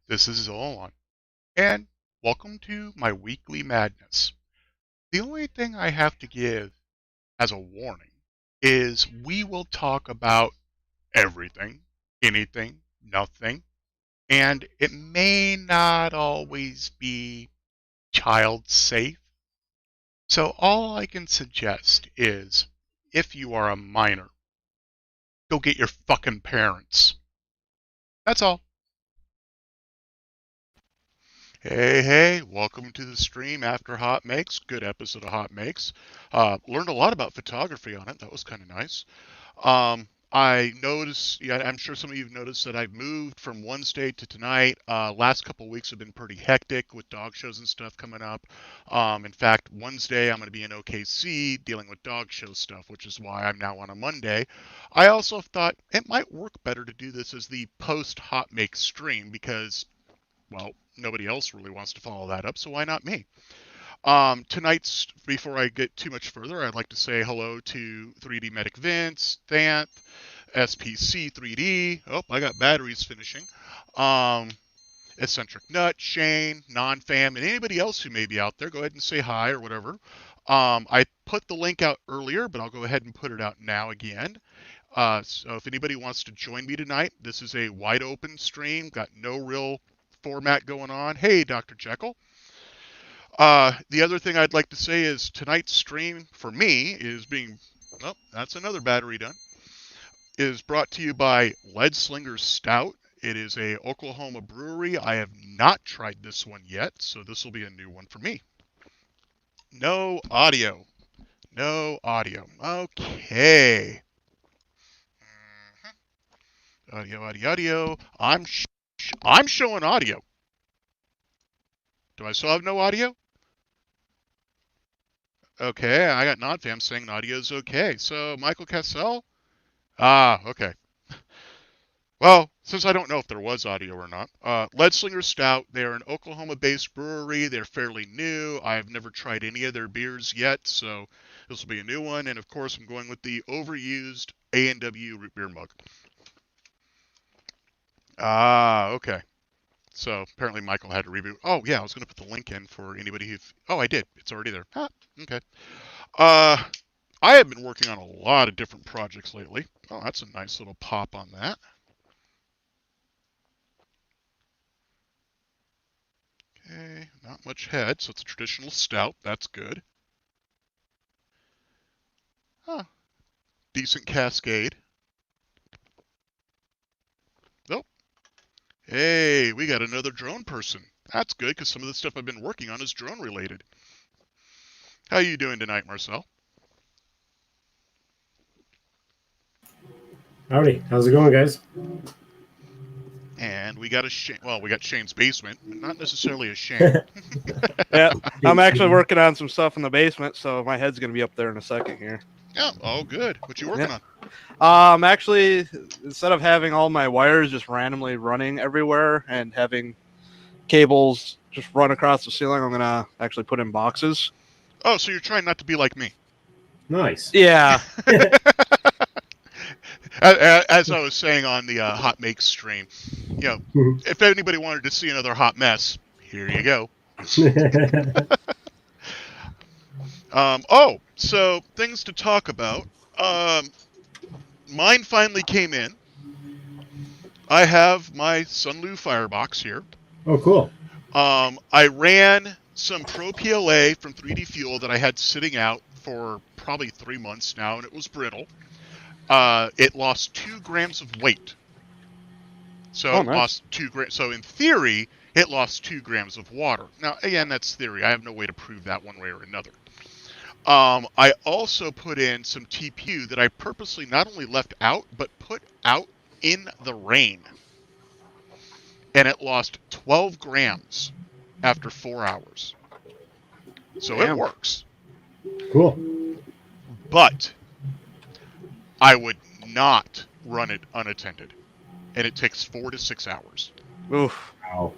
This is Zolan, and welcome to my weekly madness. The only thing I have to give as a warning is we will talk about everything, anything, nothing, and it may not always be child safe. So all I can suggest is if you are a minor, go get your fucking parents. That's all. Hey, hey, welcome to the stream after Hot Makes. Good episode of Hot Makes. Learned a lot about photography on it. That was kind of nice. I noticed, yeah, I'm sure some of you have noticed that I've moved from one state to tonight. Last couple of weeks have been pretty hectic with dog shows and stuff coming up. In fact, Wednesday I'm going to be in OKC dealing with dog show stuff, which is why I'm now on a Monday. I also thought it might work better to do this as the post Hot Makes stream because well, nobody else really wants to follow that up, so why not me? Tonight's, before I get too much further, I'd like to say hello to 3D Medic Vince, Thant, SPC 3D. Oh, I got batteries finishing. Um, Eccentric Nut, Shane, Non-Fam, and anybody else who may be out there. Go ahead and say hi or whatever. I put the link out earlier, but I'll go ahead and put it out now again. So if anybody wants to join me tonight, this is a wide open stream, got no real format going on. Hey, Dr. Jekyll. The other thing I'd like to say is tonight's stream for me is being, oh, that's another battery done, is brought to you by Lead Slingers Stout. It is a Oklahoma brewery. I have not tried this one yet, so this will be a new one for me. No audio. No audio. Okay. Audio, audio, audio. I'm showing audio. Do I still have no audio? Okay, I got non-fam saying audio's okay. So, Michael Cassell? Ah, okay. Well, since I don't know if there was audio or not, Lead Slinger Stout, they're an Oklahoma-based brewery. They're fairly new. I've never tried any of their beers yet, so this will be a new one. And of course, I'm going with the overused A&W root beer mug. Ah, okay. So apparently Michael had to reboot. Oh, yeah, I was going to put the link in for anybody who... Oh, I did. It's already there. Ah, okay. Uh, I have been working on a lot of different projects lately. Oh, that's a nice little pop on that. Okay, not much head, so it's a traditional stout. That's good. Huh, decent cascade. Oh, hey, we got another drone person. That's good, because some of the stuff I've been working on is drone related. How you doing tonight, Marcel? Howdy, how's it going, guys? And we got a Shane. Well, we got Shane's basement, but not necessarily a Shane. Yeah, I'm actually working on some stuff in the basement, so my head's going to be up there in a second here. Yeah, oh, good. What you working Yeah. on? Actually, instead of having all my wires just randomly running everywhere and having cables just run across the ceiling, I'm going to actually put in boxes. Oh, so you're trying not to be like me. Nice. Yeah. As I was saying on the Hot Make stream, you know, if anybody wanted to see another hot mess, here you go. Oh, so things to talk about. Mine finally came in. I have my Sunlu Firebox here. Oh, cool. I ran some Pro PLA from 3D Fuel that I had sitting out for probably 3 months now, and it was brittle. It lost 2 grams of weight. So it nice. lost 2 grams. So in theory, it lost 2 grams of water. Now, again, that's theory. I have no way to prove that one way or another. I also put in some TPU that I purposely not only left out, but put out in the rain. And it lost 12 grams after 4 hours. So Damn. it works. Cool. But I would not run it unattended. And it takes 4 to 6 hours. Oof. Wow.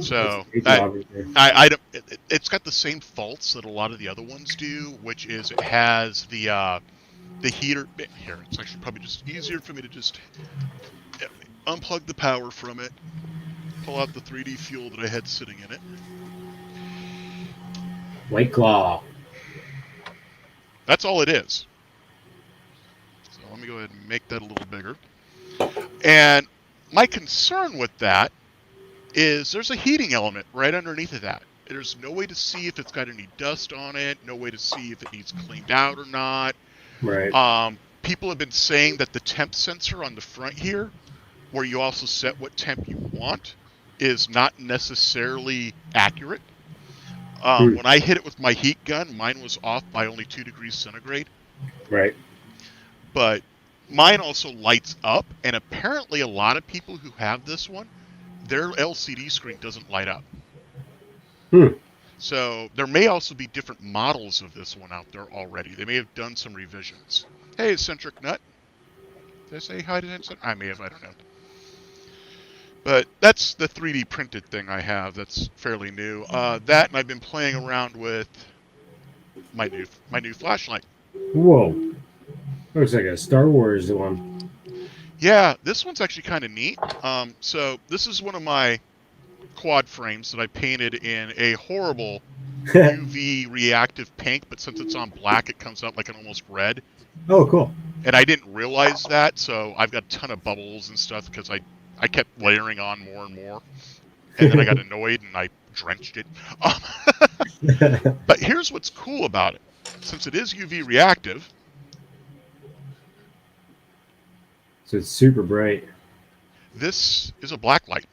So it's got the same faults that a lot of the other ones do, which is it has the heater here. It's actually probably just easier for me to just unplug the power from it. pull out the 3D fuel that I had sitting in it. White Claw. That's all it is. So let me go ahead and make that a little bigger. And my concern with that is there's a heating element right underneath of that. There's no way to see if it's got any dust on it, no way to see if it needs cleaned out or not. Right. People have been saying that the temp sensor on the front here, where you also set what temp you want, is not necessarily accurate. When I hit it with my heat gun, mine was off by only 2 degrees centigrade. Right. But mine also lights up, and apparently a lot of people who have this one, their LCD screen doesn't light up. So there may also be different models of this one out there already. They may have done some revisions. Hey, Eccentric Nut. Did I say hi to Eccentric? I may have, I don't know. But that's the 3D printed thing I have that's fairly new. That, and I've been playing around with my new flashlight. Whoa. Looks like a Star Wars one. Yeah, this one's actually kind of neat. So this is one of my quad frames that I painted in a horrible UV reactive pink, but since it's on black, it comes out like an almost red. Oh, cool. And I didn't realize that, so I've got a ton of bubbles and stuff because I kept layering on more and more. And then I got annoyed and I drenched it. But here's what's cool about it. Since it is UV reactive, So it's super bright. this is a black light.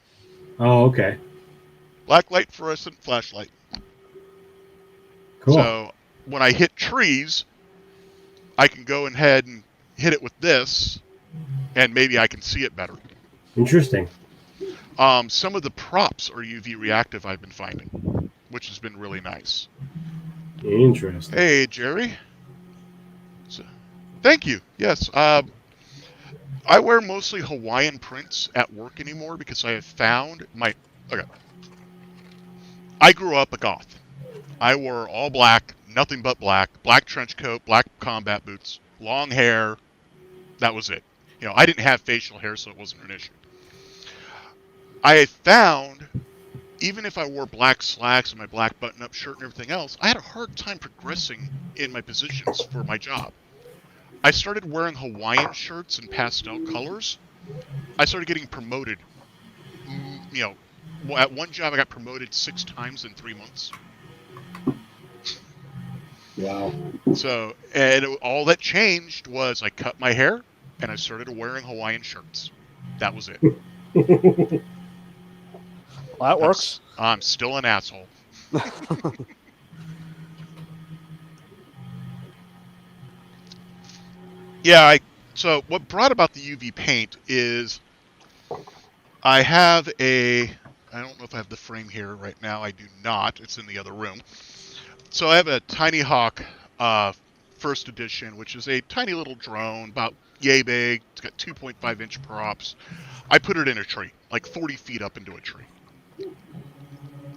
Oh, okay. Black light fluorescent flashlight. Cool. So when I hit trees, I can go ahead and hit it with this, and maybe I can see it better. Interesting. Some of the props are UV reactive, I've been finding, which has been really nice. Interesting. Hey, Jerry. So, thank you. Yes. I wear mostly Hawaiian prints at work anymore because I have found my... Okay. I grew up a goth. I wore all black, nothing but black, black trench coat, black combat boots, long hair. That was it. You know, I didn't have facial hair, so it wasn't an issue. I had found, even if I wore black slacks and my black button-up shirt and everything else, I had a hard time progressing in my positions for my job. I started wearing Hawaiian shirts in pastel colors. I started getting promoted. You know, at one job I got promoted 6 times in 3 months. Wow. So, and all that changed was I cut my hair and I started wearing Hawaiian shirts. That was it. Well, that works. I'm still an asshole. Yeah, so what brought about the UV paint is I have I don't know if I have the frame here right now. I do not. It's in the other room. So I have a Tiny Hawk first edition, which is a tiny little drone, about yay big. It's got 2.5 inch props. I put it in a tree, like 40 feet up into a tree.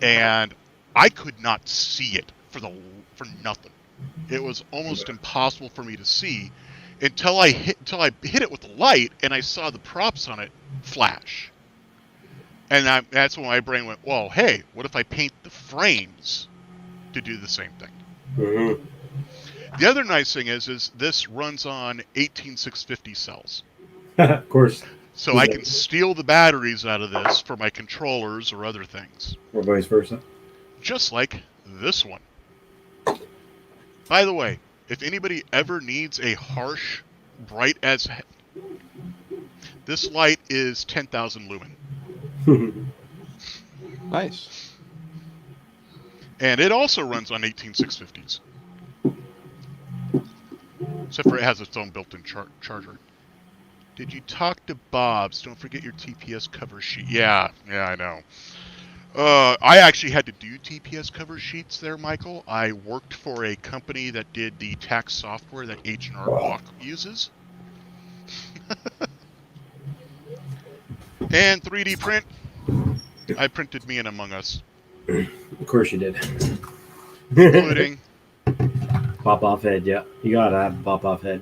And I could not see it for nothing. It was almost impossible for me to see until I hit it with the light and I saw the props on it flash. And that's when my brain went, well, hey, what if I paint the frames to do the same thing? Mm-hmm. The other nice thing is this runs on 18650 cells. Of course. So I can steal the batteries out of this for my controllers or other things. Or vice versa. Just like this one. By the way, if anybody ever needs a harsh, bright as... This light is 10,000 lumen. Nice. And it also runs on 18650s. Except for it has its own built-in charger. Did you talk to Bob's? Don't forget your TPS cover sheet. Yeah, I know. I actually had to do TPS cover sheets there, Michael. I worked for a company that did the tax software that H&R Block uses. And 3D print. I printed me in Among Us. Of course you did. Including... Pop off head, yeah. You gotta have a pop off head.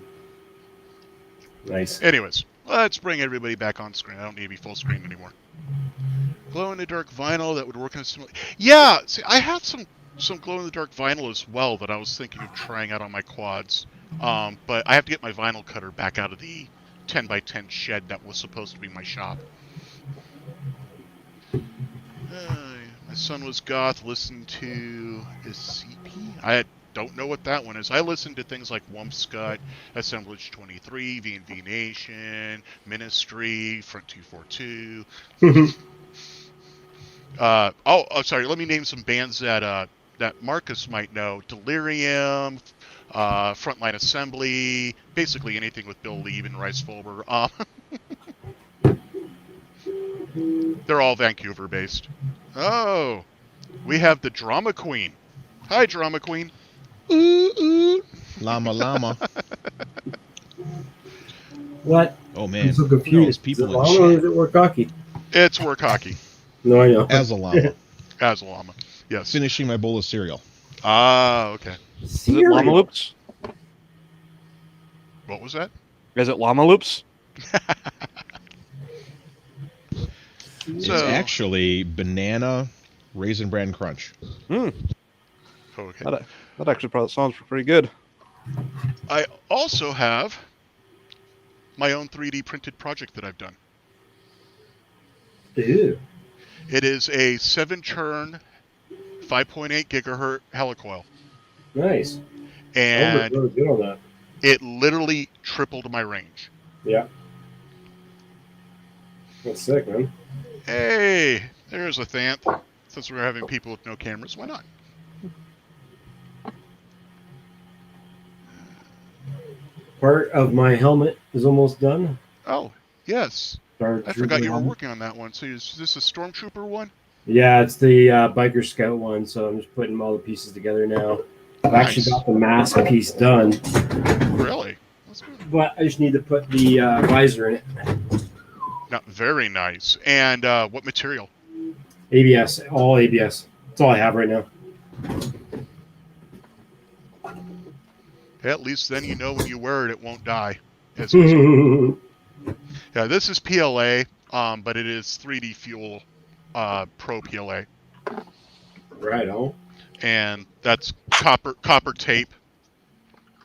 Nice. Anyways, let's bring everybody back on screen. I don't need to be full screen anymore. Glow-in-the-dark vinyl that would work on a similar... Yeah, see, I have some glow-in-the-dark vinyl as well that I was thinking of trying out on my quads. But I have to get my vinyl cutter back out of the 10x10 shed that was supposed to be my shop. My son was goth, listened to SCP. I don't know what that one is. I listened to things like Wumpscut, Assemblage 23, V&V Nation, Ministry, Front 242. Sorry. Let me name some bands that Marcus might know: Delirium, Frontline Assembly, basically anything with Bill Lieb and Rice Fulber. They're all Vancouver based. Oh, we have the Drama Queen. Hi, Drama Queen. Ooh, ooh. Llama, llama. What? Oh, man. I'm so Look at all those confused. people Is it in llama or is chat. it Warcocky? It's work hockey. No, I know. As a llama. As a llama. Yes. Finishing my bowl of cereal. Ah, okay. Is it Llama Loops? What was that? Is it Llama Loops? It's So- actually banana raisin bran crunch. Hmm. Okay. That actually probably sounds pretty good. I also have my own 3D printed project that I've done. Ew. It is a 7-churn, 5.8 gigahertz helicoil, Nice. I and really good on that. it literally tripled my range. Yeah. That's sick, man. Hey, there's a Thanth. Since we're having people with no cameras, why not? Part of my helmet is almost done. Oh, yes. I forgot you were working on that one. So is this a Stormtrooper one? Yeah, it's the Biker Scout one, so I'm just putting all the pieces together now. I've actually Nice. got the mask piece done, Really? That's good. but I just need to put the visor in it. No, very nice. And what material? ABS, all ABS. That's all I have right now. Yeah, at least then you know when you wear it, it won't die. As Yeah, this is PLA, but it is 3D Fuel Pro PLA, Right on. and that's copper tape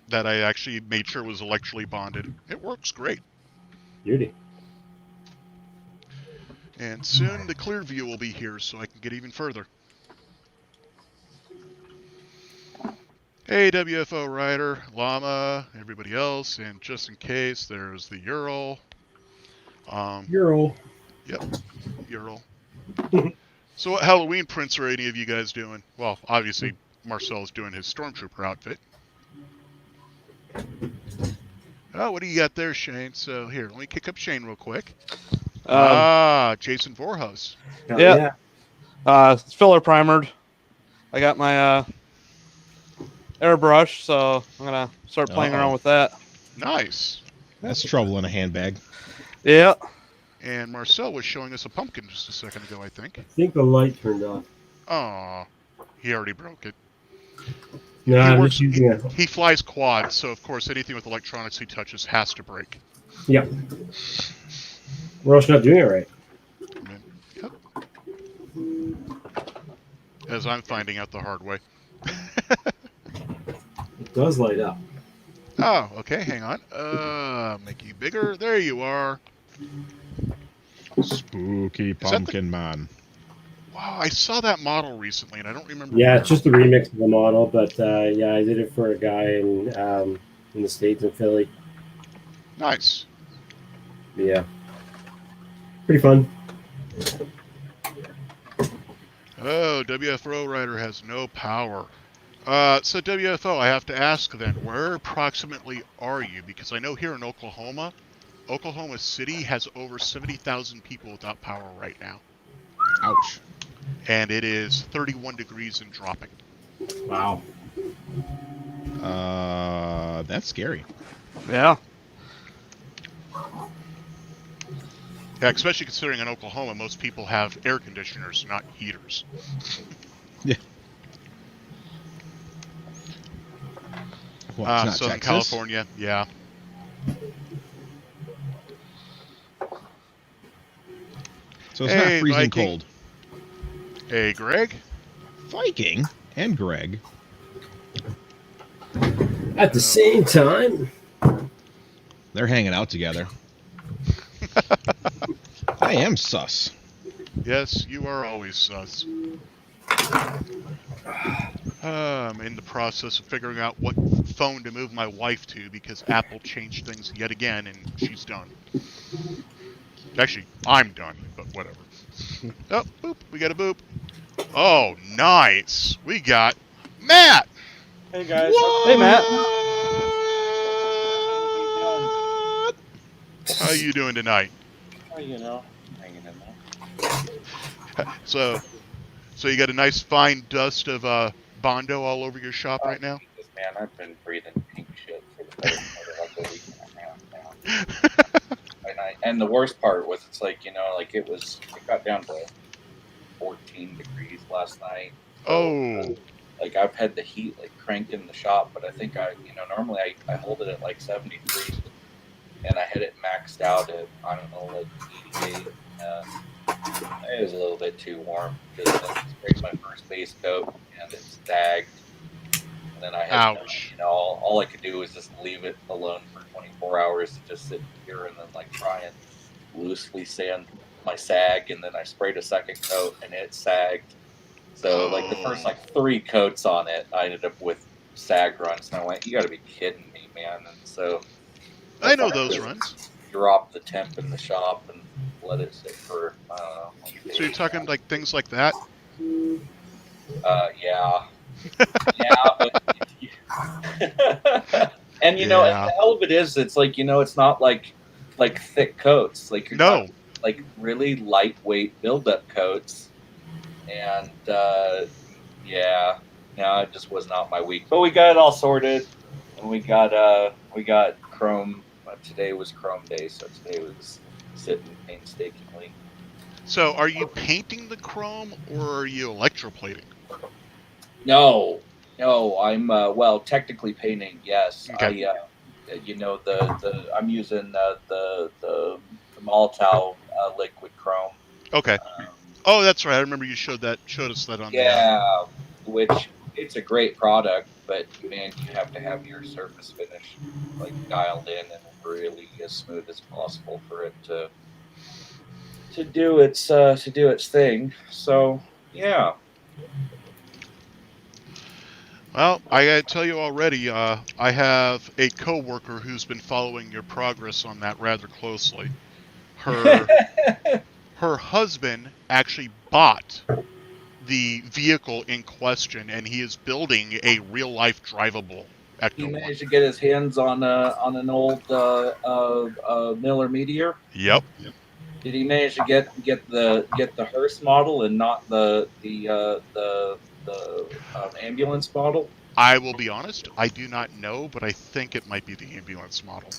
that I actually made sure was electrically bonded. It works great. Beauty. And soon the clear view will be here, so I can get even further. Hey, WFO Rider, Llama, everybody else, and just in case, there's the Ural. Ural. Yep, Ural. So what Halloween prints are any of you guys doing? Well, obviously, Marcel's doing his Stormtrooper outfit. Oh, what do you got there, Shane? So here, let me kick up Shane real quick. Jason Voorhees. Hell Yeah. It's filler primered. I got my airbrush, so I'm gonna start playing around with that. Nice. That's trouble in a handbag. Yeah. And Marcel was showing us a pumpkin just a second ago, I think. I think the light turned off. Aw, he already broke it. No, He I'm works- just using it. He flies quad, so of course anything with electronics he touches has to break. Yep. We're also not doing it right. I mean, yep. As I'm finding out the hard way. It does light up. Oh, okay, hang on. Make you bigger. There you are. Spooky that the- pumpkin man. Wow, I saw that model recently, and I don't remember. Yeah, where. it's just a remix of the model, but yeah, I did it for a guy in the States, in Philly. Nice. Yeah. Pretty fun. Oh, WFO Rider has no power. So WFO, I have to ask then, where approximately are you? Because I know here in Oklahoma, Oklahoma City has over 70,000 people without power right now. Ouch. And it is 31 degrees and dropping. Wow. That's scary. Yeah. Yeah, especially considering in Oklahoma, most people have air conditioners, not heaters. Well, it's not Southern Texas. California, yeah. So it's Hey, not freezing Viking. cold. Hey, Greg. Viking and Greg. At the same time. They're hanging out together. I am sus. Yes, you are always sus. I'm in the process of figuring out what phone to move my wife to because Apple changed things yet again, and she's done. Actually, I'm done, but whatever. Oh, boop. We got a boop. Oh, nice. We got Matt. Hey guys. Hey, Matt. How you doing tonight? Oh, you know, hanging in there. So you got a nice fine dust of Bondo all over your shop right now? Jesus, man, I've been breathing pink shit for the better part of like a week and a half now. And the worst part was, it's like, you know, like it got down to 14 degrees last night. Oh, Like I've had the heat like cranked in the shop, but I think normally I hold it at like 73, and I had it maxed out at, I don't know, like 88. It was a little bit too warm because I sprayed my first base coat and it sagged. And then I had, ouch. all I could do was just leave it alone for 24 hours to just sit here and then like try and loosely sand my sag. And then I sprayed a second coat and it sagged. So like the first like 3 coats on it, I ended up with sag runs. And I went, you got to be kidding me, man. And so I know those runs. Drop the temp in the shop and let it sit for, I don't know. So you're talking like things like that? Yeah. Yeah, but and you know, Yeah. the hell of it is, it's like, you know, it's not like thick coats. Like you're No. talking, like really lightweight build-up coats, and yeah, no, it just was not my week. But we got it all sorted, and we got chrome. Today was chrome day, so today was sitting painstakingly. So are you painting the chrome or are you electroplating? No, I'm well, technically painting. Yes, Okay. you know, I'm using the Maltau liquid chrome. Okay. Oh, that's right. I remember you showed us that on Yeah, which it's a great product, but man, you have to have your surface finish like dialed in and really as smooth as possible for it to do its thing. So yeah. Well, I gotta tell you already, I have a coworker who's been following your progress on that rather closely. Her husband actually bought the vehicle in question, and he is building a real-life drivable He Ecto-1. managed to get his hands on an old Miller Meteor. Yep. Did he manage to get the hearse model and not the ambulance model? I will be honest, I do not know, but I think it might be the ambulance model.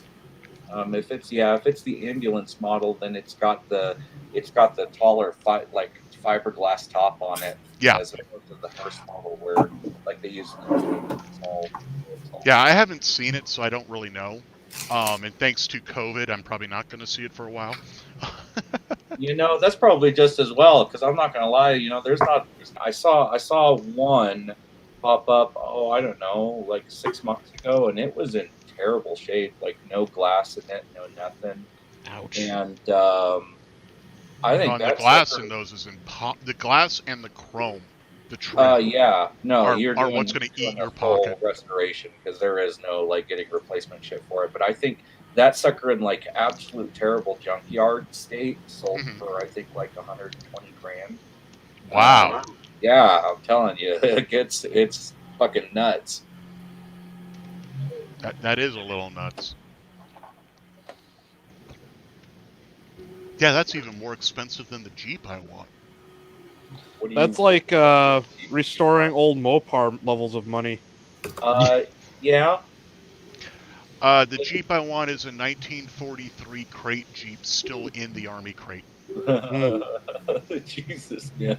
If it's the ambulance model, then it's got the taller fiberglass top on it. Yeah. As opposed to the hearse model where like they use small. Yeah, I haven't seen it, so I don't really know. And thanks to COVID, I'm probably not going to see it for a while. You know, that's probably just as well, because I'm not gonna lie. You know, I saw one pop up. Oh, I don't know, like 6 months ago, and it was in terrible shape. Like no glass in it, no nothing. Ouch. And I think the that's glass in those is the glass and the chrome, the trim. yeah, no, are you're what's going to doing eat your a full pocket. restoration, because there is no like getting replacement shit for it. But I think that sucker in like absolute terrible junkyard state sold for I think like 120 grand. Wow. Yeah, I'm telling you, it's fucking nuts. That is a little nuts. Yeah, that's even more expensive than the Jeep I want. What do you That's like restoring old Mopar levels of money. Yeah. The Jeep I want is a 1943 crate Jeep, still in the Army crate. Jesus, man.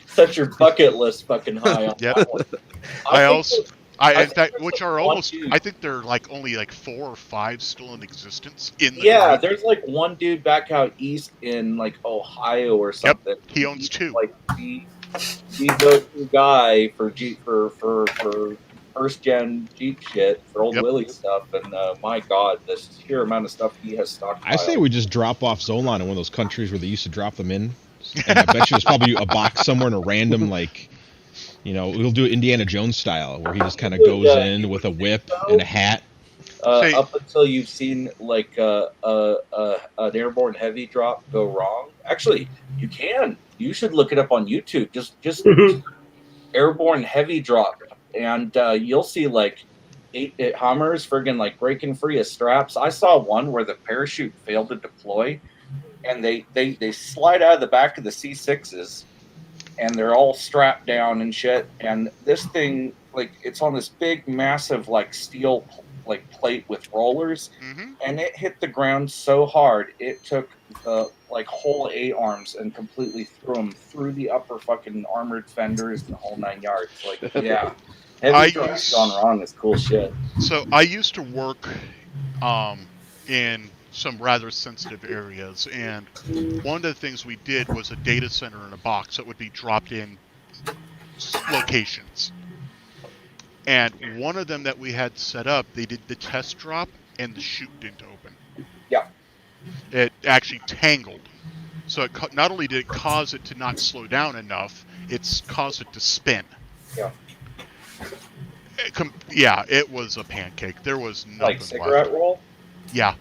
Set your bucket list fucking high on Yep. that one. I also In fact, which are almost, dude. I think they're like only like 4 or 5 still in existence in the Yeah, group. there's like one dude back out east in like Ohio or something. He owns 2. Like the go-to guy for Jeep for first gen Jeep shit for old Yep. Willie stuff, and my God, the sheer amount of stuff he has stockpiled. I say we just drop off Zolan in one of those countries where they used to drop them in, and I bet you there's probably a box somewhere in a random like, we'll do it Indiana Jones style where he just kind of goes in with a whip and a hat. Up until you've seen like an airborne heavy drop go wrong. Actually, you can. You should look it up on YouTube. Just airborne heavy drop, and you'll see like 8-bit Hummers friggin' like breaking free of straps. I saw one where the parachute failed to deploy, and they slide out of the back of the C6s, and they're all strapped down and shit. And this thing, like, it's on this big, massive, like steel like plate with rollers, and it hit the ground so hard it took the like whole A-arms and completely threw them through the upper fucking armored fenders and the whole 9 yards. Like, yeah, heavy drops gone wrong is cool shit. So I used to work in some rather sensitive areas, and one of the things we did was a data center in a box that would be dropped in locations. And one of them that we had set up, they did the test drop, and the chute didn't open. Yeah. It actually tangled. So it not only did it cause it to not slow down enough, it's caused it to spin. Yeah. It was a pancake. There was nothing like cigarette left. roll? Yeah.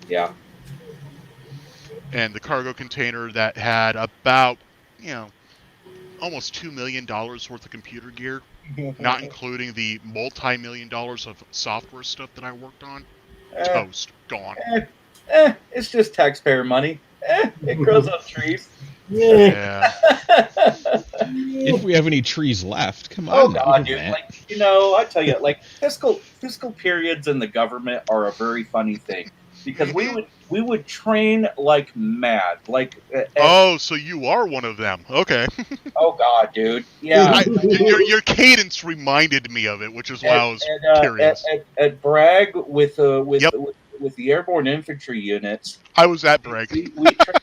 Yeah. And the cargo container that had about, almost $2 million worth of computer gear, not including the multi-million dollars of software stuff that I worked on. Toast. Gone. It's just taxpayer money. It grows on trees. Yeah. If we have any trees left, come on. Oh now, God, dude! Matt. Like, I tell you, like fiscal periods in the government are a very funny thing because we would train like mad. Like, So you are one of them. Okay. oh God, dude! Yeah, your cadence reminded me of it, which is why I was curious. At Bragg with the airborne infantry units, I was at Bragg. We trained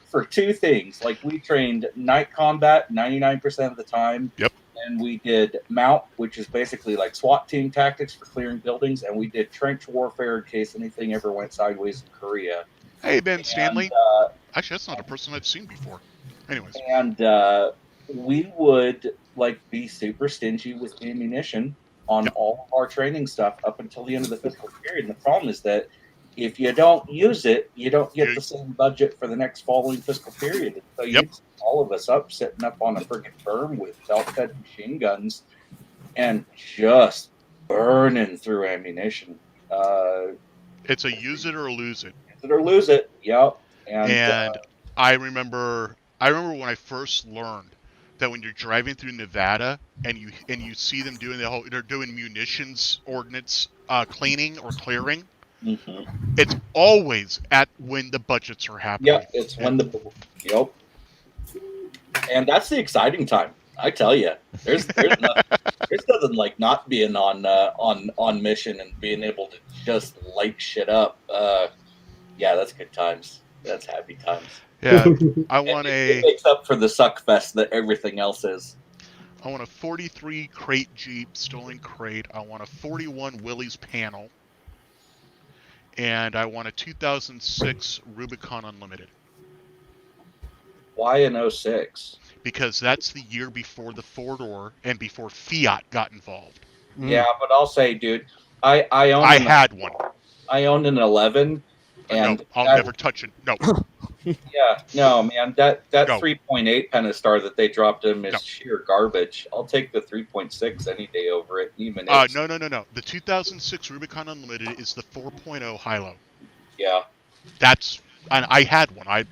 for 2 things. Like, we trained night combat 99% of the time. Yep. And we did mount, which is basically like SWAT team tactics for clearing buildings. And we did trench warfare in case anything ever went sideways in Korea. Hey, Ben Stanley. Actually, that's not a person I've seen before. Anyways. And we would like be super stingy with ammunition on all of our training stuff up until the end of the fiscal period. And the problem is that if you don't use it, you don't get the same budget for the next following fiscal period. So you see all of us up sitting up on a friggin' berm with belt-fed machine guns and just burning through ammunition. It's a use it or lose it. Use it or lose it. Yep. And I remember when I first learned that when you're driving through Nevada and you see them doing they're doing munitions ordnance cleaning or clearing. Mm-hmm. It's always when the budgets are happening. Yep, it's when Yep. And that's the exciting time. I tell you, there's nothing like not being on mission and being able to just light shit up. Yeah, that's good times. That's happy times. Yeah, I want it makes up for the suck fest that everything else is. I want a 43 crate Jeep, stolen crate. I want a 41 Willys panel. And I want a 2006 Rubicon Unlimited. Why an 06? Because that's the year before the 4-door and before Fiat got involved. Yeah, but I'll say, dude, I had one. I owned an 11, and no, I'll never touch it. No. Yeah, no, man, that 3.8 Pentastar that they dropped him is sheer garbage. I'll take the 3.6 any day over it. Even no. The 2006 Rubicon Unlimited is the 4.0 high-low. Yeah. And I had one.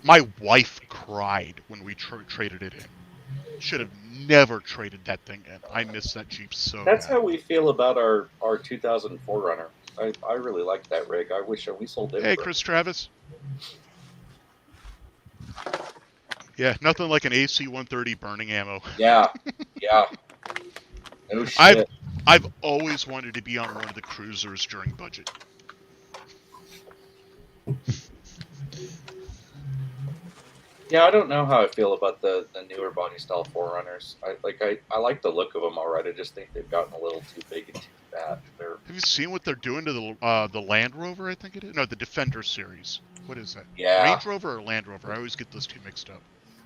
My wife cried when we traded it in. Should have never traded that thing in. I miss that Jeep so That's bad. how we feel about our 2004 Runner. I really like that rig. I wish we sold it. Hey, Chris Travis. Yeah, nothing like an AC-130 burning ammo. Yeah, yeah. No shit. I've always wanted to be on one of the cruisers during budget. Yeah, I don't know how I feel about the newer body style Forerunners. I like the look of them alright. I just think they've gotten a little too big and too fat. They're Have you seen what they're doing to the Land Rover? I think it is. No, the Defender series. What is that? yeah, Range Rover or Land Rover? I always get those two mixed up.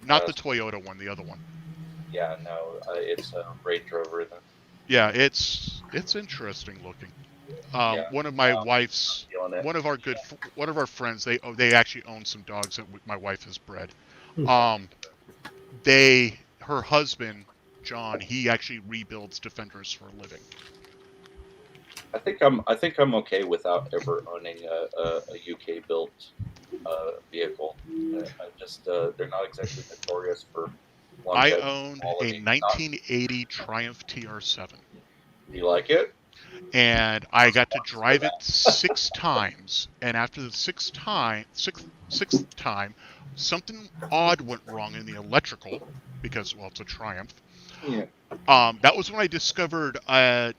Not the Toyota one, the other one. yeah, no, it's a Range Rover. Yeah, it's interesting looking. Yeah. One of my wife's, Feeling it. one of our friends, they actually own some dogs that my wife has bred. Hmm. Her husband, John, he actually rebuilds Defenders for a living. I think I'm okay without ever owning a UK built vehicle. I just they're not exactly notorious for. I longevity, own quality. a 1980 Triumph TR7. Do you like it? And I got to drive it 6 times, and after the sixth time, something odd went wrong in the electrical, because, well, it's a Triumph. Yeah. That was when I discovered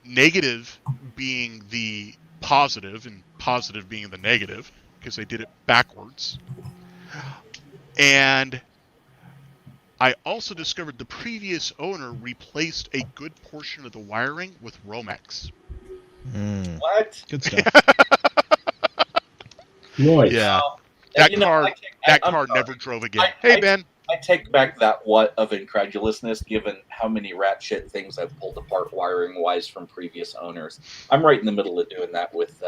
negative being the positive and positive being the negative, because they did it backwards. And I also discovered the previous owner replaced a good portion of the wiring with Romex. What? Good stuff. Noise. Yeah, And, that I'm car sorry. never drove again. Hey, I- Ben. I take back that what of incredulousness, given how many rat shit things I've pulled apart wiring wise from previous owners. I'm right in the middle of doing that with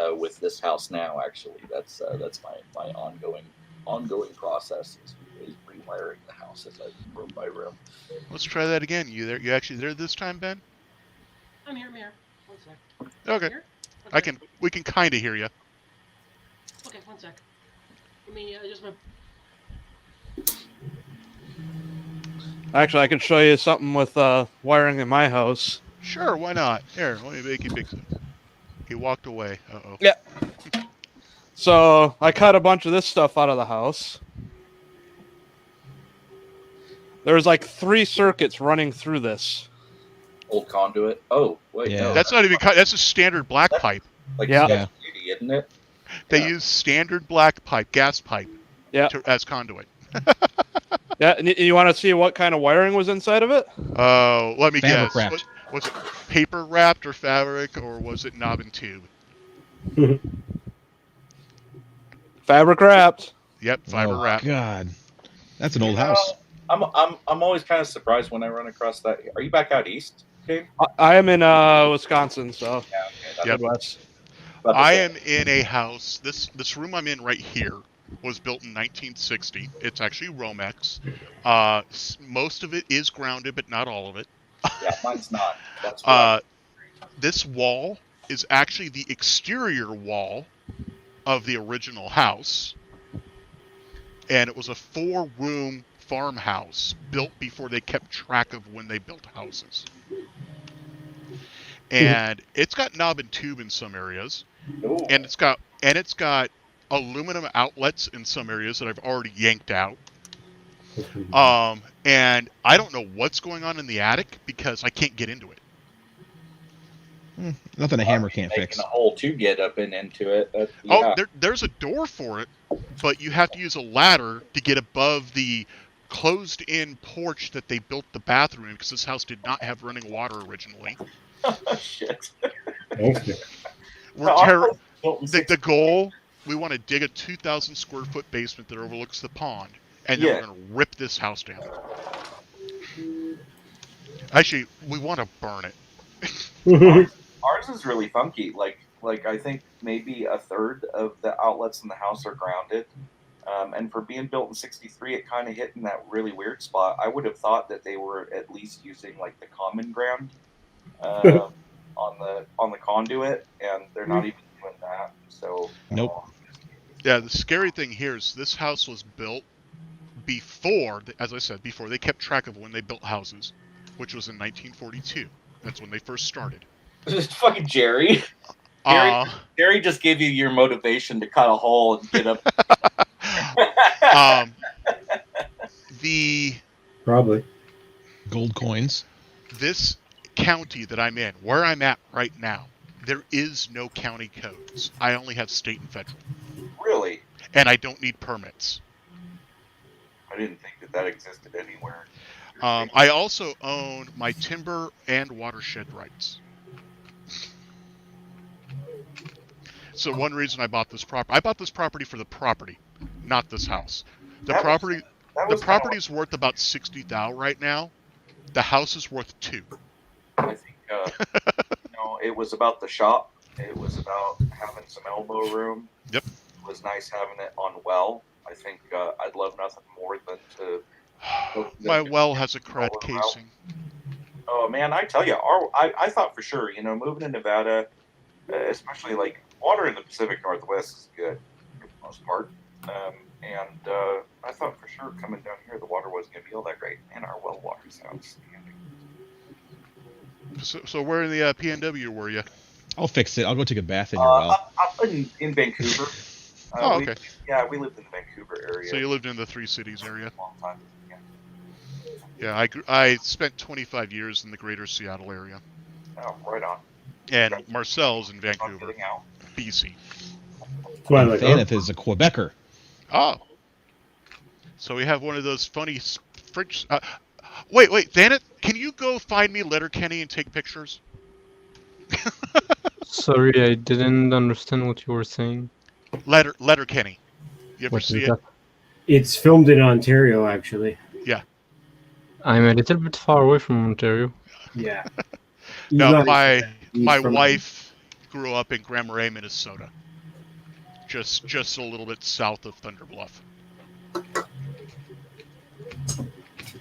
this house now. Actually, that's my ongoing process is rewiring the house as I room by room. Let's try that again. You there? You actually there this time, Ben? I'm here. One sec. Okay. Here? One I sec. can. We can kind of hear you. Okay, one sec. Let me just my. Actually, I can show you something with wiring in my house. Sure, why not? Here, let me make you big. He walked away. Uh-oh. Yeah. So I cut a bunch of this stuff out of the house. There's like 3 circuits running through this. Old conduit. Oh wait, Yeah. no, That's not even. That's a standard black pipe. like Yeah. Sketch Beauty, isn't it? They Yeah. use standard black pipe, gas pipe, Yeah. as conduit. Yeah, and you want to see what kind of wiring was inside of it? Oh, let me Fabric guess. wrapped. Was it paper wrapped or fabric, or was it knob and tube? Fabric wrapped. Yep, fiber Oh, wrap. God. That's an old You know, house. I'm always kind of surprised when I run across that. Are you back out east, Dave? I am in Wisconsin, so Yeah. Okay, Yep. Midwest. about to I say. am in a house. This room I'm in right here was built in 1960. It's actually Romex. Most of it is grounded, but not all of it. Yeah, mine's not. That's right. This wall is actually the exterior wall of the original house, and it was a 4-room farmhouse built before they kept track of when they built houses. And it's got knob and tube in some areas, Ooh. and it's got aluminum outlets in some areas that I've already yanked out. And I don't know what's going on in the attic because I can't get into it. Nothing a hammer can't making fix. a hole to get up and into it. Oh, there's a door for it, but you have to use a ladder to get above the closed-in porch that they built the bathroom in because this house did not have running water originally. Shit. Okay. The goal, we want to dig a 2,000 square foot basement that overlooks the pond, and then Yeah. we're going to rip this house down. Actually, we want to burn it. Ours is really funky. Like I think maybe a third of the outlets in the house are grounded. And for being built in '63, it kind of hit in that really weird spot. I would have thought that they were at least using like the common ground on the conduit, and they're not even doing that. So Nope. Yeah, the scary thing here is this house was built before, as I said, before they kept track of when they built houses, which was in 1942. That's when they first started. Just fucking Jerry. Jerry just gave you your motivation to cut a hole and get up. The Probably. Gold coins. this county that I'm in, where I'm at right now, there is no county codes. I only have state and federal. Really? And I don't need permits. I didn't think that existed anywhere. I also own my timber and watershed rights. So one reason I bought this property for the property, not this house. The That was- property That the was property is worth about $60,000 right now. The house is worth $2. I think, it was about the shop. It was about having some elbow room. Yep. It was nice having it on well. I think I'd love nothing more than to. My well has a crud Well. casing. Oh man, I tell you, I thought for sure, moving to Nevada, especially like water in the Pacific Northwest is good for the most part. And I thought for sure coming down here, the water wasn't going to be all that great. And our well water sounds outstanding. So where in the PNW were you? I'll fix it. I'll go take a bath in your well. Up in Vancouver. Oh, okay. We lived in the Vancouver area. So you lived in the Three Cities area? a long time. Yeah. Yeah, I spent 25 years in the greater Seattle area. Oh, right on. And Marcel's in Not Vancouver, getting out. BC. Well, like, Thaneth is a Quebecer. Oh. So we have one of those funny French... wait, Thanet, can you go find me Letterkenny and take pictures? Sorry, I didn't understand what you were saying. Letterkenny. You ever What see is it? that? it's filmed in Ontario, actually. I'm a little bit far away from Ontario. Yeah. No, He's my from- wife grew up in Grand Marais, Minnesota. Just a little bit south of Thunder Bluff.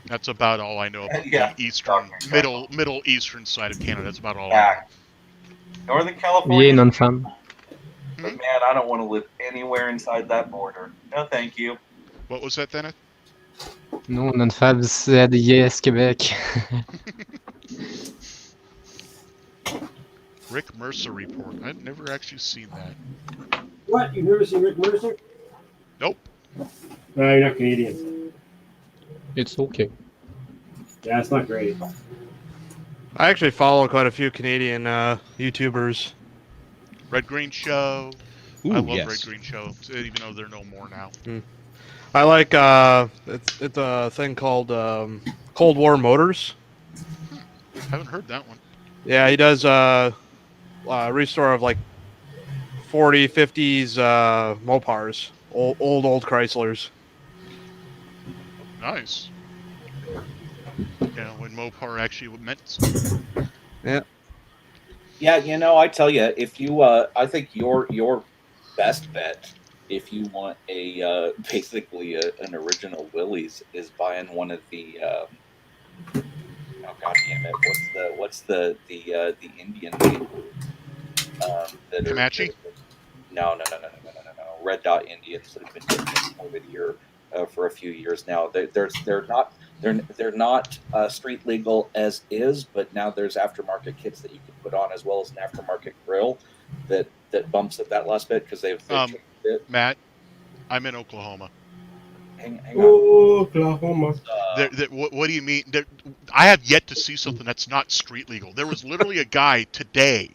That's about all I know about Yeah. the eastern, middle eastern side of Canada. That's about all I know. Yeah. Northern California. Yeah, non-fan. But man, I don't want to live anywhere inside that border. No, thank you. What was that, Thanet? Non, non-fan, c'est de Yes, Québec. Rick Mercer report. I've never actually seen that. What? You've never seen Rick Mercer? Nope. No, you're not Canadian. It's okay. Yeah, it's not great. I actually follow quite a few Canadian YouTubers. Red Green Show. Ooh, I love yes. Red Green Show, even though they're no more now. I like it's a thing called Cold War Motors. Haven't heard that one. Yeah, he does restore of like 40, 50s Mopars, old Chryslers. Nice. Yeah, when Mopar actually meant something. Yeah, I tell you, if you, I think your best bet, if you want a basically an original Willys, is buying one of the. Oh God damn it! What's the Indian name? That are- Comanche? No. Red Dot Indians that have been doing this over here for a few years now. They're not street legal as is, but now there's aftermarket kits that you can put on, as well as an aftermarket grill that bumps it that last bit because they've changed it. Matt, I'm in Oklahoma. Hang on. Oklahoma. What do you mean? I have yet to see something that's not street legal. There was literally a guy today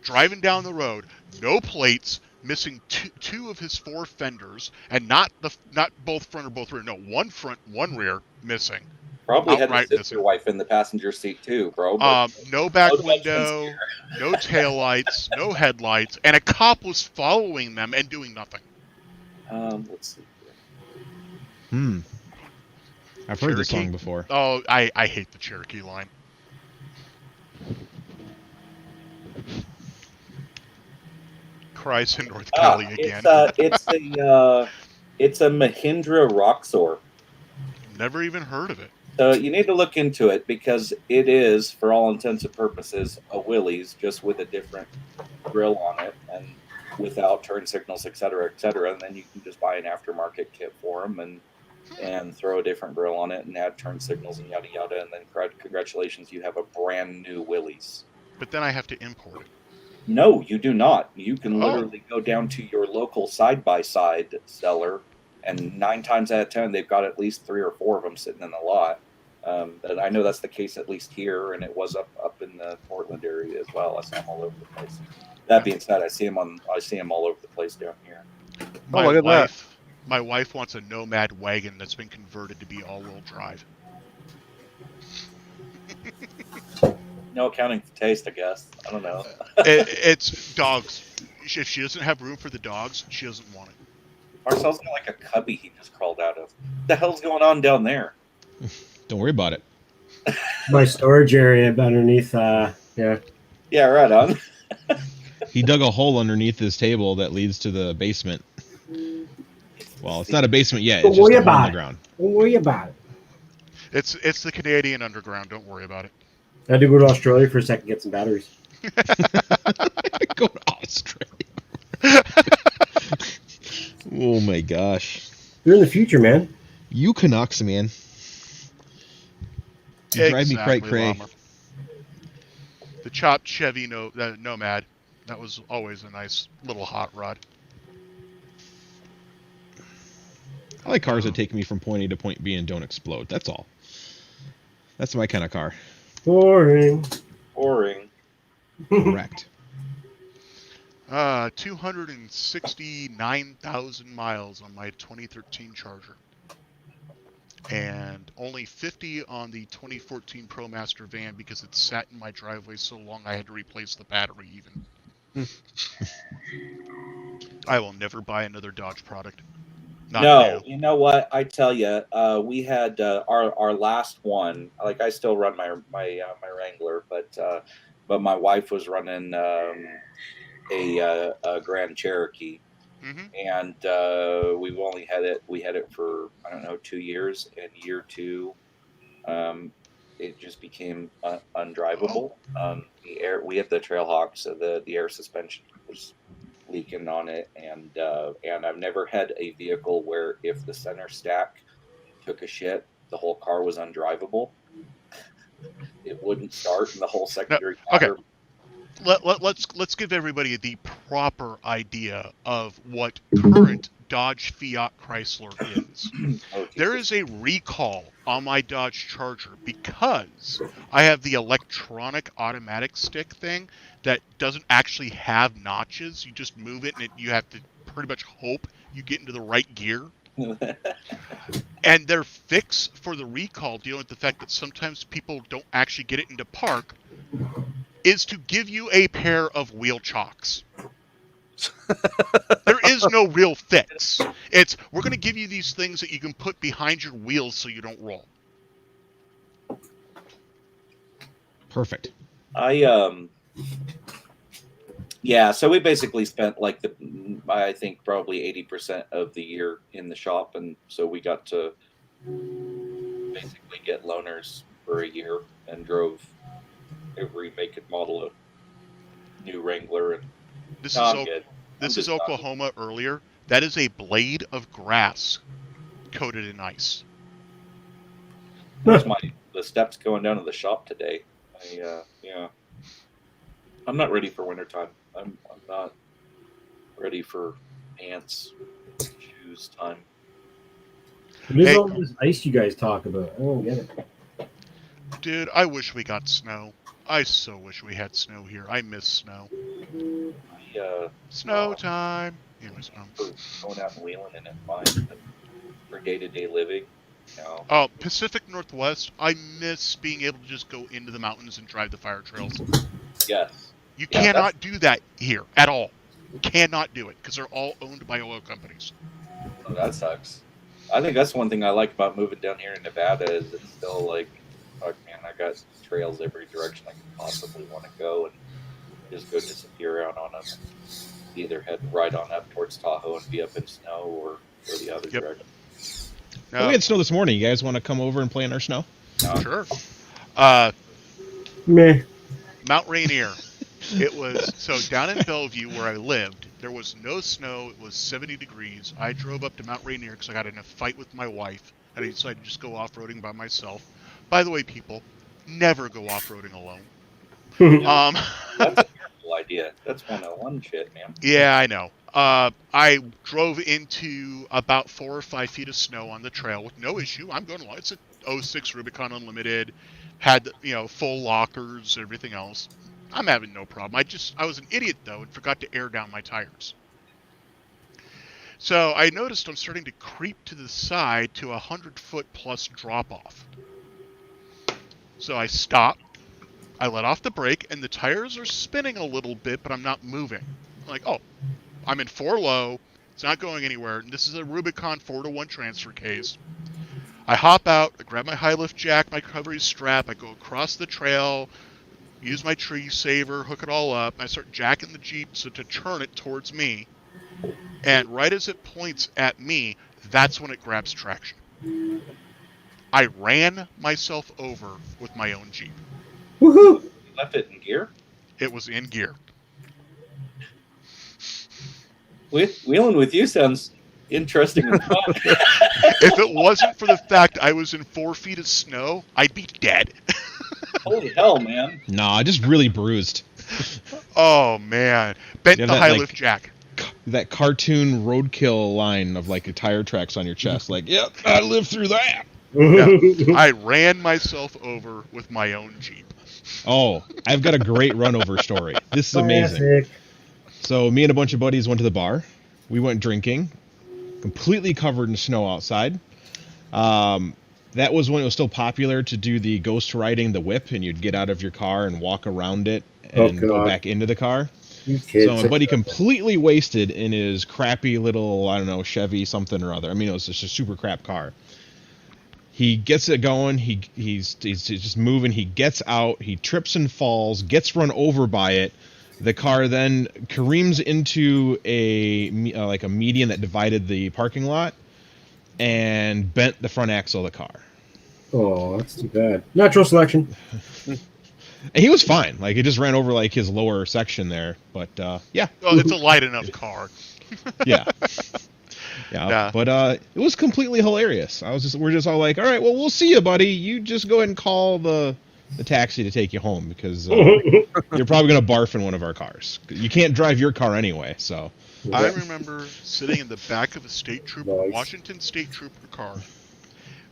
driving down the road, no plates, missing two of his four fenders, and not both front or both rear. No, one front, one rear missing. Probably had to outright sit missing. your wife in the passenger seat too, bro. but- No back No judgments window, here. no taillights, no headlights, and a cop was following them and doing nothing. Let's see. I've heard this Cherokee? song before. Oh, I hate the Cherokee line. Cries in North Cali again. It's a Mahindra Roxor. Never even heard of it. So you need to look into it because it is, for all intents and purposes, a Willys, just with a different grill on it and without turn signals, et cetera, and then you can just buy an aftermarket kit for them and throw a different grill on it and add turn signals and yada yada, and then congratulations, you have a brand new Willys. But then I have to import it. No, you do not. You can Oh. literally go down to your local side-by-side seller, and 9 times out of 10, they've got at least 3 or 4 of them sitting in the lot. And I know that's the case at least here, and it was up in the Portland area as well. I see them all over the place. That being said, I see them all over the place down here. My look at that. my wife wants a Nomad wagon that's been converted to be all-wheel drive. No accounting for taste, I guess. I don't know. It's dogs. If she doesn't have room for the dogs, she doesn't want it. Marcel's got like a cubby he just crawled out of. What the hell's going on down there? Don't worry about it. My storage area underneath. Yeah. Yeah, right on. He dug a hole underneath his table that leads to the basement. Well, it's not a basement yet. It's Don't just worry a hole in about the it. ground. Don't worry about it. It's the Canadian underground. Don't worry about it. I had to go to Australia for a second to get some batteries. Go to Australia. Oh my gosh. They're in the future, man. You Canucks, man. You drive me Exactly, cray. Llama. The chopped Chevy Nomad. That was always a nice little hot rod. I like cars that take me from point A to point B and don't explode. That's all. That's my kind of car. Boring. Boring. Correct. 269,000 miles on my 2013 Charger. And only 50 on the 2014 ProMaster van because it sat in my driveway so long I had to replace the battery even. I will never buy another Dodge product. Not No, new. you know what? I tell you, we had our last one. Like I still run my Wrangler, but my wife was running a Grand Cherokee, and we've only had it. We had it for 2 years, and year 2, it just became undrivable. The air, we had the Trailhawk, so the air suspension was leaking on it, and I've never had a vehicle where if the center stack took a shit, the whole car was undrivable. It wouldn't start, and the whole secondary. Okay. Let's give everybody the proper idea of what current Dodge Fiat Chrysler is. There is a recall on my Dodge Charger because I have the electronic automatic stick thing that doesn't actually have notches. You just move it and you have to pretty much hope you get into the right gear. And their fix for the recall, dealing with the fact that sometimes people don't actually get it into park, is to give you a pair of wheel chocks. There is no real fix. It's, we're going to give you these things that you can put behind your wheels so you don't roll. Perfect. Yeah, so we basically spent I think probably 80% of the year in the shop, and so we got to basically get loaners for a year and drove every make and model of new Wrangler. And This good. This is Oklahoma earlier. That is a blade of grass coated in ice. That's the steps going down to the shop today. I'm not ready for wintertime. I'm not ready for pants, shoes time. What is Hey. all this ice you guys talk about? I don't get it. Dude, I wish we got snow. I so wish we had snow here. I miss snow. Snow time. Anyways, Going out and wheeling in it, fine. But for day-to-day living, Oh, Pacific Northwest. I miss being able to just go into the mountains and drive the fire trails. Yes. You Yeah, cannot do that here at all. Cannot do it because they're all owned by oil companies. Oh, that sucks. I think that's one thing I like about moving down here in Nevada is it's still like, fuck man, I got trails every direction I could possibly want to go and just go disappear out on them. Either head right on up towards Tahoe and be up in snow or the other direction. Well, we had snow this morning. You guys want to come over and play in our snow? Sure. Meh. Mount Rainier. It was, so down in Bellevue where I lived, there was no snow. It was 70 degrees. I drove up to Mount Rainier because I got in a fight with my wife, and I decided to just go off-roading by myself. By the way, people, never go off-roading alone. That's a terrible idea. That's 101 shit, man. Yeah, I know. I drove into about 4 or 5 feet of snow on the trail with no issue. I'm going along. It's a 06 Rubicon Unlimited. had full lockers, everything else. I'm having no problem. I was an idiot though and forgot to air down my tires. So I noticed I'm starting to creep to the side to 100-foot plus drop off. So I stop, I let off the brake, and the tires are spinning a little bit, but I'm not moving. I'm like, oh, I'm in 4 low, it's not going anywhere. This is a Rubicon 4-to-1 transfer case. I hop out, I grab my high lift jack, my recovery strap, I go across the trail, use my tree saver, hook it all up, and I start jacking the Jeep to turn it towards me. And right as it points at me, that's when it grabs traction. I ran myself over with my own Jeep. Woohoo! You left it in gear? It was in gear. Wheeling with you sounds interesting and fun. If it wasn't for the fact I was in 4 feet of snow, I'd be dead. Holy hell, man. Nah, just really bruised. Oh, man. Bent Yeah, the that, high like- lift jack. That cartoon roadkill line of like tire tracks on your chest. Like, yep, I lived through that. I ran myself over with my own Jeep. Oh, I've got a great run over story. This is amazing. Classic. So me and a bunch of buddies went to the bar. We went drinking, completely covered in snow outside. That was when it was still popular to do the ghost riding the whip, and you'd get out of your car and walk around it and go God. back into the car. You kids. So my buddy completely wasted in his crappy little, I don't know, Chevy something or other. I mean, it was just a super crap car. He gets it going. He's just moving. He gets out. He trips and falls. Gets run over by it. The car then careens into a median that divided the parking lot, and bent the front axle of the car. Oh, that's too bad. Natural selection. And he was fine. Like, it just ran over like his lower section there. But yeah, Well, it's a light enough car. yeah. Yeah, but it was completely hilarious. We're just all like, all right, well, we'll see you, buddy. You just go ahead and call the taxi to take you home, because you're probably gonna barf in one of our cars. You can't drive your car anyway, so. I remember sitting in the back of a state trooper, Nice. Washington state trooper car,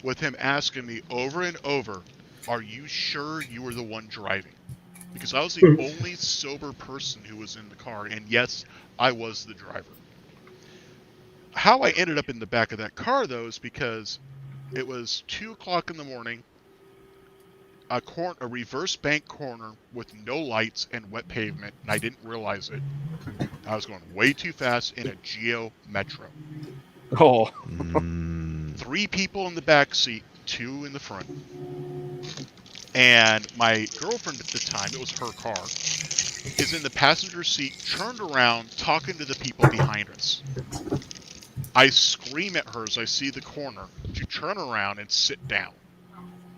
with him asking me over and over, "Are you sure you were the one driving?" Because I was the only sober person who was in the car, and yes, I was the driver. How I ended up in the back of that car, though, is because it was 2 o'clock in the morning, a reverse bank corner with no lights and wet pavement, and I didn't realize it. I was going way too fast in a Geo Metro. Oh, 3 people in the back seat, 2 in the front. And my girlfriend at the time, it was her car, is in the passenger seat, turned around, talking to the people behind us. I scream at her as I see the corner to turn around and sit down,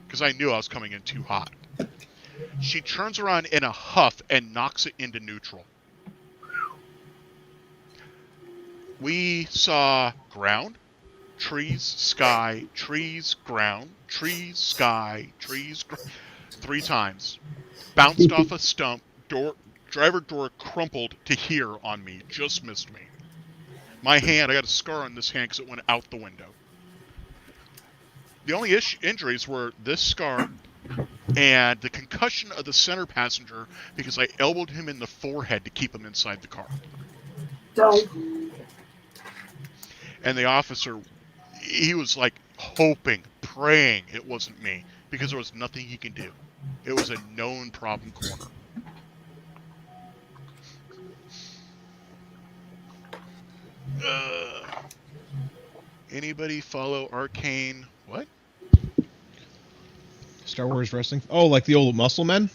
because I knew I was coming in too hot. She turns around in a huff and knocks it into neutral. We saw ground, trees, sky, trees, ground, trees, sky, trees, 3 times. Bounced off a stump, driver door crumpled to here on me, just missed me. My hand, I got a scar on this hand because it went out the window. The only injuries were this scar and the concussion of the center passenger because I elbowed him in the forehead to keep him inside the car. And the officer, he was like hoping, praying it wasn't me, because there was nothing he can do. It was a known problem corner. Anybody follow Arcane? What? Star Wars wrestling? Oh, like the old Muscle Men?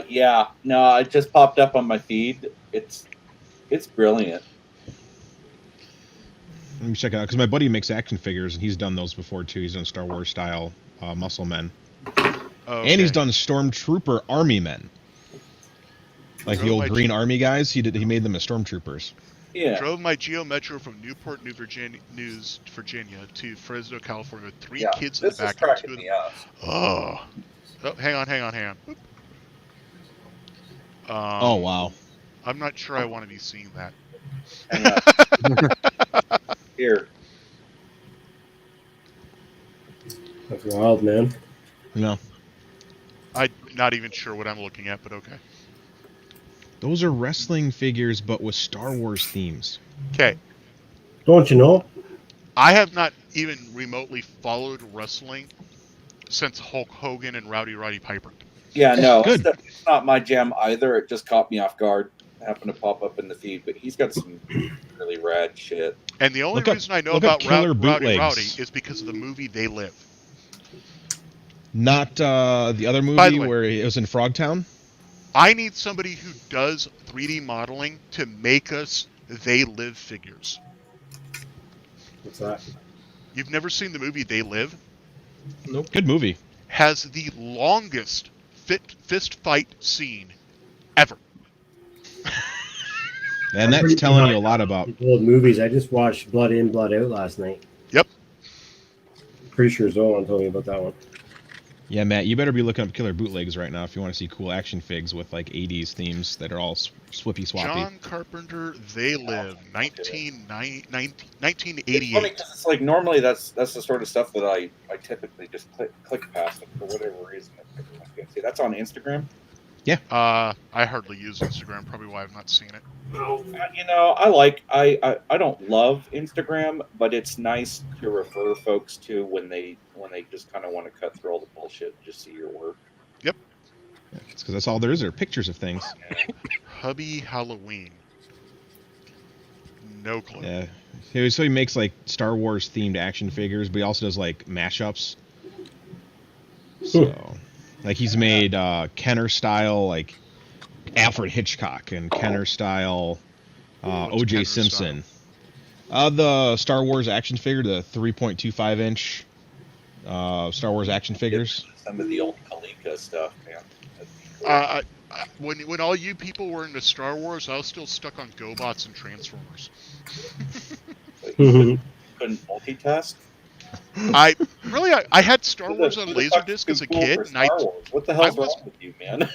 Yeah. No, it just popped up on my feed. It's brilliant. Let me check it out, because my buddy makes action figures, and he's done those before too. He's done Star Wars style Muscle Men, and he's done Stormtrooper Army Men, like the old Green Army guys. He made them as Stormtroopers. Yeah. Drove my Geo Metro from Newport Virginia to Fresno, California with 3 kids in the back. This is cracking me up. Oh, hang on. Oh wow! I'm not sure I want to be seeing that. Hang on. Here. That's wild, man. No. I'm not even sure what I'm looking at, but okay. Those are wrestling figures, but with Star Wars themes. Okay. Don't you know? I have not even remotely followed wrestling since Hulk Hogan and Rowdy Roddy Piper. Yeah, no, Good. it's not my jam either. It just caught me off guard. Happened to pop up in the feed, but he's got some really rad shit. And the only Look up- reason I know look up about Killer Rowdy Bootlegs. is because of the movie They Live. Not the other By the movie way- where it was in Frogtown. I need somebody who does 3D modeling to make us They Live figures. What's that? You've never seen the movie They Live? Good movie. Has the longest fist fight scene ever. And that's telling you a lot about. Old movies. I just watched Blood In, Blood Out last night. Yep. Pretty sure Zolan told me about that one. Yeah, Matt, you better be looking up Killer Bootlegs right now if you want to see cool action figs with like 80s themes that are all swippy swappy. John Carpenter, They Live, 1988. It's funny because it's like normally that's the sort of stuff that I typically just click past, and for whatever reason I can't see. That's on Instagram. I hardly use Instagram, probably why I've not seen it. You know, I don't love Instagram, but it's nice to refer folks to when they just kind of want to cut through all the bullshit and just see your work. It's because that's all there is. Are pictures of things. Hubby Halloween. No clue. Yeah. So he makes like Star Wars themed action figures, but he also does like mashups. So, like he's made Kenner style like Alfred Hitchcock and Kenner style What's O.J. Kenner Simpson. The Star Wars action figure, the 3.25 inch Star Wars action figures. Some of the old Kalika stuff, man. When all you people were into Star Wars, I was still stuck on GoBots and Transformers. Couldn't multitask. I had Star Wars on Who the fuck Laserdisc is as a cool kid, for and I Star Wars? What the hell's was- wrong with you, man?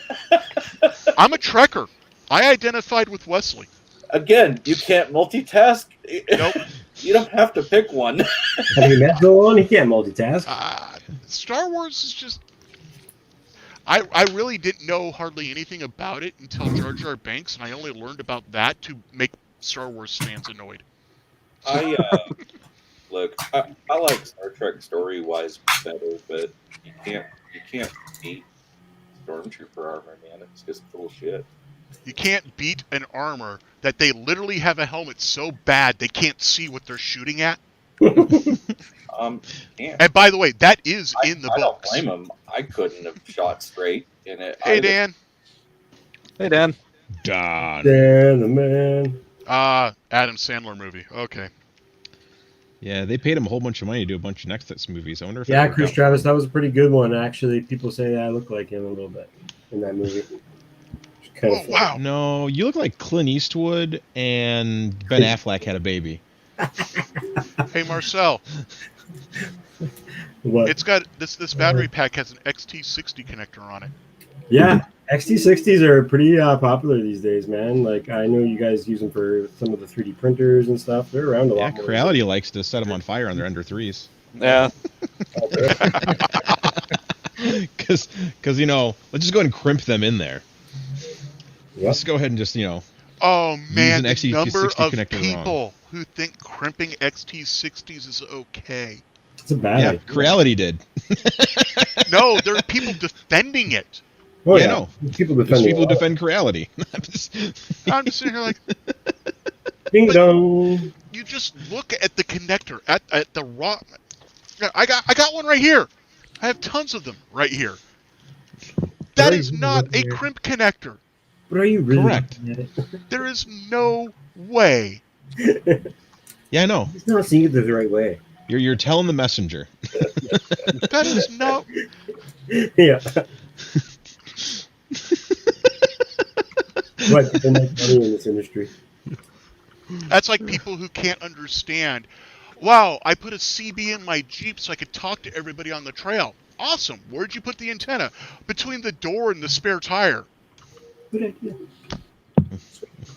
I'm a Trekker. I identified with Wesley. Again, you can't multitask. Nope. You don't have to pick one. Have you met Zolan? He can't multitask. Star Wars is just. I really didn't know hardly anything about it until Jar Jar Banks, and I only learned about that to make Star Wars fans annoyed. Look, I like Star Trek story wise better, but you can't beat Stormtrooper armor, man. It's just full shit. You can't beat an armor that they literally have a helmet so bad they can't see what they're shooting at. Can't. And by the way, that is in the I don't books. blame him. I couldn't have shot straight in it. Hey, Dan. Hey, Dan. Don. Dan the man. Adam Sandler movie. Okay. Yeah, they paid him a whole bunch of money to do a bunch of Netflix movies. I wonder if Yeah, that worked Chris out. Travis, that was a pretty good one, actually. People say I look like him a little bit in that movie. It's kind Oh, of wow. No, you look like Clint Eastwood and Ben Affleck had a baby. Hey, Marcel. What? It's got this battery pack has an XT60 connector on it. Yeah, XT60s are pretty popular these days, man. Like, I know you guys use them for some of the 3D printers and stuff. They're around a Yeah, lot more. Creality likes to set them on fire on their under threes. Yeah. Because let's just go ahead and crimp them in there. Yep. Let's go ahead and just, Oh man, an the XT60 number of connector people who think crimping XT60s is okay. It's a bad yeah, idea. Creality did. No, there are people defending it. Oh, Yeah, yeah. no. People There's defend people who it. defend Creality. I'm just sitting here like, Ding dong. you just look at the connector at the raw. I got one right here. I have tons of them right here. That is not a crimp connector. But are you really Correct. looking at it? There is no way. Yeah, I know. He's not seeing it the right way. You're telling the messenger. That is no. Yeah. What? People make money in this industry. That's like people who can't understand. Wow, I put a CB in my Jeep so I could talk to everybody on the trail. Awesome. Where'd you put the antenna? Between the door and the spare tire. Good idea.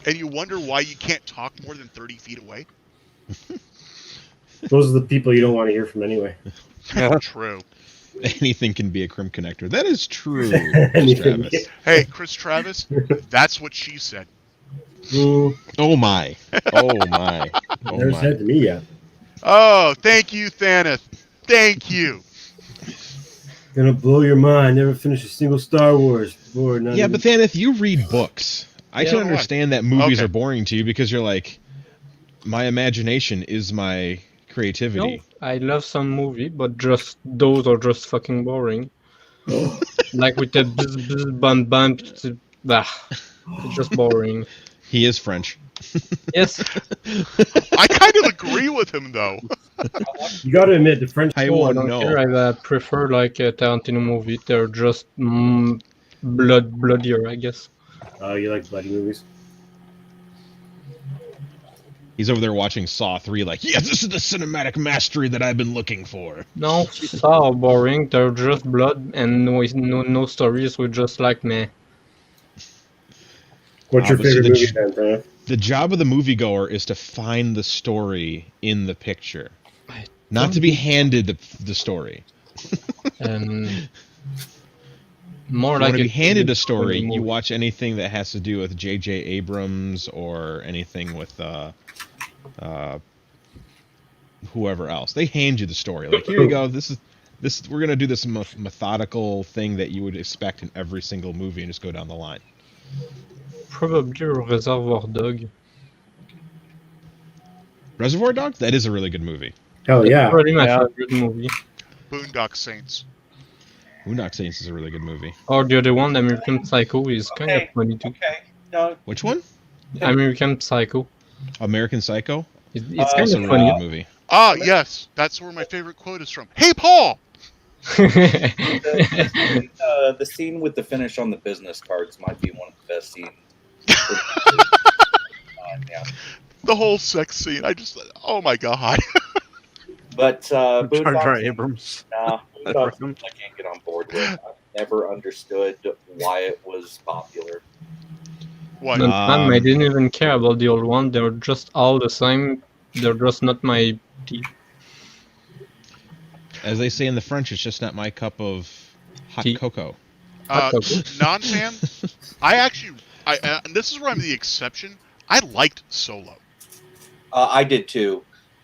And you wonder why you can't talk more than 30 feet away? Those are the people you don't want to hear from anyway. Yeah. True. Anything can be a crimp connector. That is true, Chris Travis. Hey, Chris Travis, that's what she said. Oh my. Oh my. Oh Never my. said to me yet. Oh, thank you, Thanos. Thank you. Gonna blow your mind. Never finished a single Star Wars before. Yeah, but Thaneth, you read books. I Yeah, can so do I. understand that movies Okay. are boring to you because you're like, my imagination is my creativity. No, I love some movie, but just those are just fucking boring. Like with the bzz bzz bum bum, it's just boring. He is French. Yes, I kind of agree with him, though. You gotta admit, the French. I oh, I won't don't know. care. I prefer like a Tarantino movie. They're just bloodier, I guess. Oh, you like bloody movies? He's over there watching Saw 3 like, yes, this is the cinematic mastery that I've been looking for. No, Saw are boring. They're just blood and no stories. We're just like meh. What's your but see, favorite the movie j- then, Brad? The job of the moviegoer is to find the story in the picture, not to be handed the story. And more If you like want to be handed a funny story, you movie. watch anything that has to do with J.J. Abrams or anything with whoever else. They hand you the story. Like, here you go. This. We're gonna do this methodical thing that you would expect in every single movie, and just go down the line. Probably Reservoir Dog. Reservoir Dogs. That is a really good movie. Hell yeah. Probably my Yeah. favorite movie. Boondock Saints. Boondock Saints is a really good movie. Or the other one, American Psycho, is kind Okay. of funny too. Okay. No, Which one? American Psycho. American Psycho. It's That's kind a of really funny. good movie. Ah, yes, that's where my favorite quote is from. Hey, Paul. the scene with the finish on the business cards might be one of the best scenes. Yeah. The whole sex scene. Oh my god. But Jar Jar Boondocks, Abrams. nah, Boondocks I can't get on board with. I've never understood why it was popular. What? I didn't even care about the old one. They're just all the same. They're just not my tea. As they say in the French, it's just not my cup of hot Tea. cocoa. Non-fan. And this is where I'm the exception. I liked Solo. I did too.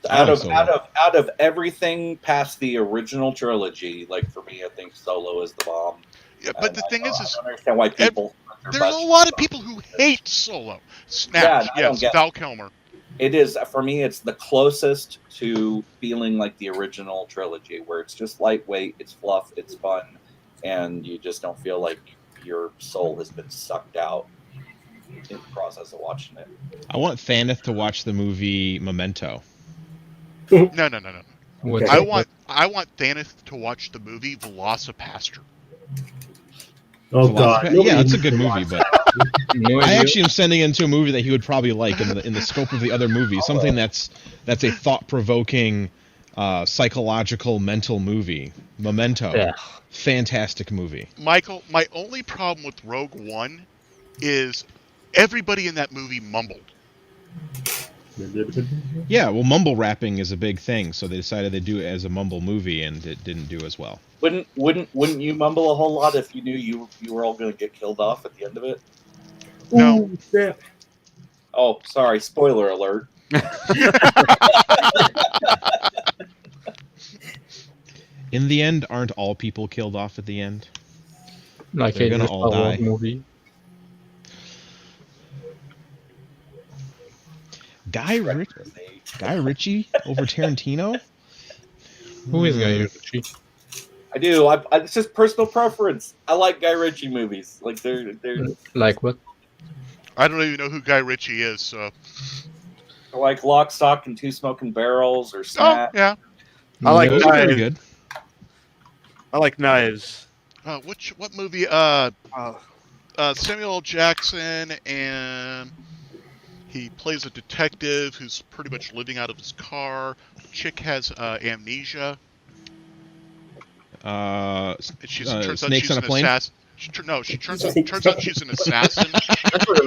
I like Solo. Out of everything past the original trilogy, like for me, I think Solo is the bomb. Yeah, but the thing is I don't understand why people. there's a lot of people who hate Solo. Snatch, Yeah, I don't yes, get it. Val Kilmer. It is for me. It's the closest to feeling like the original trilogy, where it's just lightweight, it's fluff, it's fun, and you just don't feel like your soul has been sucked out in the process of watching it. I want Thaneth to watch the movie Memento. No. What's I it? want Thanos to watch the movie Velocipaster. Oh god. Yeah, it's a good movie, but No I idea. actually am sending into a movie that he would probably like in the scope of the other movies. Something that's a thought-provoking, psychological, mental movie. Memento. Yeah. Fantastic movie. Michael, my only problem with Rogue One is everybody in that movie mumbled. Yeah, well, mumble rapping is a big thing, so they decided they'd do it as a mumble movie, and it didn't do as well. Wouldn't you mumble a whole lot if you knew you were all going to get killed off at the end of it? No. Ooh, snap. Oh, sorry, spoiler alert. In the end, aren't all people killed off at the end? Like They're a gonna Star all Wars die. movie. Guy Ritchie over Tarantino? Who is Guy Ritchie? I do. It's just personal preference. I like Guy Ritchie movies. Like they're Like what? I don't even know who Guy Ritchie is, so. like Lock, Stock, and Two Smoking Barrels or Oh, Snatch. yeah. I like Those are very Knives. good. I like Knives. What movie? Samuel L. Jackson, and he plays a detective who's pretty much living out of his car. The chick has amnesia. And she turns out Snakes she's on a an Plane? assassin. Turns out she's an assassin. That's what I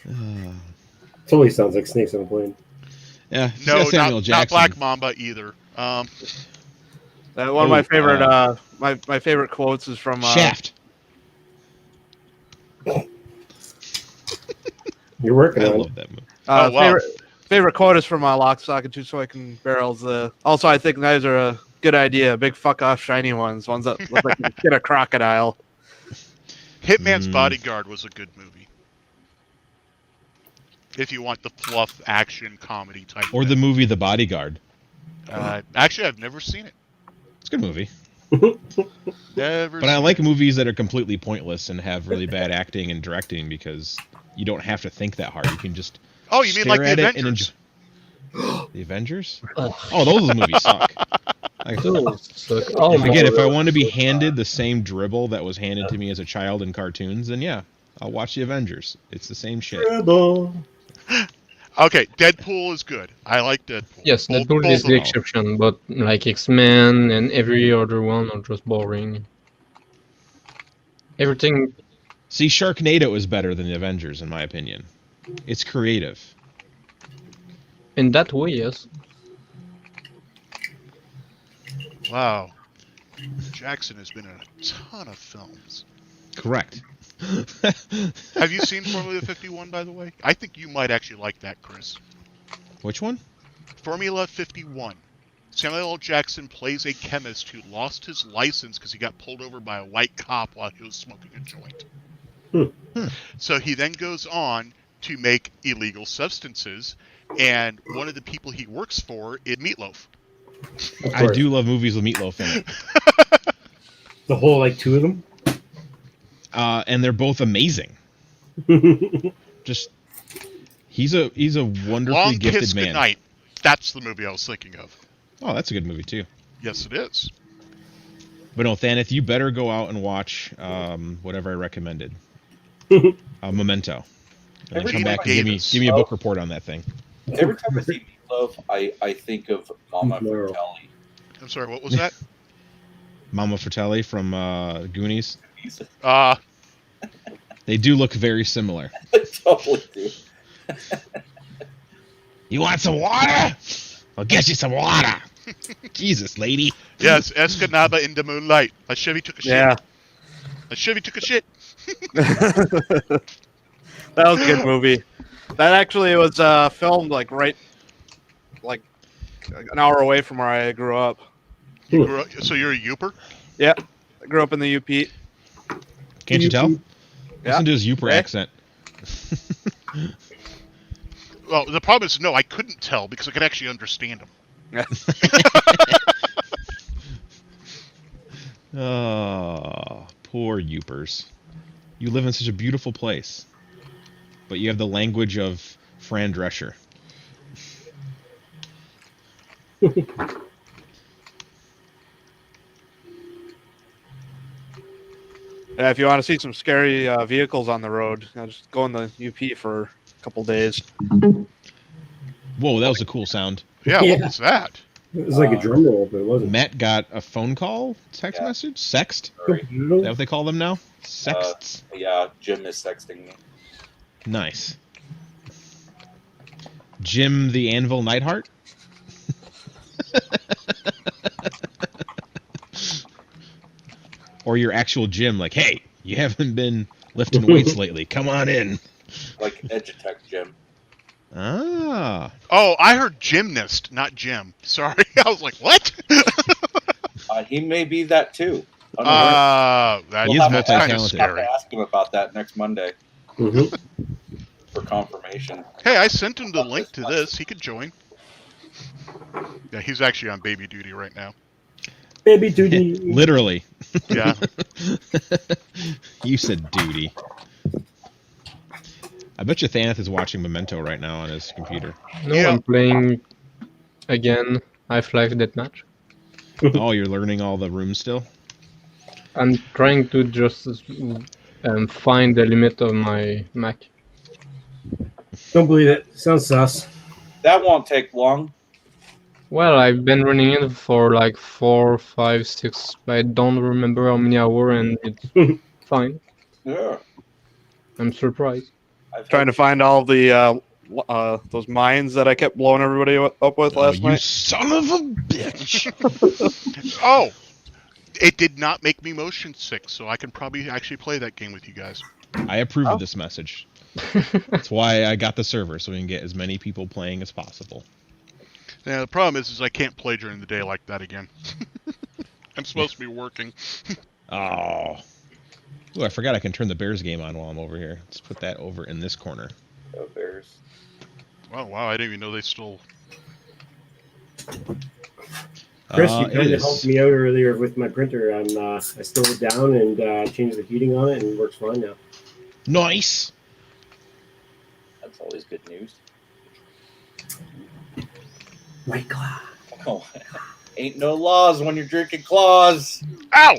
meant. Totally sounds like Snakes on a Plane. Yeah, if you No, got Samuel not Jackson. Black Mamba either. One of my favorite my favorite quotes is from Shaft. You're working I on it. love that movie. Oh, wow. favorite quote is from Lock, Stock, and Two Smoking Barrels. Also, I think knives are a good idea. Big fuck off shiny ones that look like you get a crocodile. Hitman's Bodyguard was a good movie. If you want the fluff action comedy type. Or the movie The Bodyguard. Actually, I've never seen it. It's a good movie. Never. But I seen like it. movies that are completely pointless and have really bad acting and directing because you don't have to think that hard. You can just Oh, you mean like stare the at it and Avengers? The Avengers? Ugh. Oh, those movies suck. Those suck. Oh, If I want to be handed the same dribble that was handed to me as a child in cartoons, then yeah, I'll watch the Avengers. It's the same shit. Trouble. Okay, Deadpool is good. I like Deadpool. Yes, Both- Deadpool both is of the them. exception, but like X-Men and every other one are just boring. Everything. See, Sharknado is better than the Avengers, in my opinion. It's creative. In that way, yes. Wow. Jackson has been in a ton of films. Correct. Have you seen Formula 51, by the way? I think you might actually like that, Chris. Which one? Formula 51. Samuel L. Jackson plays a chemist who lost his license because he got pulled over by a white cop while he was smoking a joint. So he then goes on to make illegal substances, and one of the people he works for is Meatloaf. Of I course. do love movies with Meatloaf in it. The whole, like, two of them? And they're both amazing. Just he's a wonderfully Long gifted Kiss man. Goodnight. That's the movie I was thinking of. Oh, that's a good movie too. Yes, it is. But no, Thaneth, you better go out and watch whatever I recommended. Memento. And then Every come time back I and Davis. give me a book report on that thing. Every time I see Meatloaf, I think of Mama No. Fratelli. I'm sorry, what was that? Mama Fratelli from Goonies. He's They do look very similar. totally do. You want some water? I'll get you some water. Jesus, lady. Yes, Escanaba in the Moonlight. A Chevy took a shit. Yeah, A Chevy took a shit. that was a good movie. That actually was filmed like an hour away from where I grew up. You grew up, so you're a Youper? Yeah, I grew up in the UP. Can't you tell? Yeah. Listen to his Youper Eh? accent. Well, the problem is, no, I couldn't tell because I could actually understand him. Oh, poor Youpers. You live in such a beautiful place, but you have the language of Fran Drescher. Yeah, if you want to see some scary vehicles on the road, just go in the UP for a couple days. Whoa, that was a cool sound. Yeah, Yeah. what was that? It was like a drum roll, but it wasn't. Matt got a phone call, text Yeah. message, sext. Sorry. Is that what they call them now? Sexts. Yeah, Jim is sexting me. Nice. Jim the Anvil Neidhart. Or your actual Jim, like, hey, you haven't been lifting weights lately. Come on in. Like Edutech Jim. Ah. Oh, I heard gymnast, not Jim. Sorry. I was like, what? He may be that too. That He is is kind of multi-talented. Have scary. to ask him about that next Monday Mhm. for confirmation. Hey, I sent him the link to this. He could join. Yeah, he's actually on baby duty right now. Baby duty. Literally. Yeah. You said duty. I bet you Thaneth is watching Memento right now on his computer. No, Yeah. I'm playing again Half-Life Deathmatch. Oh, you're learning all the rooms still? I'm trying to just find the limit of my Mac. Don't believe it. Sounds sus. That won't take long. Well, I've been running it for like 4, 5, 6. I don't remember how many hours, and it's fine. Yeah. I'm surprised. I've Trying to had- find all the those mines that I kept blowing everybody up with Oh, last you night. son of a bitch! Oh, it did not make me motion sick, so I can probably actually play that game with you guys. I approve of this message. That's why I got the server, so we can get as many people playing as possible. Now the problem is I can't play during the day like that again. I'm supposed to be working. Oh. Ooh, I forgot I can turn the Bears game on while I'm over here. Let's put that over in this corner. Go Bears. Oh wow, I didn't even know they still. Chris, you It kind of is. helped me out earlier with my printer. I slowed it down and changed the heating on it, and it works fine now. Nice. That's always good news. White Claw. Oh, ain't no laws when you're drinking claws. Ow!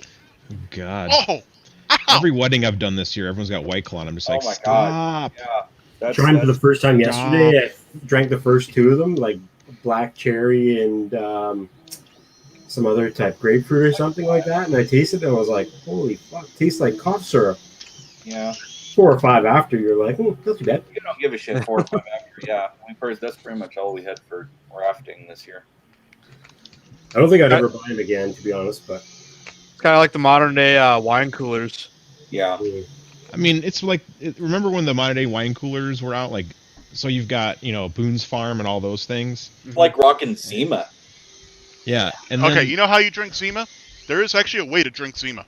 God. Oh! Ow! Every wedding I've done this year, everyone's got White Claw, and I'm just Oh like, my God. stop. Yeah. That's, Trying for the first time Stop. yesterday. I drank the first two of them, like black cherry and some other type grapefruit or something like that. And I tasted it and I was like, holy fuck, tastes like cough syrup. yeah. 4 or 5 after, you're like, not too bad. You don't give a shit 4 or 5 after. Yeah. That's pretty much all we had for rafting this year. I don't think I'd ever buy them again, to be honest, but It's kind of like the modern day wine coolers. Yeah. I mean, it's like, remember when the modern day wine coolers were out? Like, so you've got, Boone's Farm and all those things. It's like rocking Zima. Yeah. And Okay, then, you know how you drink Zima? There is actually a way to drink Zima.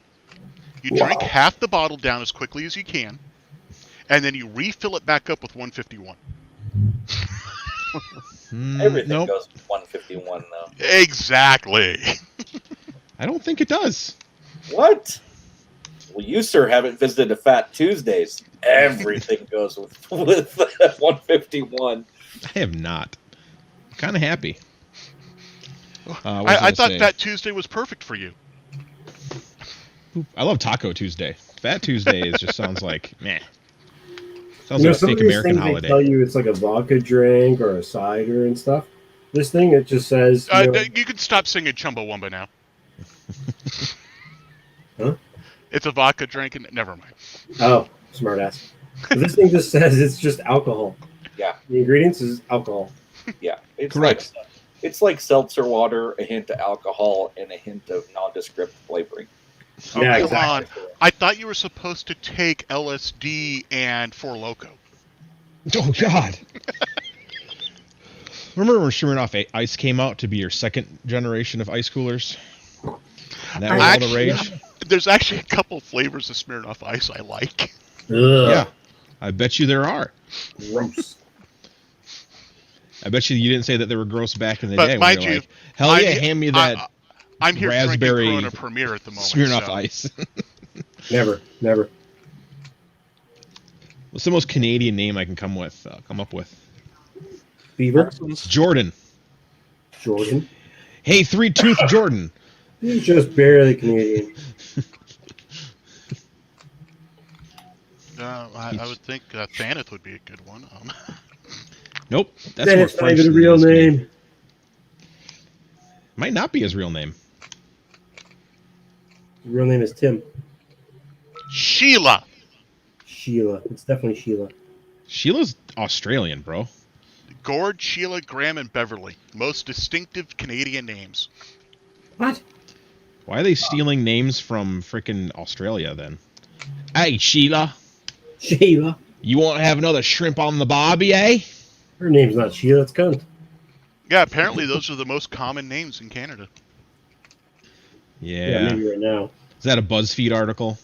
You drink Wow. half the bottle down as quickly as you can, and then you refill it back up with 151. Everything nope. goes with 151 though. Exactly. I don't think it does. What? Well, you, sir, haven't visited a Fat Tuesdays. Everything goes with 151. I have not. I'm kind of happy. I thought Fat Tuesday was perfect for you. I love Taco Tuesday. Fat Tuesday just sounds like, meh. Sounds you know, like a some fake of these American things holiday. they tell you it's like a vodka drink or a cider and stuff. This thing, it just says, You can stop singing Chumbawamba now. Huh? It's a vodka drink, and never mind. oh, smart ass. But this thing just says it's just alcohol. Yeah. The ingredients is alcohol. Yeah. It's Correct. It's like seltzer water, a hint of alcohol, and a hint of nondescript flavoring. Oh, Yeah, come exactly. on. I thought you were supposed to take LSD and Four Loko. Oh, God. Remember when Smirnoff Ice came out to be your second generation of ice coolers? And that was all the rage? There's actually a couple flavors of Smirnoff Ice I like. Ugh, Yeah. I bet you there are. gross. I bet you didn't say that they were gross back in the But day. mind when you're you, like, hell I'm yeah, he- hand me that I'm here raspberry drinking Corona Premier at the moment. Smirnoff so. Ice. Never. What's the most Canadian name I can come up with? Beaver, Jordan. Jordan. Hey, 3-tooth Jordan. He's just barely Canadian. I would think Thaneth would be a good one. Nope. That's Then more it's not French even a than real it is Canadian. name. Might not be his real name. His real name is Tim. Sheila. Sheila. It's definitely Sheila. Sheila's Australian, bro. Gord, Sheila, Graham, and Beverly. Most distinctive Canadian names. What? Why are they stealing names from frickin' Australia then? Hey, Sheila. Sheila. You want to have another shrimp on the barbie, eh? Her name's not Sheila, it's cunt. Yeah, apparently those are the most common names in Canada. Yeah, maybe right now. Is that a BuzzFeed article?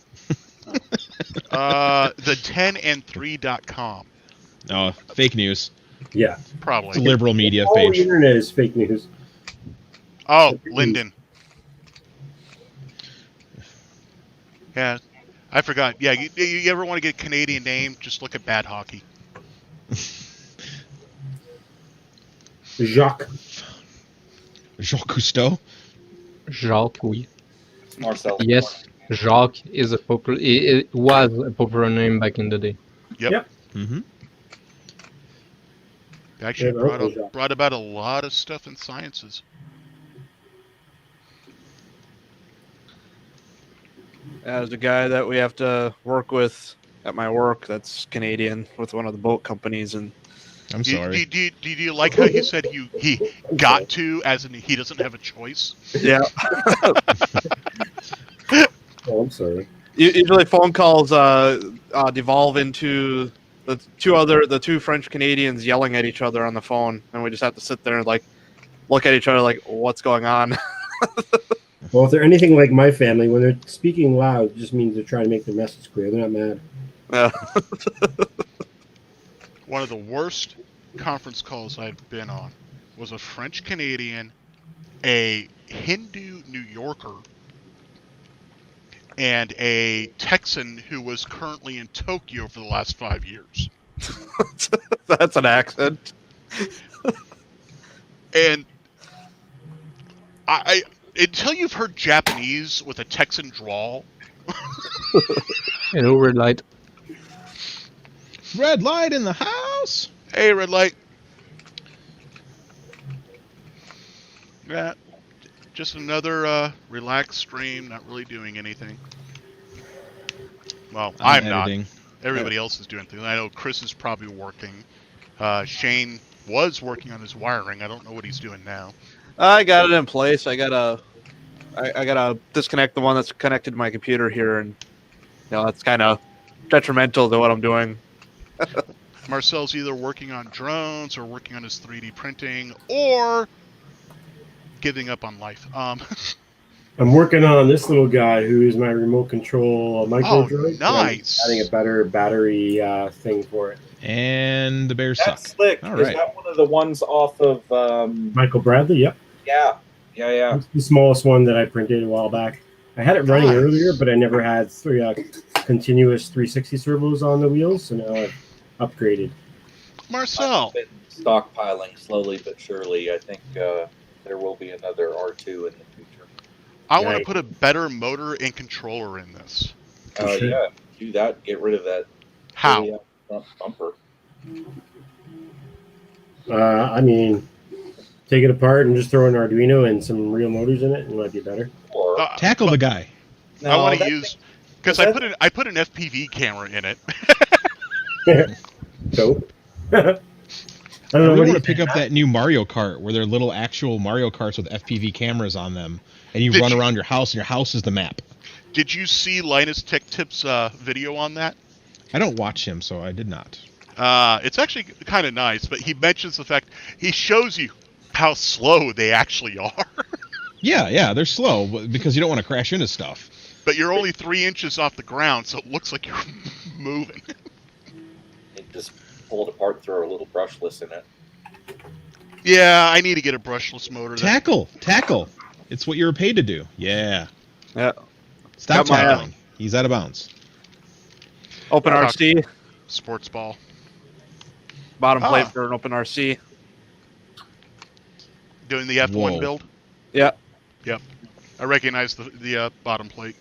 The 10and3.com. Oh, fake news. Yeah. It's Probably. a liberal media All the page. internet is fake news. Oh, Linden. Yeah, I forgot. Yeah, you ever want to get a Canadian name, just look at Bad Hockey. Jacques. Jacques Cousteau? Jacques, oui. Marcel. Yes, Jacques is a popular. It was a popular name back in the day. Mm-hmm. They actually Yeah, they're all Jacques. brought about a lot of stuff in sciences. As a guy that we have to work with at my work, that's Canadian with one of the boat companies, and I'm Do, sorry. do you like how he said he got to, as in he doesn't have a choice? Yeah. Oh, I'm sorry. Usually phone calls devolve into the two French Canadians yelling at each other on the phone, and we just have to sit there and like look at each other like, what's going on? Well, if they're anything like my family, when they're speaking loud, it just means they're trying to make their message clear. They're not mad. Yeah. One of the worst conference calls I've been on was a French Canadian, a Hindu New Yorker, and a Texan who was currently in Tokyo for the last 5 years. That's an accent. And I until you've heard Japanese with a Texan drawl, Hello, red light. Red light in the house. hey, red light. Yeah, just another relaxed stream, not really doing anything. Well, I'm not. editing. Everybody else is doing things. I know Chris is probably working. Shane was working on his wiring. I don't know what he's doing now. I got it in place. I gotta disconnect the one that's connected to my computer here, and that's kind of detrimental to what I'm doing. Marcel's either working on drones or working on his 3D printing or giving up on life. I'm working on this little guy who is my remote control micro droid. nice. Adding a better battery thing for it. And the bears That's suck. slick. All Is right. that one of the ones off of? Michael Bradley, yep. Yeah. It's the smallest one that I printed a while back. I had it running Nice. earlier, but I never had continuous 360 servos on the wheels, so now I've upgraded. Marcel. I've been stockpiling slowly but surely. I think there will be another R2 in the future. I want to Right. put a better motor and controller in this. Sure. Yeah, do that. Get rid of that How? really front bumper. I mean, take it apart and just throw an Arduino and some real motors in it, and it might be better. Or Tackle the guy. I want to that use because that- I put an FPV camera in it. Dope. I don't I know really what want to pick up that new Mario Kart where they're little actual Mario Karts with FPV cameras on them, and you Did run you- around your house, and your house is the map. Did you see Linus Tech Tips video on that? I don't watch him, so I did not. It's actually kind of nice, but he mentions the fact he shows you how slow they actually are. Yeah, they're slow because you don't want to crash into stuff. But you're only 3 inches off the ground, so it looks like you're moving. you just pull it apart, throw a little brushless in it. Yeah, I need to get a brushless motor. Tackle. It's what you were paid to do. Yeah. Yeah. Stop Got my, tackling. He's out of bounds. Open I'll RC, Sports ball. bottom plate Ah. for an open RC. Doing the F1 Whoa. build. Yeah. Yep. I recognize the bottom plate.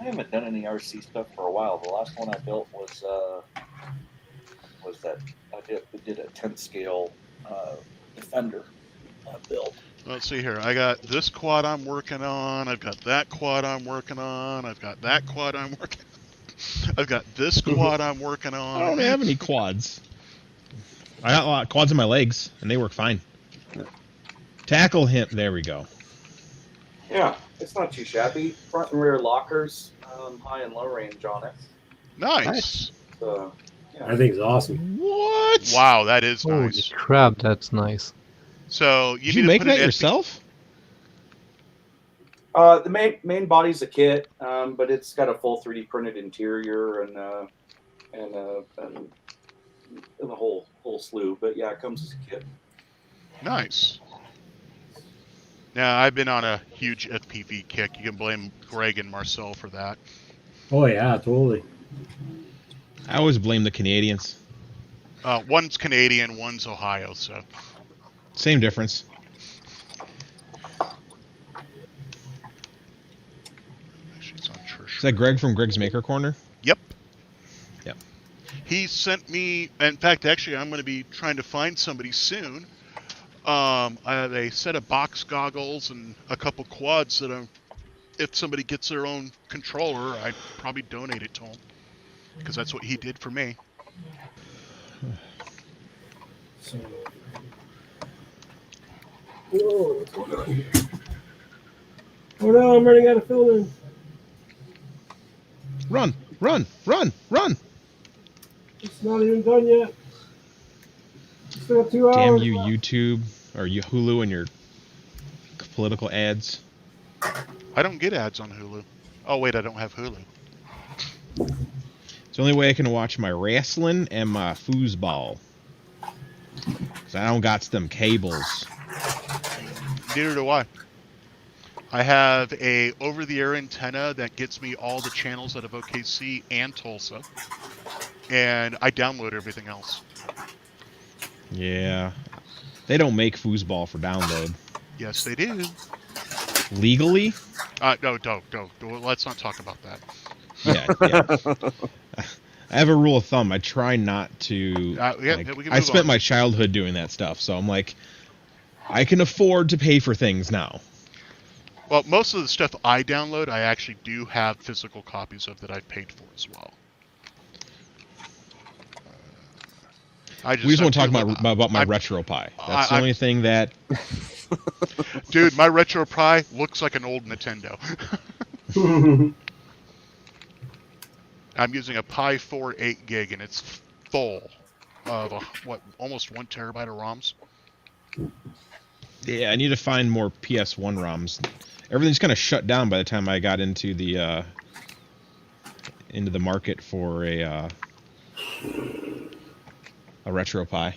I haven't done any RC stuff for a while. The last one I built was that we did a 10th scale Defender build. Let's see here. I got this quad I'm working on. I've got that quad I'm working on. I've got that quad I'm working on. I've got this quad I'm working on. I don't have any quads. I got a lot of quads in my legs, and they work fine. Tackle him. There we go. Yeah, it's not too shabby. Front and rear lockers, high and low range on it. Nice. So, yeah. I think it's awesome. What? Wow, that is Holy nice. crap, that's nice. So Did need you to make put that an yourself? The main body's a kit, but it's got a full 3D printed interior and a whole slew. But yeah, it comes as a kit. Nice. Now I've been on a huge FPV kick. You can blame Greg and Marcel for that. Oh yeah, totally. I always blame the Canadians. One's Canadian, one's Ohio. So Same difference. actually, it's on Church. Is that Greg from Greg's Maker Corner? Yep. Yep. He sent me. In fact, actually, I'm going to be trying to find somebody soon. I have a set of box goggles and a couple quads that if somebody gets their own controller, I'd probably donate it to him because that's what he did for me. So, whoa, what's going on here? Oh no, I'm running out of filling. Run, run, run, run! It's not even done yet. Still got 2 hours. Damn you, YouTube or you Hulu and your political ads. I don't get ads on Hulu. Oh wait, I don't have Hulu. It's the only way I can watch my wrestling and my foosball. Because I don't got them cables. Neither do I. I have a over-the-air antenna that gets me all the channels out of OKC and Tulsa, and I download everything else. Yeah. They don't make foosball for download. Yes, they do. Legally? No, don't. Let's not talk about that. Yeah. I have a rule of thumb. I try not to. Yeah, we can I move spent on. my childhood doing that stuff, so I'm like, I can afford to pay for things now. Well, most of the stuff I download, I actually do have physical copies of that I've paid for as well. We just want to talk about my RetroPie. That's the only thing that. Dude, my RetroPie looks like an old Nintendo. I'm using a Pi 4 8 gig, and it's full of almost 1 terabyte of ROMs. Yeah, I need to find more PS1 ROMs. Everything's kind of shut down by the time I got into the market for a RetroPie.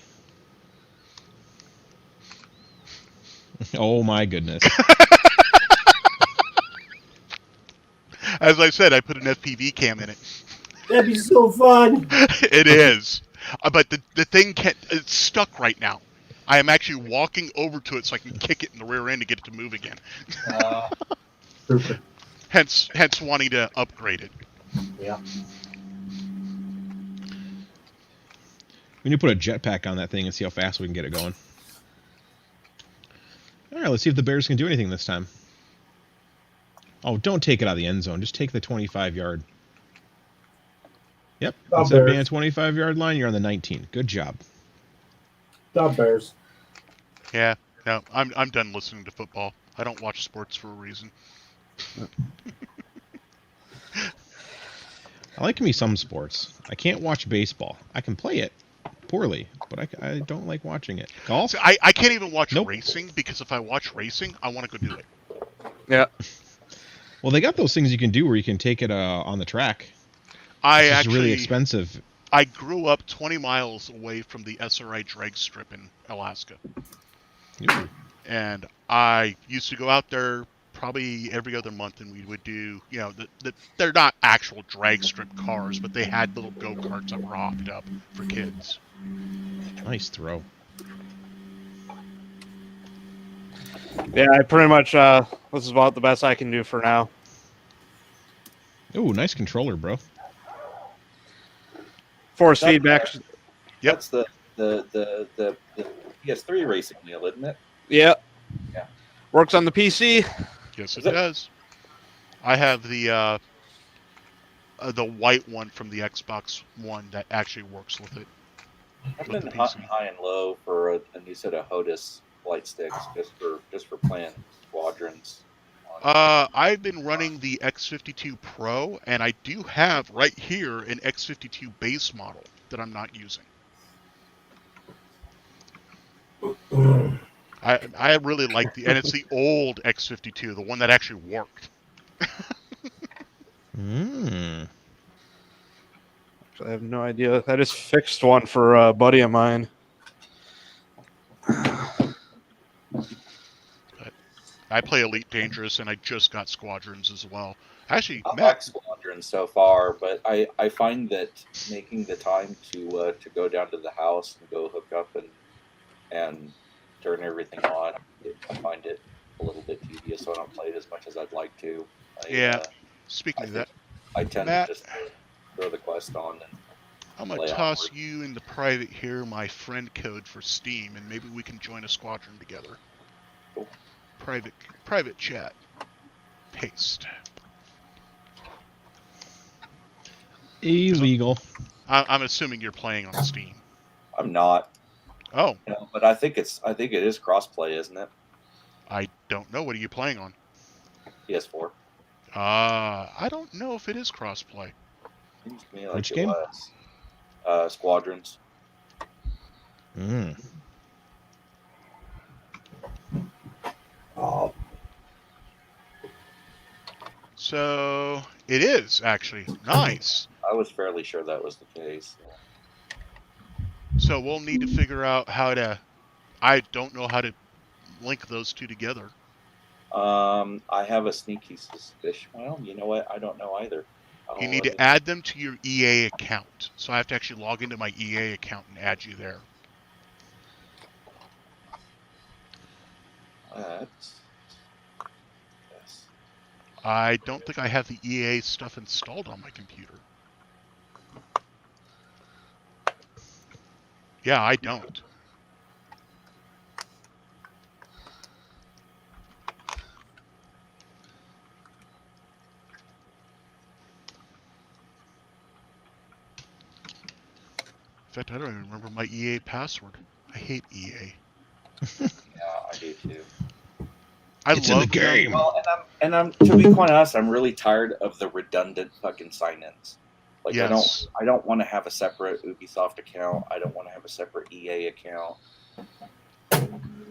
Oh my goodness. As I said, I put an FPV cam in it. That'd be so fun. It is. But the thing it's stuck right now. I am actually walking over to it so I can kick it in the rear end to get it to move again. Hence wanting to upgrade it. Yeah. We need to put a jetpack on that thing and see how fast we can get it going. All right, let's see if the Bears can do anything this time. Oh, don't take it out of the end zone. Just take the 25-yard. Yep. Instead of being a 25-yard line, you're on the 19. Good job. Stop, Bears. Yeah. No, I'm done listening to football. I don't watch sports for a reason. I like me some sports. I can't watch baseball. I can play it poorly, but I don't like watching it. Golf? So I can't even watch Nope. racing, because if I watch racing, I want to go do it. Yeah. Well, they got those things you can do where you can take it on the track. It's really expensive. I grew up 20 miles away from the SRI drag strip in Alaska. Ooh. And I used to go out there probably every other month, and we would do, they're not actual drag strip cars, but they had little go-karts that were hopped up for kids. Nice throw. Yeah, I pretty much, this is about the best I can do for now. Ooh, nice controller, bro. Force feedback. Yep. That's the PS3 racing wheel, isn't it? Yeah. Yeah. Works on the PC. Yes, it does. I have the white one from the Xbox One that actually works with it. I've With been the PC. high and low for a new set of HOTAS flight sticks just for playing squadrons. I've been running the X52 Pro, and I do have right here an X52 base model that I'm not using. I really like and it's the old X52, the one that actually worked. Mm. I have no idea. I just fixed one for a buddy of mine. I play Elite Dangerous, and I just got Squadrons as well. Actually, I like Matt, squadrons so far, but I find that making the time to go down to the house and go hook up and turn everything on, I find it a little bit tedious, so I don't play it as much as I'd like to. Speaking of that, I tend Matt, to just throw the quest on and I'm going play to toss onward. you into private here my friend code for Steam, and maybe we can join a squadron together. Cool. Private chat. Paste. Illegal. I'm assuming you're playing on Steam. I'm not. Oh, You know, but I think it is crossplay, isn't it? I don't know. What are you playing on? PS4. I don't know if it is crossplay. Seems to me like Which it game? was. Squadrons. Mm. Oh, So it is actually nice. I was fairly sure that was the case. So we'll need to figure out how to. I don't know how to link those two together. I have a sneaky suspicion. Well, you know what? I don't know either. You need to add them to your EA account. So I have to actually log into my EA account and add you there. Yes. I don't think I have the EA stuff installed on my computer. Yeah, I don't. In fact, I don't even remember my EA password. I hate EA. Yeah, I do too. It's in the game. Well, and I'm to be quite honest, I'm really tired of the redundant fucking sign-ins. Like Yes. I don't want to have a separate Ubisoft account. I don't want to have a separate EA account.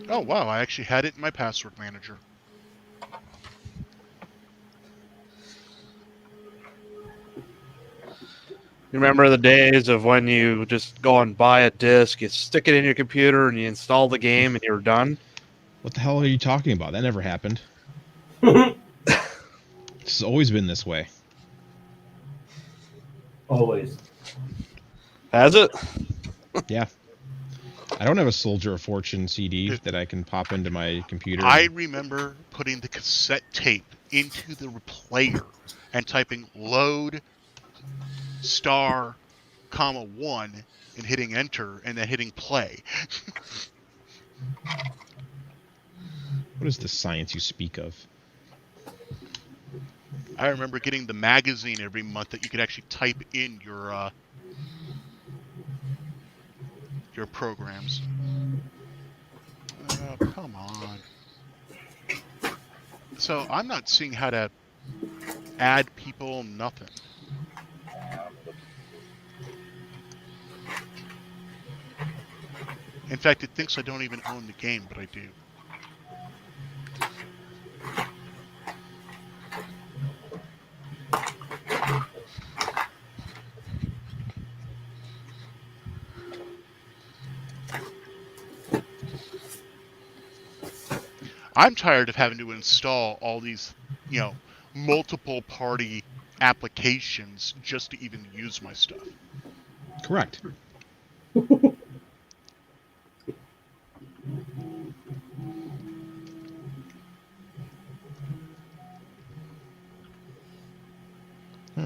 Oh wow, I actually had it in my password manager. You remember the days of when you just go and buy a disc, you stick it in your computer, and you install the game, and you're done? What the hell are you talking about? That never happened. This has always been this way. always. Has it? Yeah. I don't have a Soldier of Fortune CD that I can pop into my computer. I remember putting the cassette tape into the player and typing load star comma 1 and hitting enter and then hitting play. What is the science you speak of? I remember getting the magazine every month that you could actually type in your programs. Oh, come on. So I'm not seeing how to add people, nothing. In fact, it thinks I don't even own the game, but I do. I'm tired of having to install all these, multiple party applications just to even use my stuff. Correct.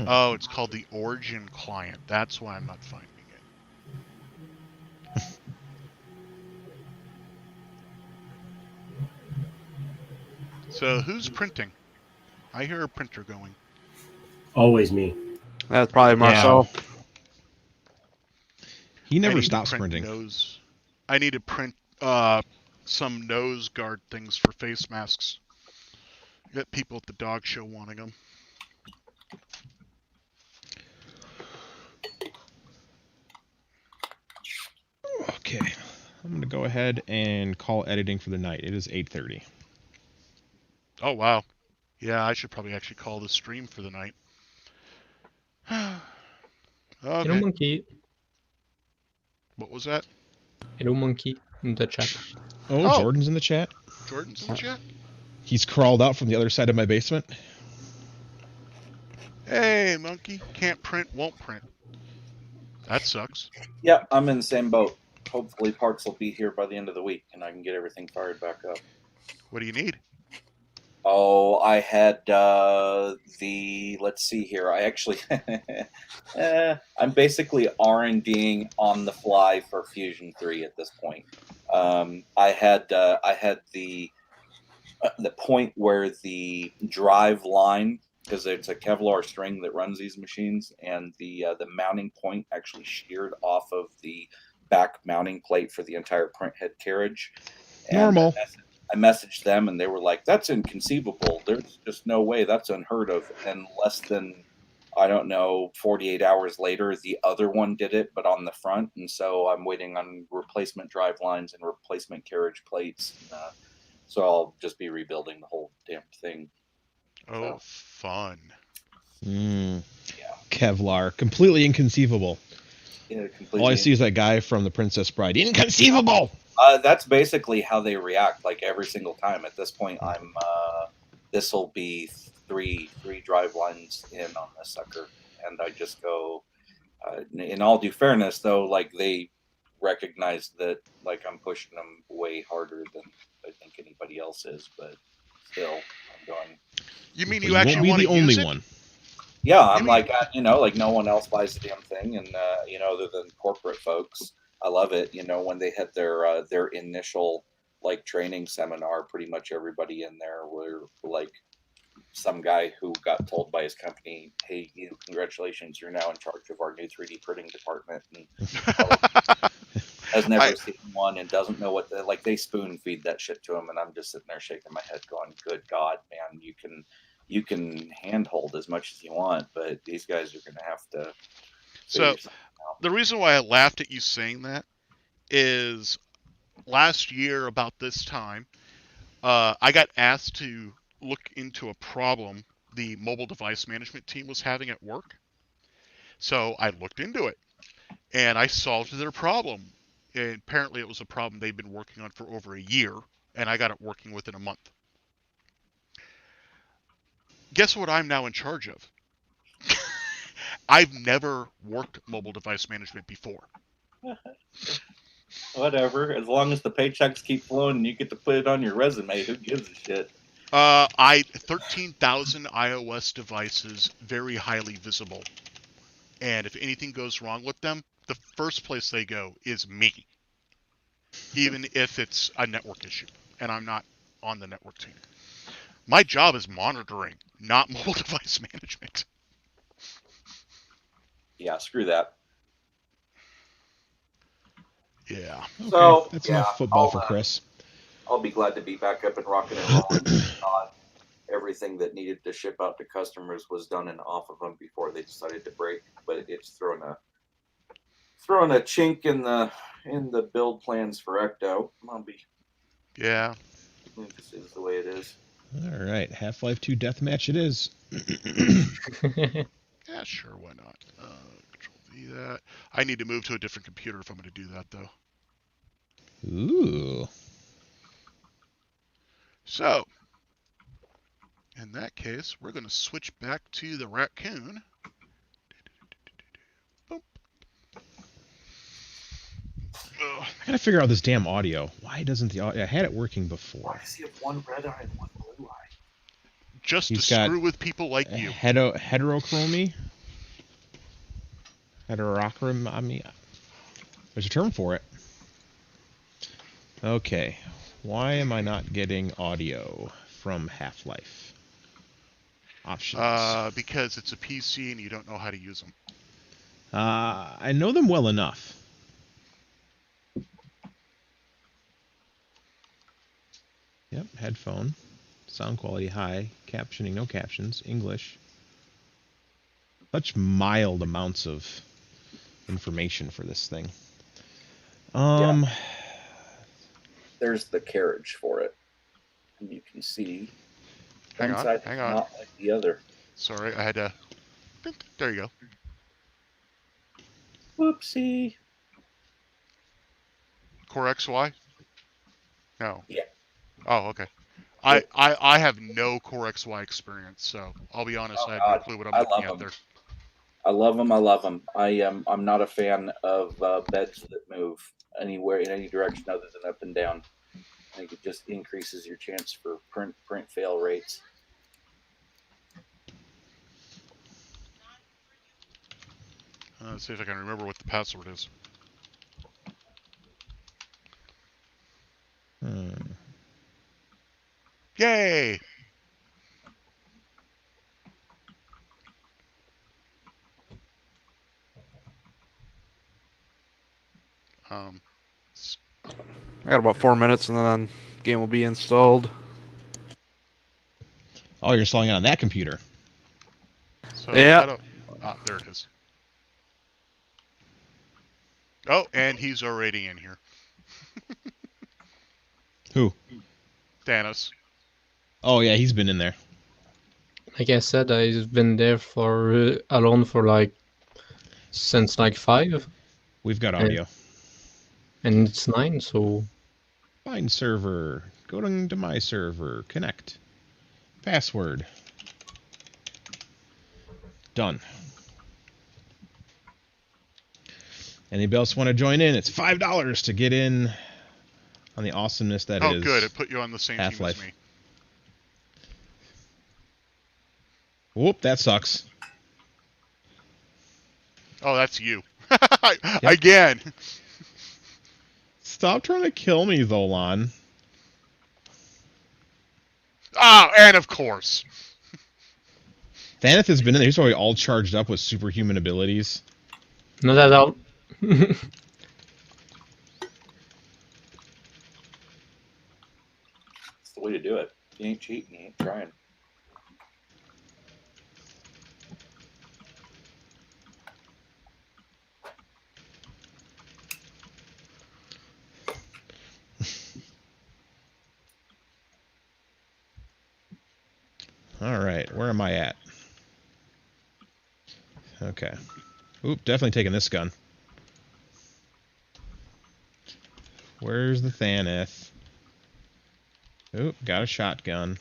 Oh, it's called the Origin client. That's why I'm not finding it. So who's printing? I hear a printer going. Always me. That's probably Marcel. He never stops printing. I need to print some nose guard things for face masks. Got people at the dog show wanting them. Okay, I'm gonna go ahead and call editing for the night. It is 8:30. Oh wow, yeah, I should probably actually call the stream for the night. Okay. Hello, monkey. What was that? Hello, monkey, in the chat. Oh, Jordan's in the chat. Jordan's in the chat? He's crawled out from the other side of my basement. Hey, monkey. Can't print, won't print. That sucks. Yep, I'm in the same boat. Hopefully parts will be here by the end of the week and I can get everything fired back up. What do you need? Oh, I had let's see here. I actually, I'm basically R&Ding on the fly for Fusion 3 at this point. I had the point where the drive line, because it's a Kevlar string that runs these machines, and the mounting point actually sheared off of the back mounting plate for the entire print head carriage. And Normal. I messaged them and they were like, that's inconceivable. There's just no way. That's unheard of. And less than, I don't know, 48 hours later, the other one did it, but on the front. And so I'm waiting on replacement drive lines and replacement carriage plates. So I'll just be rebuilding the whole damn thing. Oh, fun. Mm. Yeah. Kevlar, completely inconceivable. Yeah, completely. All I see is that guy from The Princess Bride. Inconceivable. That's basically how they react. Like every single time. At this point, I'm. This will be three drive lines in on this sucker, and I just go. In all due fairness, though, like they recognize that, like I'm pushing them way harder than I think anybody else is, but still, I'm going. You mean But you won't actually be want the to use only it? one. Yeah, I'm like, like no one else buys the damn thing, and other than corporate folks, I love it. When they had their initial like training seminar, pretty much everybody in there were like some guy who got told by his company, "Hey, congratulations, you're now in charge of our new 3D printing department," and has never seen one and doesn't know what they spoon feed that shit to him, and I'm just sitting there shaking my head, going, "Good God, man, you can handhold as much as you want, but these guys are going to have to." So the reason why I laughed at you saying that is last year about this time, I got asked to look into a problem the mobile device management team was having at work. So I looked into it and I solved their problem. And apparently it was a problem they've been working on for over a year, and I got it working within a month. Guess what I'm now in charge of? I've never worked mobile device management before. Whatever, as long as the paychecks keep flowing and you get to put it on your resume, who gives a shit? 13,000 iOS devices, very highly visible. And if anything goes wrong with them, the first place they go is me. Even if it's a network issue, and I'm not on the network team. My job is monitoring, not mobile device management. Yeah, screw that. Yeah. Okay, So, that's yeah, enough football for Chris. I'll be glad to be back up and rocking and rolling. Not everything that needed to ship out to customers was done and off of them before they decided to break, but it's throwing a chink in the build plans for Ecto. I'll be. Yeah. This is the way it is. All right, Half-Life 2 deathmatch it is. Yeah, sure, why not? Control V that. I need to move to a different computer if I'm going to do that, though. Ooh. So, in that case, we're going to switch back to the raccoon. Boop. I gotta figure out this damn audio. Why doesn't the audio? I had it working before. Why does he have one red eye and one blue eye? Just He's to got screw with people like you. Heterochromy? Heterochromy? There's a term for it. Okay. Why am I not getting audio from Half-Life? Options. Because it's a PC and you don't know how to use them. I know them well enough. Yep, headphone. Sound quality high. Captioning, no captions. English. Such mild amounts of information for this thing. There's the carriage for it, and you can see Hang one on, side hang is on. not like the other. Sorry, I had to... There you go. Whoopsie. Core XY? No. Yeah. Oh, okay. I have no Core XY experience, so I'll be honest, I have no clue what I'm looking at there. I love them. I love them. I'm not a fan of beds that move anywhere in any direction other than up and down. I think it just increases your chance for print fail rates. Let's see if I can remember what the password is. Yay! s- I got about 4 minutes, and then game will be installed. Oh, you're installing it on that computer. so Yeah. I don't. Ah, there it is. Oh, and he's already in here. Who? Thanos. Oh yeah, he's been in there. Like I said, I've been there for alone for like since like 5, We've got Yeah. audio. and it's 9. So Find server. Go to my server. Connect. Password. Done. Anybody else want to join in? It's $5 to get in on the awesomeness that Oh, is good. It put you on the same team Half-Life. as me. Whoop, that sucks. Oh, that's you. Yep. Again. Stop trying to kill me, Zolan. Ah, and of course. Thaneth has been in there. He's already all charged up with superhuman abilities. not at all. It's the way to do it. If you ain't cheating, you ain't trying. Alright, where am I at? Okay. Oop, definitely taking this gun. Where's the Thaneth? Oop, got a shotgun.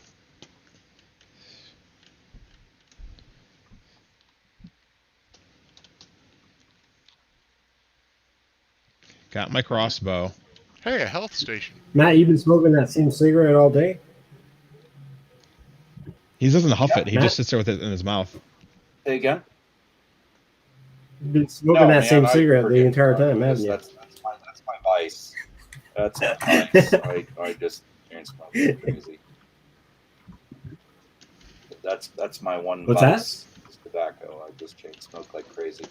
Got my crossbow. Hey, a health station. Matt, you've been smoking that same cigarette all day? He doesn't huff Yeah, it. He Matt? just sits there with it in his mouth. Say again? You've been smoking that same cigarette the entire time, haven't you? That's my vice. That's my vice. I just can't smoke like crazy. That's my one What's vice. Is tobacco. I just chain smoke like crazy.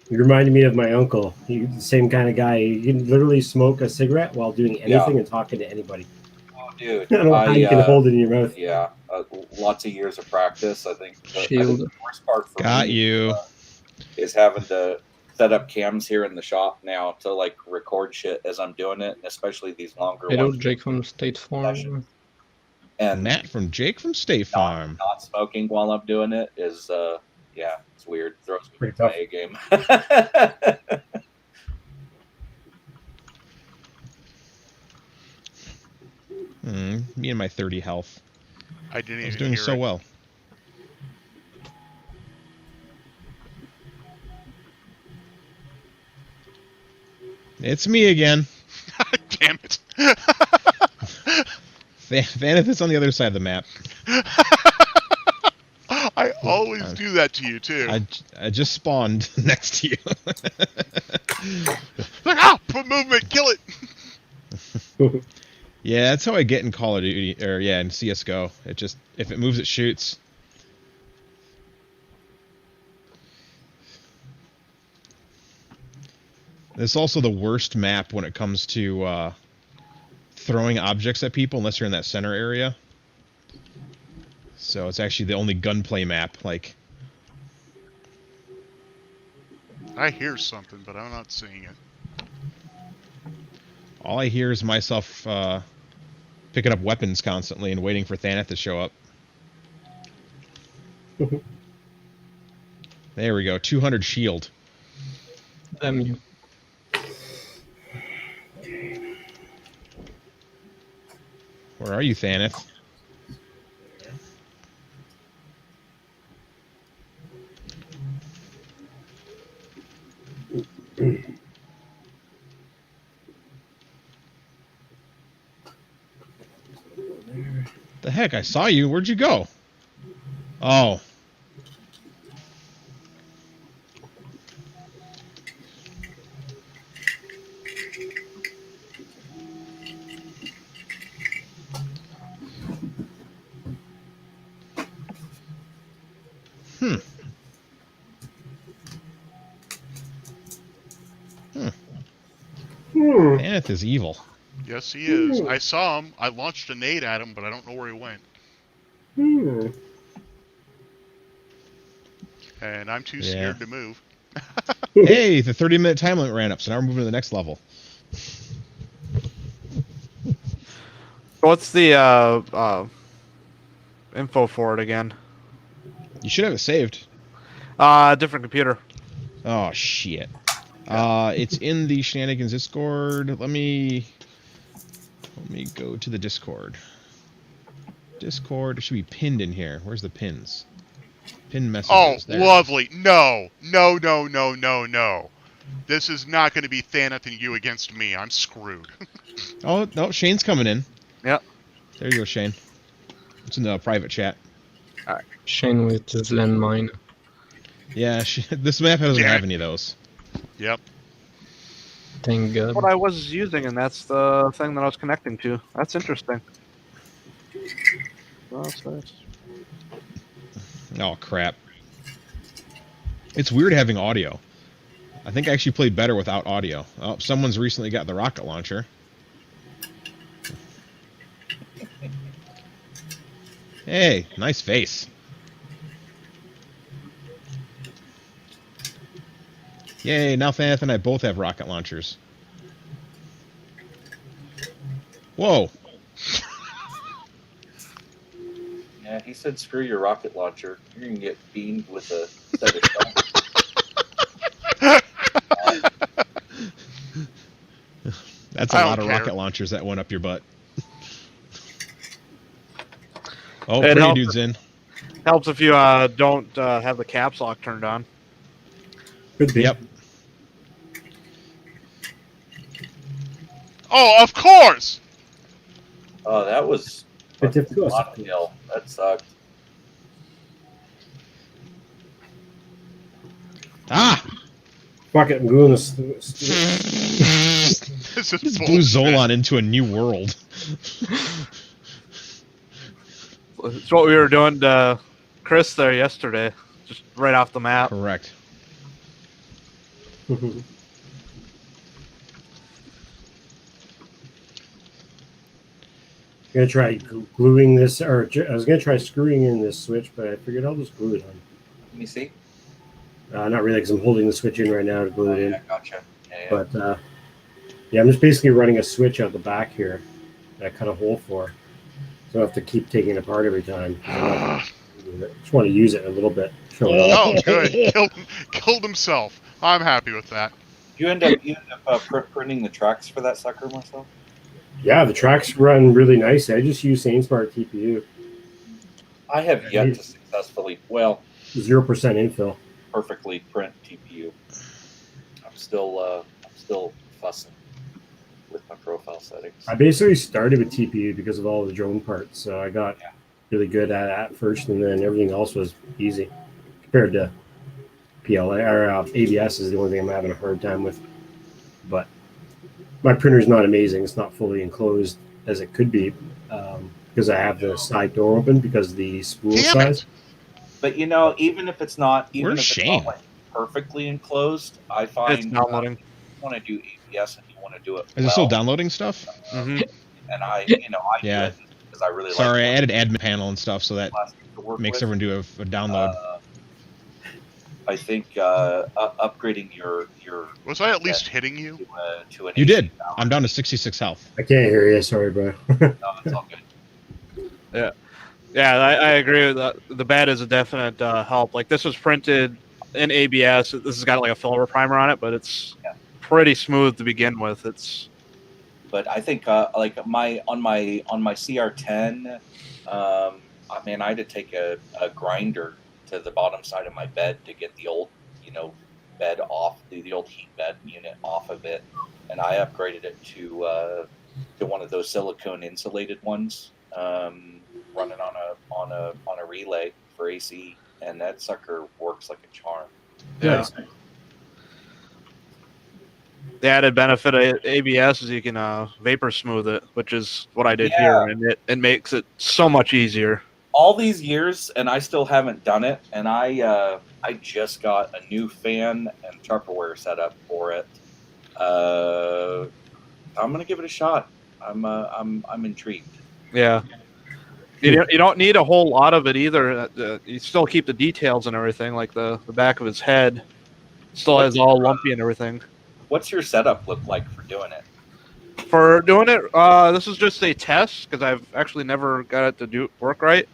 You reminded me of my uncle. He's the same kind of guy. He can literally smoke a cigarette while doing anything and talking to anybody. Oh, dude. I don't know how you can hold it in your mouth. Yeah, lots of years of practice. I think Shield. the worst part for Got me you. is having to set up cams here in the shop now to like record shit as I'm doing it, and especially these longer Hello, ones. Jake from State Farm. And Matt from Jake from State Farm. not smoking while I'm doing it is yeah, it's weird. Throws me Pretty in my tough. A game. Me and my 30 health. I didn't I was even doing hear so it. well. It's me again. Damn it. Thaneth is on the other side of the map. I always do that to you, too. I just spawned next to you. Like, ah, put movement, kill it. Yeah, that's how I get in Call of Duty, or yeah, in CSGO. It just, if it moves, it shoots. It's also the worst map when it comes to throwing objects at people, unless you're in that center area. So it's actually the only gunplay map. Like, I hear something, but I'm not seeing it. all I hear is myself picking up weapons constantly and waiting for Thaneth to show up. There we go, 200 shield. Damn you. Where are you, Thaneth? The heck, I saw you. Where'd you go? Oh. Fanath is evil. Yes, he is. Ooh. I saw him. I launched a nade at him, but I don't know where he went. And I'm too scared to move. Hey, the 30-minute time limit ran up, so now we're moving to the next level. What's the info for it again? You should have it saved. Different computer. Oh, shit. It's in the Shenanigans Discord. Let me go to the Discord. Discord, it should be pinned in here. Where's the pins? Pin messages. Oh, lovely. No. No, no, no, no, no. This is not going to be Thanath and you against me. I'm screwed. Oh, no, Shane's coming in. Yep. There you go, Shane. It's in the private chat. Shane with his landmine. Yeah, this map doesn't Yeah. have any of those. Yep. Thank God. What I was using, and that's the thing that I was connecting to. That's interesting. Oh, crap. It's weird having audio. I think I actually played better without audio. Oh, someone's recently got the rocket launcher. Hey, nice face. Yay, now Thanath and I both have rocket launchers. Whoa. Yeah, he said, "Screw your rocket launcher. You're gonna get beamed with a set of stones." That's a I lot don't of care. rocket launchers that went up your butt. Oh, It pretty helps. dude's in. Helps if you don't have the caps lock turned on. Could be. Yep. Oh, of course! Oh, that was Bit difficult. a lot of hill. That sucked. Ah! Fuck it, I'm going to This is Just blew bullshit. Zolan into a new world. It's what we were doing to Chris there yesterday, just right off the map. Correct. I'm gonna try gluing this, or I was gonna try screwing in this switch, but I figured I'll just glue it on. Let me see. Not really, because I'm holding the switch in right now to glue Oh, it in. yeah, gotcha. Yeah, yeah. But yeah, I'm just basically running a switch out the back here that I cut a hole for, so I don't have to keep taking it apart every time. I just want to use it a little bit. Oh, good. Killed himself. I'm happy with that. You end up printing the tracks for that sucker, Marcel? Yeah, the tracks run really nice. I just use SaneSmart TPU, I have yet to successfully, 0% infill. perfectly print TPU. I'm still fussing with my profile settings. I basically started with TPU because of all the drone parts, so I got really good at that first, and then everything else was easy compared to PLA or ABS is the only thing I'm having a hard time with. But my printer's not amazing; it's not fully enclosed as it could be because I have the side door open because of the spool Damn size. it. But you know, even if it's not, Where's Shane? like perfectly enclosed, I find It's downloading. you want to do ABS and you want to do it. Is it still downloading stuff? Hmm. And I Yeah. do it because I really Sorry, I like added admin panel and stuff, so that plastic to work makes with. everyone do a download. I think upgrading your Was I at least hitting you? to an You did. 18 balance. I'm down to 66 health. I can't hear you. Sorry, bro. No, it's all good. Yeah, I agree with that. The bed is a definite help. Like this was printed in ABS. This has got like a filler primer on it, but it's pretty smooth to begin with. It's But I think like on my CR10, man, I had to take a grinder to the bottom side of my bed to get the old, bed off, the old heat bed unit off of it, and I upgraded it to one of those silicone insulated ones, running on a relay for AC, and that sucker works like a charm. yeah. The added benefit of ABS is you can vapor smooth it, which is what I did here, and it makes it so much easier. All these years, and I still haven't done it. And I just got a new fan and Tupperware set up for it I'm gonna give it a shot. I'm intrigued. Yeah. You don't need a whole lot of it either. You still keep the details and everything, like the back of his head still has all lumpy and everything. What's your setup look like for doing it? For doing it, this is just a test because I've actually never got it to work right.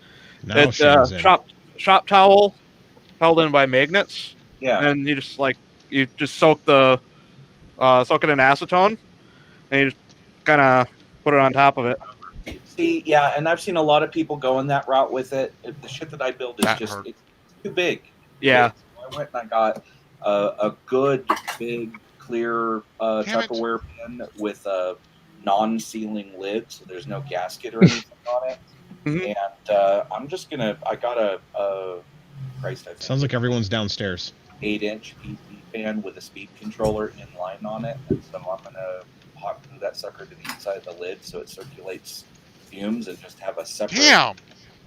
Now It's Shane's in. shop towel held in by magnets, Yeah. and you just soak it in acetone, and you just kind of put it on top of it. See, yeah, and I've seen a lot of people going that route with it. The shit that I build is That just hurt. it's too big. Yeah. So I went and I got a good big clear Damn it. Tupperware bin with a non-sealing lid, so there's no gasket or anything on it. Mhm. And I'm just gonna. I got a Christ, I think Sounds like everyone's downstairs. 8-inch PC fan with a speed controller inline on it, and so I'm gonna hot glue that sucker to the inside of the lid so it circulates fumes, and just have a separate Damn.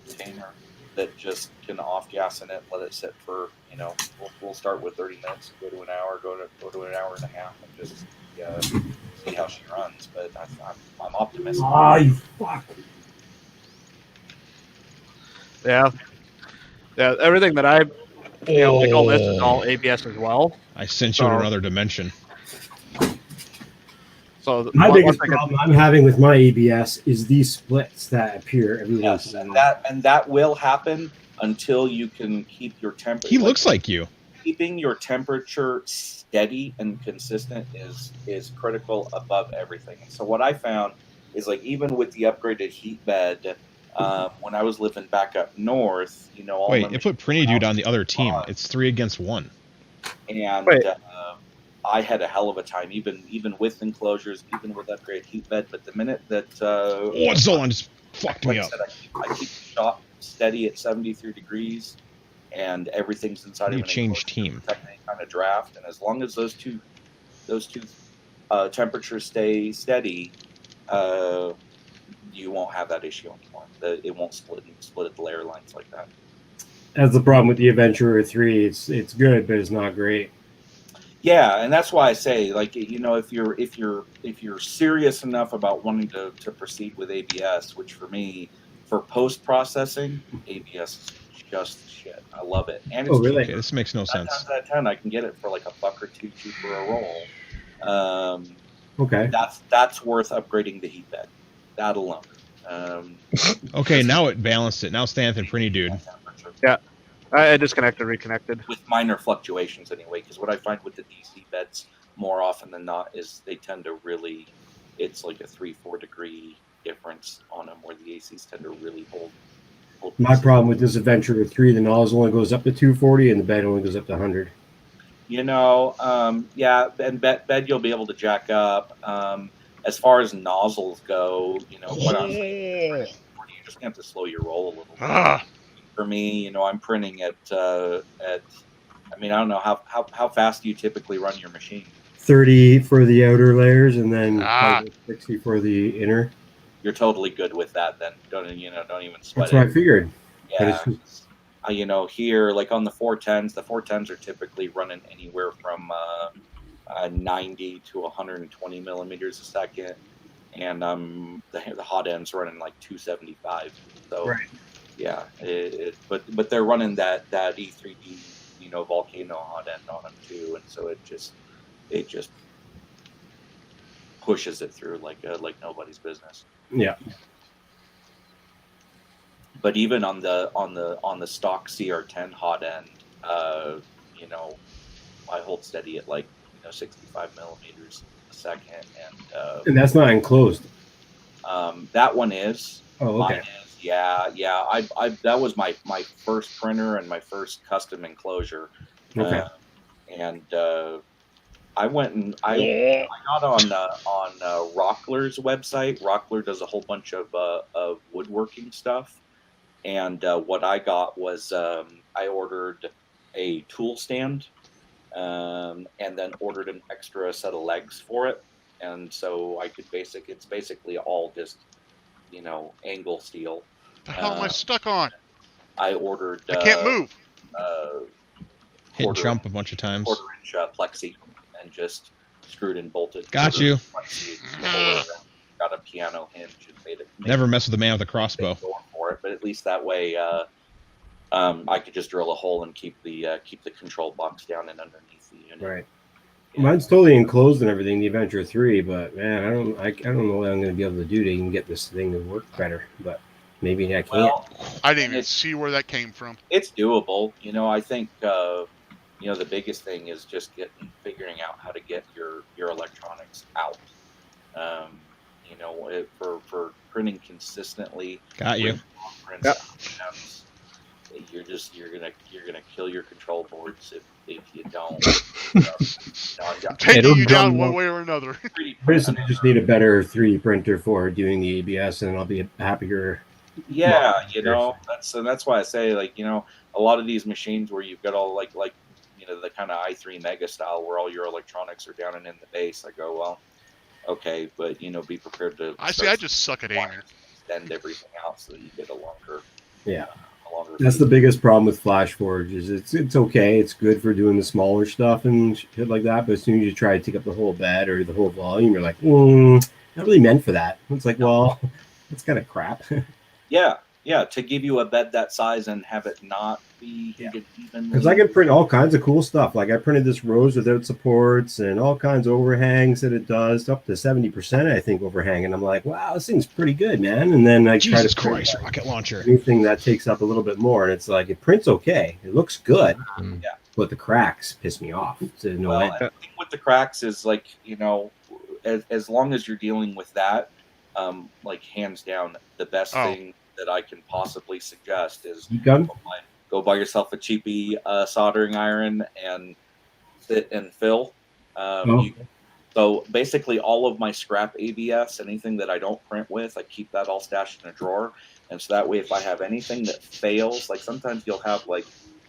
container that just can off gas in it, let it sit for, we'll start with 30 minutes, go to an hour, go to an hour and a half, and just see how she runs. But I'm optimistic. Ah, you fuck. Yeah. Everything that I, like all this is all ABS as well. I sent you in So- another dimension. So My once biggest I get- problem I'm having with my ABS is these splits that appear every once Yes, in a and while. that will happen until you can keep your temperature. He looks like you. Keeping your temperature steady and consistent is critical above everything. So what I found is, like, even with the upgraded heat bed, when I was living back up north, all Wait, my it put Prinny Dude on the other team. It's 3 against 1. and Wait. I had a hell of a time, even with enclosures, even with upgraded heat bed. But the minute that Oh, Zolan just fucked like me I up. said, I keep the shop steady at 73 degrees, and everything's inside You of an changed enclosure team. to protect any kind of draft. And as long as those two temperatures stay steady, you won't have that issue anymore. It won't split at the layer lines like that. That's the problem with the Adventurer 3. It's good, but it's not great. Yeah, and that's why I say, like, if you're serious enough about wanting to proceed with ABS, which for me, for post processing, ABS is just shit. I love it, and it's Oh, really? Okay, this makes no 9 sense. times out of 10, I can get it for like $1 or $2 cheaper a roll. Okay. That's worth upgrading the heat bed. That alone. Okay, now it balanced it. Now Stanth and Prinny Dude. Yeah. I disconnected, reconnected. With minor fluctuations anyway, because what I find with the DC beds more often than not is they tend to really, it's like a 3-4 degree difference on them, where the ACs tend to really hold My problem with this Adventurer 3, the nozzle only goes up to 240 and the bed only goes up to 100. Yeah, and bed you'll be able to jack up. As far as nozzles go, quite honestly, you just have to slow your roll a little bit. Ah. For me, I'm printing at I don't know how fast do you typically run your machine? 30 for the outer layers and then Ah. 60 for the inner. You're totally good with that then. Don't even sweat That's what I it. figured. But Yeah. it's Here, like on the 410s are typically running anywhere from 90 to 120 millimeters a second, and the hot end's running like 275. So Right. yeah, but they're running that E3D Volcano hot end on them too, and so it just pushes it through like nobody's business. Yeah. But even on the stock CR10 hot end, I hold steady at like 65 millimeters a second, And that's not enclosed. that one is. Oh, okay. Mine is, yeah. I that was my first printer and my first custom enclosure. Okay. I went and I got on Rockler's website. Rockler does a whole bunch of woodworking stuff, and what I got was I ordered a tool stand, and then ordered an extra set of legs for it, and so it's basically all just angle steel. The hell am I stuck on? I ordered. I can't move. Hit quarter- jump a bunch of times. quarter-inch plexi, and just screwed and bolted. Got you. Got a piano hinge and made it. Never mess with a man with a crossbow. For it, but at least that way, I could just drill a hole and keep the control box down and underneath the unit. Right. Mine's totally enclosed and everything, the Adventure 3, but man, I don't know what I'm going to be able to do to even get this thing to work better. But maybe I can't. Well, I didn't even see where that came from. it's doable. I think the biggest thing is just figuring out how to get your electronics out. For printing consistently. Got you. Yep. You're gonna kill your control boards if you don't. I'm taking It'll you down drum one more. way or another. Basically, just need a better 3D printer for doing the ABS, and I'll be happier. Yeah, that's why I say a lot of these machines where you've got all the kind of i3 Mega style where all your electronics are down and in the base. I go, well, okay, but be prepared to. I just suck at aiming. Extend everything out so that you get a longer. Yeah. A longer. That's the biggest problem with FlashForge is it's okay. It's good for doing the smaller stuff and shit like that. But as soon as you try to take up the whole bed or the whole volume, you're like, not really meant for that. It's like, well, it's kind of crap. Yeah, to give you a bed that size and have it not be heated evenly. Because I can print all kinds of cool stuff. Like I printed this rose without supports and all kinds of overhangs that it does, up to 70%, I think, overhang. And I'm like, wow, this thing's pretty good, man. And then I try Jesus to print Christ, rocket launcher. anything that takes up a little bit more, and it's like it prints okay. It looks good, Yeah. but the cracks piss me off to no Well, end. I think with the cracks is as long as you're dealing with that, hands down, the best thing that I can possibly suggest is Heat gun? go buy yourself a cheapy soldering iron and sit and fill. So basically, all of my scrap ABS, anything that I don't print with, I keep that all stashed in a drawer. And so that way, if I have anything that fails, like sometimes you'll have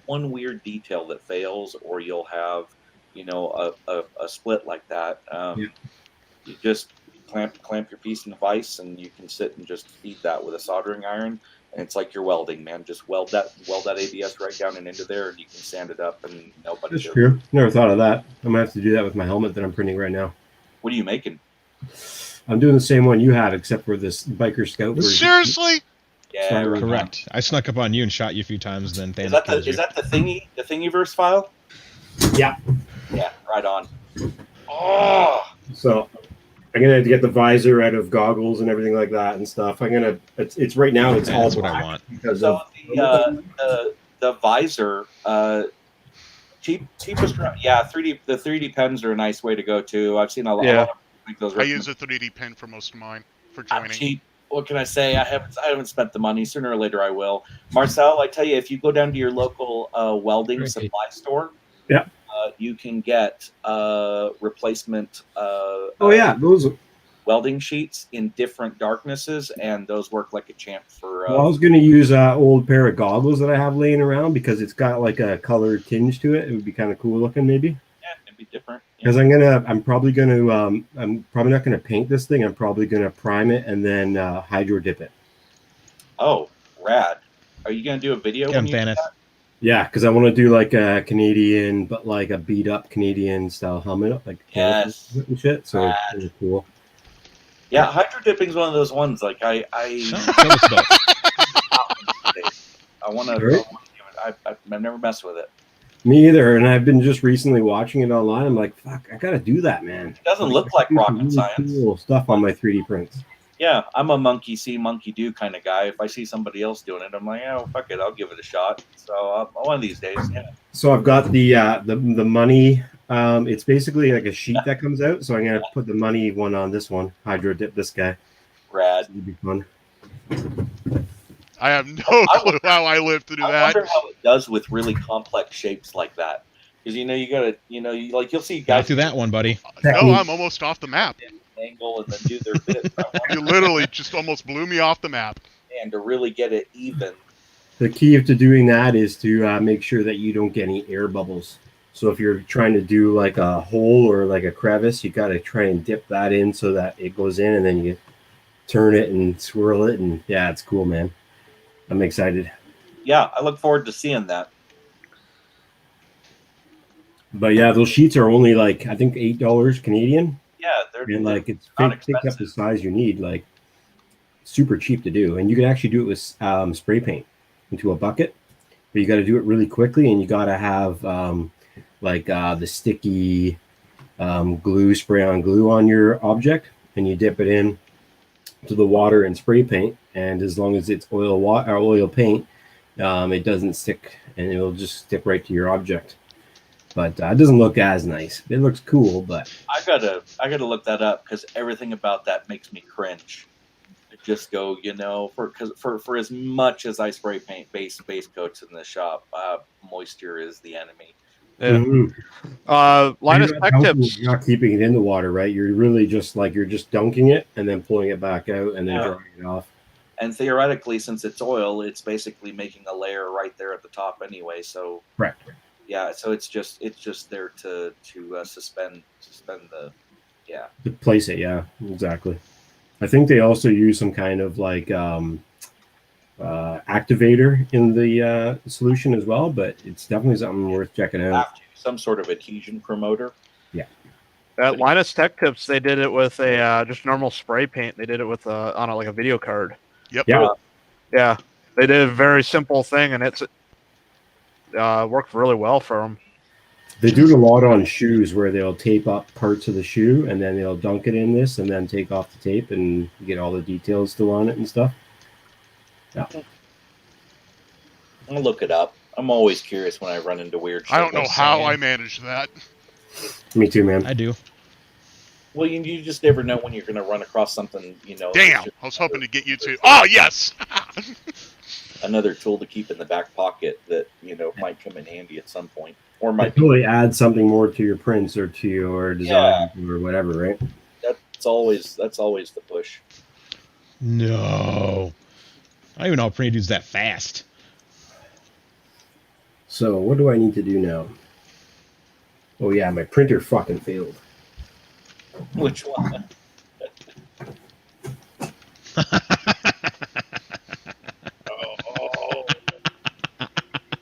one weird detail that fails, or you'll have, a split like that. You just clamp your piece in vise, and you can sit and just feed that with a soldering iron, and it's like you're welding, man. Just weld that ABS right down and into there, and you can sand it up, and nobody. That's true. Never thought of that. I'm gonna have to do that with my helmet that I'm printing right now. What are you making? I'm doing the same one you had, except for this biker scout version. Seriously? Yeah, Sorry. Correct. I snuck up on you and shot you a few times. Then Is Thanos that the thingiverse file? Yeah. Yeah, right on. Oh, So I'm gonna have to get the visor out of goggles and everything like that and stuff. It's right now. It's all That's what I black want. because so of the visor, cheapest. Yeah, the 3D pens are a nice way to go too. I've seen a lot of make those. I use a 3D pen for most of mine for joining. Cheap. What can I say? I haven't spent the money. Sooner or later, I will. Marcel, I tell you, if you go down to your local welding supply store, you can get replacement. Those. Welding sheets in different darknesses, and those work like a champ for. Well, I was gonna use an old pair of goggles that I have laying around because it's got like a color tinge to it. It would be kind of cool looking, maybe. Yeah, it'd be different. Because I'm probably not gonna paint this thing. I'm probably gonna prime it and then hydro dip it. Oh, rad! Are you gonna do a video? Get him, Thanos. Yeah, because I want to do like a Canadian, but like a beat up Canadian style helmet, like Yes. and shit. So it's really cool. Yeah, hydro dipping is one of those ones. Like I Tell us about it. I want to. Right. I've never messed with it. Me either, and I've been just recently watching it online. I'm like, fuck, I gotta do that, man. It doesn't look like I do some rocket really science. Cool stuff on my 3D prints. Yeah, I'm a monkey see, monkey do kind of guy. If I see somebody else doing it, I'm like, oh, fuck it, I'll give it a shot. So one of these days, yeah. So I've got the money. It's basically like a sheet that comes out. So I'm gonna put the money one on this one. Hydro dip this guy. Rad. It'll be fun. I have no clue how I live to do I that. wonder how it does with really complex shapes like that. Because you gotta, you'll see Got guys through that one, buddy. No, I'm almost off the map. angle and then do their bit. You literally just almost blew me off the map. And to really get it even. The key to doing that is to make sure that you don't get any air bubbles. So if you're trying to do like a hole or like a crevice, you got to try and dip that in so that it goes in, and then you turn it and swirl it, and yeah, it's cool, man. I'm excited. Yeah, I look forward to seeing that. But yeah, those sheets are only like I think $8 Canadian, Yeah, they're and like it's not picked up the expensive. size you need. Like super cheap to do, and you can actually do it with spray paint into a bucket. But you got to do it really quickly, and you got to have the sticky glue, spray on glue on your object, and you dip it in to the water and spray paint. And as long as it's oil paint, it doesn't stick, and it'll just stick right to your object. But it doesn't look as nice. It looks cool, but I gotta look that up because everything about that makes me cringe. Just go, for as much as I spray paint base coats in the shop, moisture is the enemy. Yeah. Mhm. Linus You're not Tech dunking- Tips. You're not keeping it in the water, right? You're really just you're just dunking it and then pulling it back out and then Yeah. drying it off. And theoretically, since it's oil, it's basically making a layer right there at the top anyway. So Correct. yeah, so it's just there to suspend the To place it, yeah, exactly. I think they also use some kind of activator in the solution as well, but it's definitely something worth checking out. have to some sort of adhesion promoter. At Linus Tech Tips, they did it with a just normal spray paint. They did it with on a video card. Yep. Yeah. Yeah, they did a very simple thing, and it's worked really well for them. They do it a lot on shoes where they'll tape up parts of the shoe and then they'll dunk it in this and then take off the tape and get all the details still on it and stuff. Yeah. I'll look it up. I'm always curious when I run into weird shit. I don't know how saying. I managed that. Me too, man. I do. Well, you just never know when you're going to run across something, Damn, I was hoping to get you to. Oh, yes! another tool to keep in the back pocket that might come in handy at some point, or Might might be. really add something more to your prints or to your design or whatever, right? That's always the push. No. I don't even know how Printy dude's that fast. So what do I need to do now? Oh yeah, my printer fucking failed. Which one?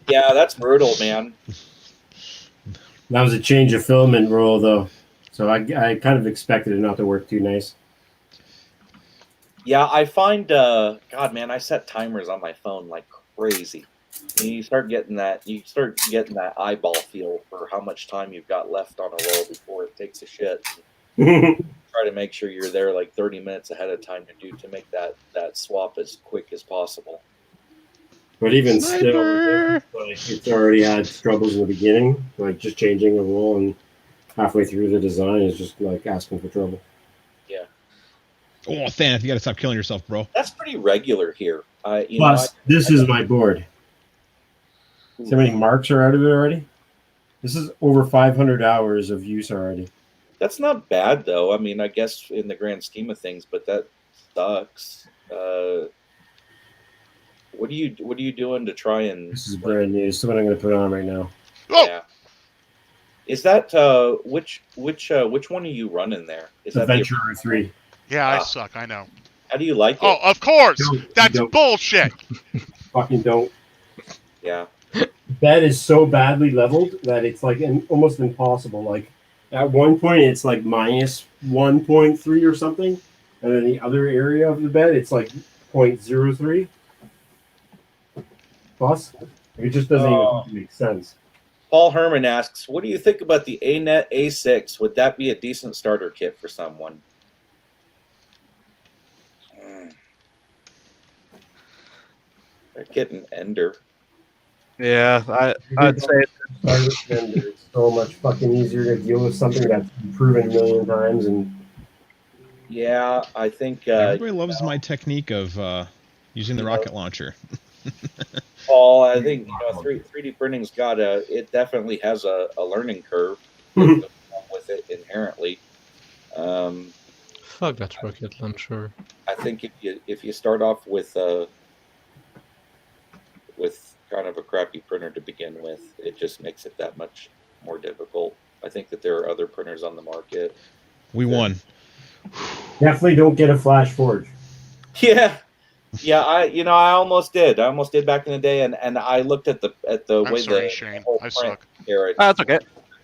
Yeah, that's brutal, man. That was a change of filament roll though, so I kind of expected it not to work too nice. Yeah, I find, God, man, I set timers on my phone like crazy. And you start getting that eyeball feel for how much time you've got left on a roll before it takes a shit. Try to make sure you're there like 30 minutes ahead of time to make that swap as quick as possible. But even Sniper! still, it's already had struggles in the beginning. Like just changing a roll and halfway through the design is just like asking for trouble. Yeah, Oh, Thanos, you gotta stop killing yourself, bro. that's pretty regular here. Plus, this is my board. See how many marks are out of it already? This is over 500 hours of use already. That's not bad though. I mean, I guess in the grand scheme of things, but that sucks. What are you doing to try and? This is brand new. This is what I'm going to put on right now. Oh! Yeah. Is that which one are you running there? Is that Adventure 3. Yeah, I suck, I know. how do you like it? Oh, of course! Don't- That's don't. bullshit! Fucking don't. Yeah. Bed is so badly leveled that it's like almost impossible. Like at one point it's like minus 1.3 or something, and then the other area of the bed it's like 0.03 plus. It just doesn't even make sense. Paul Herman asks, "What do you think about the ANET A6? Would that be a decent starter kit for someone?" They're getting Ender. Yeah, I'd say It's so much fucking easier to deal with something that's been proven a million times. And Yeah, I think Everybody loves my technique of using the rocket launcher. Paul, I think 3D printing's it definitely has a learning curve with it inherently. Fuck that rocket launcher. I think if you start off with kind of a crappy printer to begin with, it just makes it that much more difficult. I think that there are other printers on the market. We won. definitely don't get a Flash Forge. Yeah. I almost did. I almost did back in the day, and I looked at the I'm way sorry, the Shane. whole I print suck. era that's okay.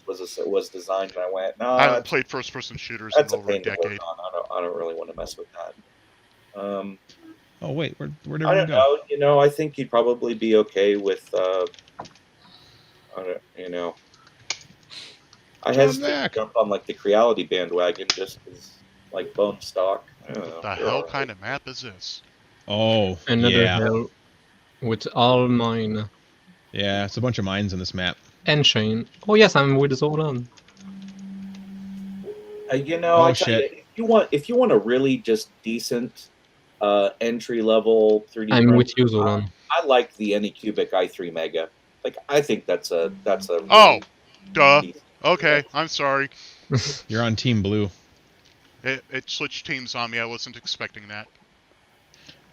was designed, and I went, no, I haven't played first-person shooters in that's a over a pain to work decade. on. I don't really want to mess with that. Oh wait, where'd I everyone don't go? know. You know, I think he'd probably be okay with. You know, I John hesitate Mack. to jump on like the Creality bandwagon just because like bone stock. I don't know. The They're hell all right. kind of map is this? Oh, Another yeah. hell with all mine Yeah, it's a bunch of mines in this map. and Shane. Oh yes, I'm with Zolan. You know, Oh, I tell shit. you, if you want a really just decent entry level 3D I'm printer, with you, Zolan. I like the Anycubic i3 Mega. Like, I think that's a really Oh, duh. decent- Okay, I'm sorry. You're on Team Blue. It switched teams on me. I wasn't expecting that.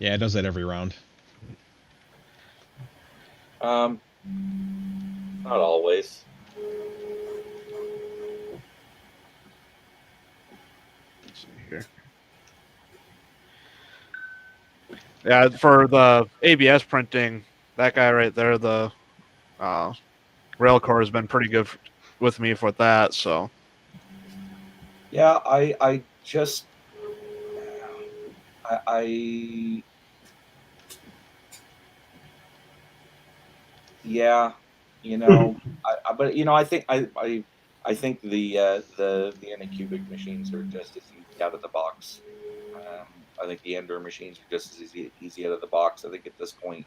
Yeah, it does that every round. Not always. Let's see here. Yeah, for the ABS printing, that guy right there, the Railcore has been pretty good with me for that. So Yeah, I just yeah, you know, but you know, I think I think the Anycubic machines are just as easy out of the box. I think the Ender machines are just as easy out of the box. I think at this point,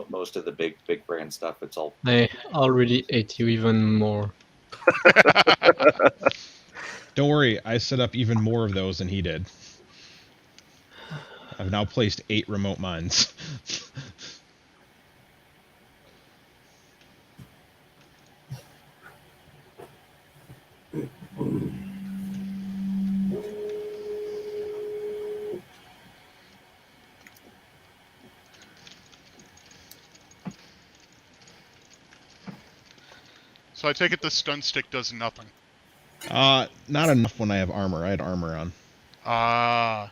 most of the big brand stuff, it's all I already hate you even more. Don't worry, I set up even more of those than he did. I've now placed 8 remote mines. So I take it the stun stick does nothing. Not enough when I have armor. I had armor on. Ah.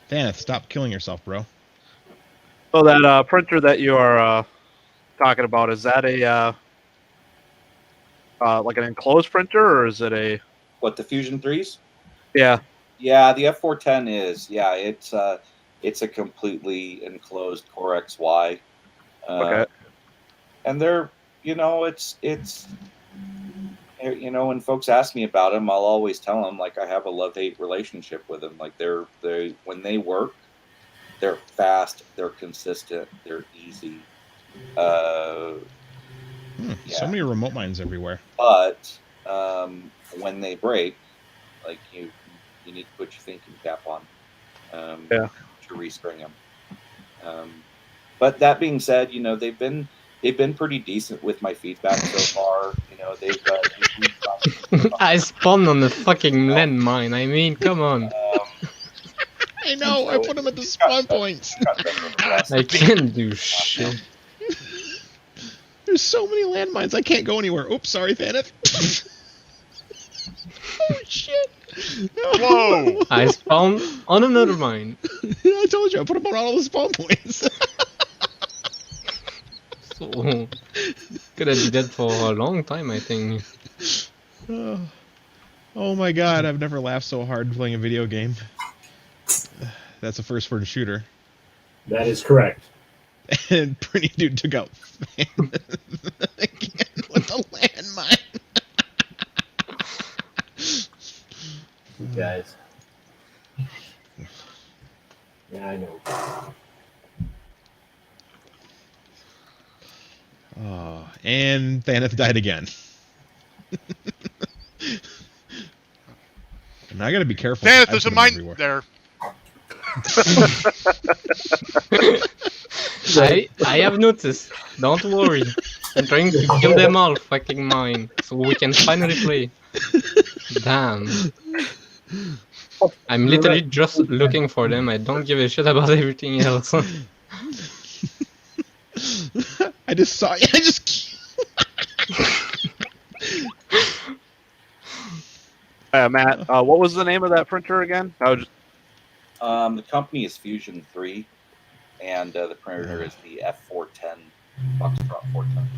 Thaneth, stop killing yourself, bro. So that printer that you are talking about, is that a like an enclosed printer, or is it a? what the Fusion 3s? Yeah. Yeah, the F410 is. Yeah, it's a completely enclosed Core XY. Okay. And they're, you know, it's you know, when folks ask me about them, I'll always tell them like I have a love-hate relationship with them. Like they when they work, they're fast, they're consistent, they're easy. So Yeah. many remote mines everywhere. But when they break, like you need to put your thinking cap on Yeah. to respring them. But that being said, you know, they've been pretty decent with my feedback so far. You know, I spawned on the fucking landmine. I mean, come on. I know, I put them at the spawn points. I can't do shit. There's so many landmines, I can't go anywhere. Oops, sorry, Thaneth. Oh, shit. Whoa! I spawned on another mine. I told you, I put them on all the spawn points. So, gonna be dead for a long time, I think. Oh my god, I've never laughed so hard playing a video game. That's a first-person shooter. That is correct. And Pretty Dude took out again with the landmine. You guys. Yeah, I know. Oh, and Thaneth died again. And I gotta be careful. Thaneth, I there's a put 'em mine everywhere. there. I have noticed. Don't worry. I'm trying to kill them all, fucking mine, so we can finally play. Damn. I'm literally just looking for them. I don't give a shit about everything else. I just saw. I just. Matt, what was the name of that printer again? I was just, the company is Fusion 3. and the Predator is the F410 Foxtrot 410.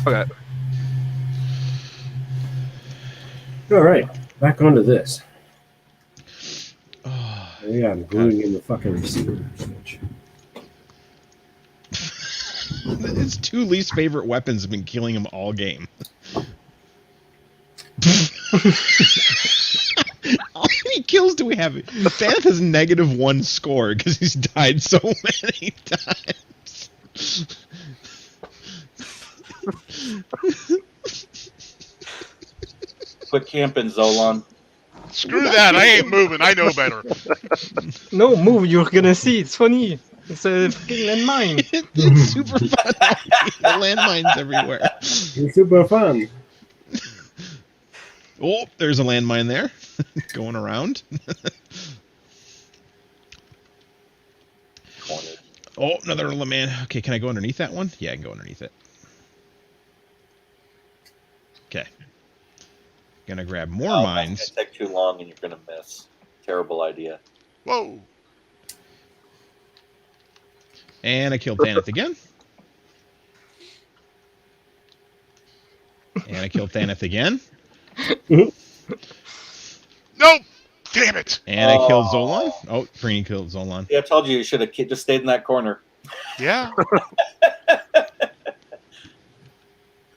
Okay. All right, back onto this. Oh, Yeah, I'm gluing in the fucking receiver switch. his two least favorite weapons have been killing him all game. How many kills do we have? Seth has -1 score because he's died so many times. Quit camping, Zolan. Screw that! I ain't moving. I know better. No, move. You're gonna see. It's funny. It's a fucking landmine. It's super fun. The landmines everywhere. It's super fun. Oh, there's a landmine there, going around. Oh, another man. Okay, can I go underneath that one? Yeah, I can go underneath it. Okay. Gonna grab more mines. It's gonna take too long, and you're gonna miss. Terrible idea. Whoa! And I killed Thaneth again. And I killed Thaneth again. Nope! Damn it! And I killed Zolan. Oh, Greeny killed Zolan. Yeah, I told you should have just stayed in that corner. Yeah.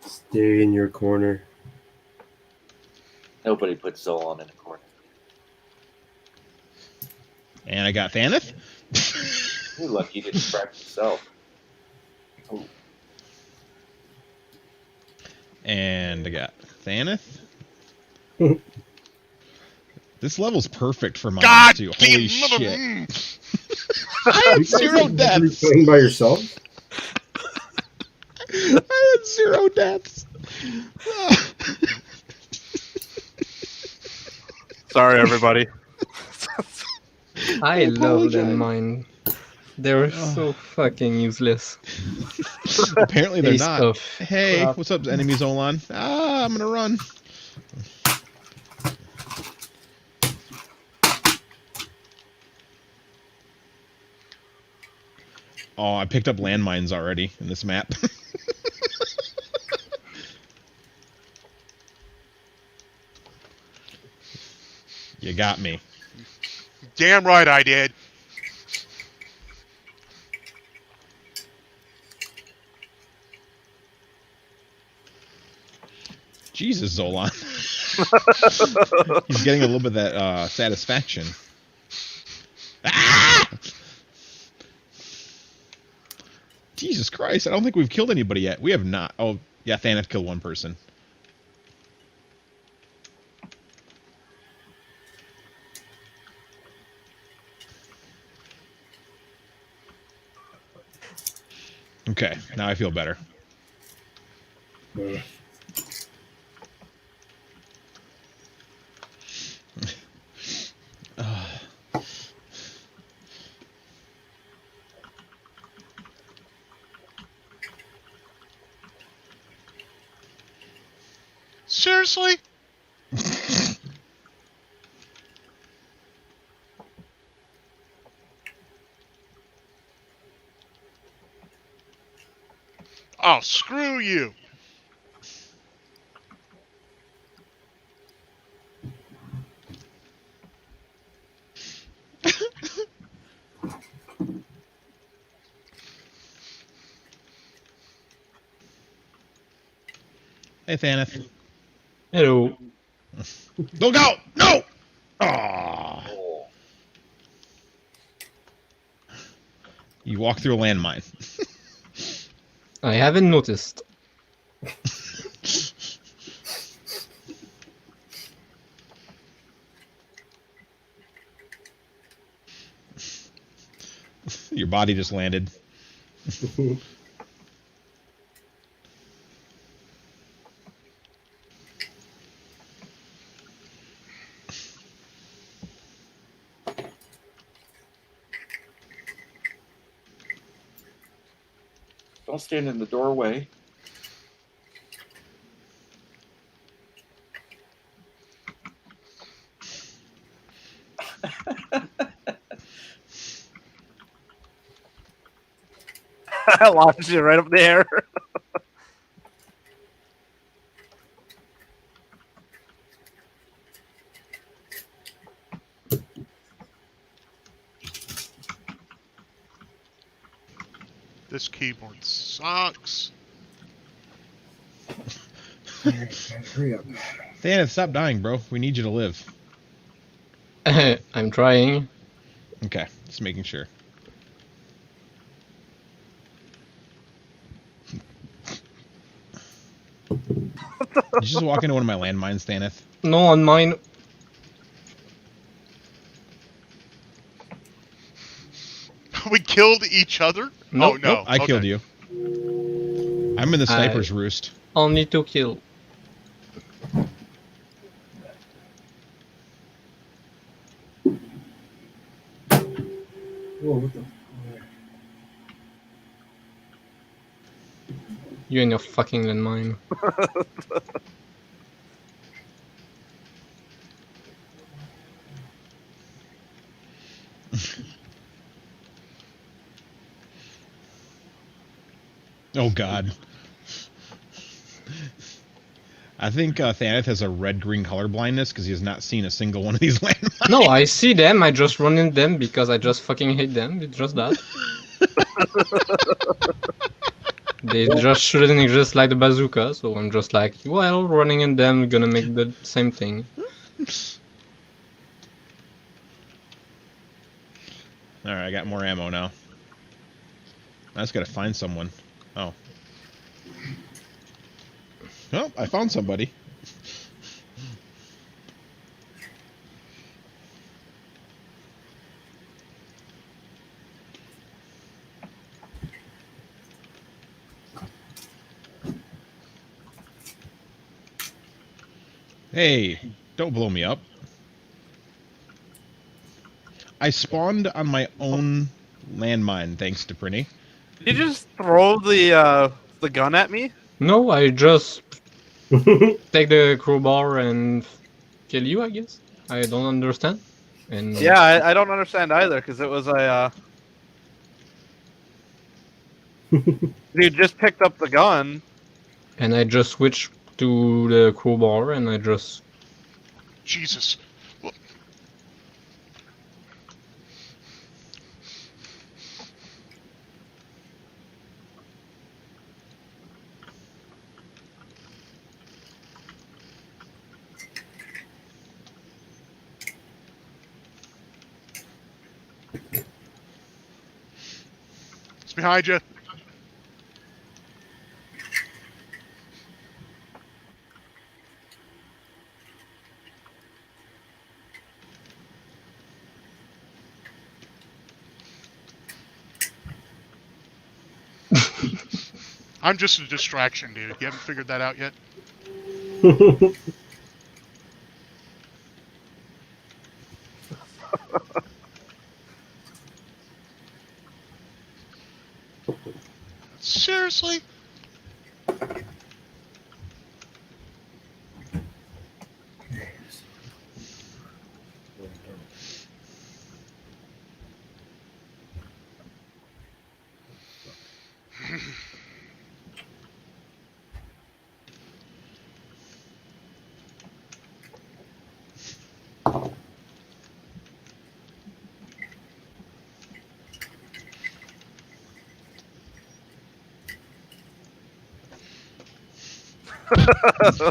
Stay in your corner. Nobody puts Zolan in a corner. And I got Thaneth. You're lucky you didn't crack yourself. Ooh. And I got Thaneth. This level's perfect for mines, God too. damn Holy mother- shit. I had 0 deaths. Playing by yourself? I had 0 deaths. Sorry, everybody. I love apologize. landmine. They're so fucking useless. Apparently they're Piece not. of Hey, crap. what's up, enemy Zolan? Ah, I'm gonna run. Oh, I picked up landmines already in this map. You got me. Damn right I did. Jesus, Zolan. He's getting a little bit of that satisfaction. Ah! Jesus Christ, I don't think we've killed anybody yet. We have not. Oh, yeah, Thaneth killed one person. Okay, now I feel better. Seriously? Oh, screw you. Hey, Thaneth. Hello. Don't go! No! Aww. Oh. You walk through a landmine. I haven't noticed. Your body just landed. Don't stand in the doorway. I launched you right up in the air. This keyboard sucks. Hurry up. Thanet, stop dying, bro. We need you to live. I'm trying. Okay, just making sure. Did you just walk into one of my landmines, Thaneth? No, on mine. We killed each other? Nope. Oh, no. Nope, I killed you. I'm in the sniper's roost. Only 2 kill. Whoa, what the? You and your fucking landmine. Oh god. I think Thaneth has a red-green color blindness because he has not seen a single one of these landmines. No, I see them. I just run in them because I just fucking hate them. It's just that. They just shouldn't exist like the bazooka, so I'm just like, well, running in them gonna make the same thing. Alright, I got more ammo now. I just gotta find someone. Oh. Oh, I found somebody. Hey, don't blow me up. I spawned on my own landmine, thanks to Prinny. Did you just throw the gun at me? No, I just take the crowbar and kill you, I guess. I don't understand. And Yeah, I don't understand either, because it was a. You just picked up the gun. and I just switched to the crowbar and I just Jesus. Well, it's behind you. I'm just a distraction, dude. You haven't figured that out yet? Seriously?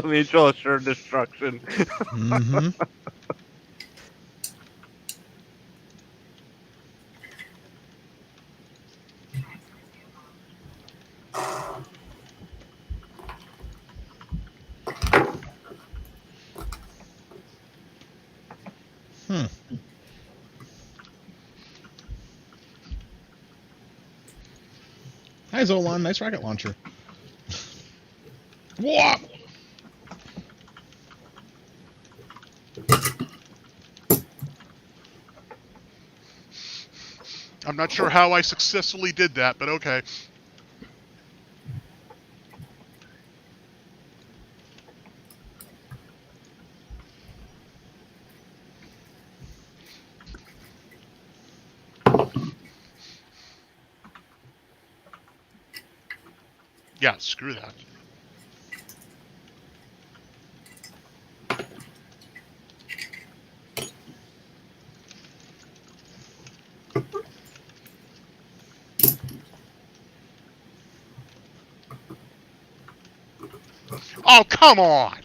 Mutual assured destruction. Mm-hmm. Hi, Zolan. Nice rocket launcher. Whoa! I'm not sure how I successfully did that, but okay. Yeah, screw that. Oh, come on!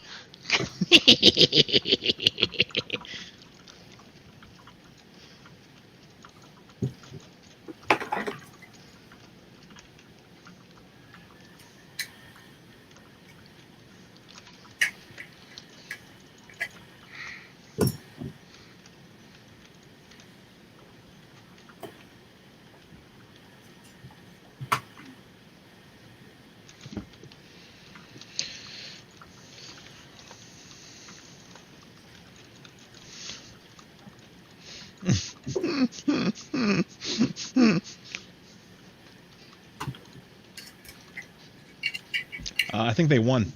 I think they won.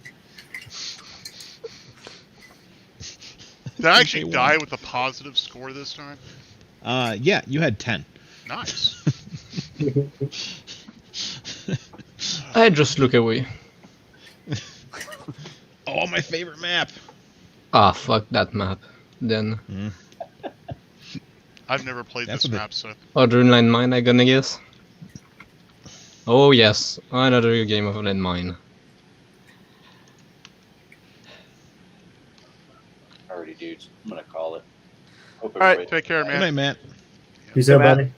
Did I actually die with a positive score this time? Yeah, you had 10. Nice. I just look away. Oh, my favorite map. Ah, fuck that map. Then I've never played That's this what the- map, so other landmine, I gonna guess. Oh yes, another game of landmine. Alrighty, dudes. I'm gonna call it. Hope All right, everybody. take care, Good man. night, Matt. Peace out, Matt. buddy.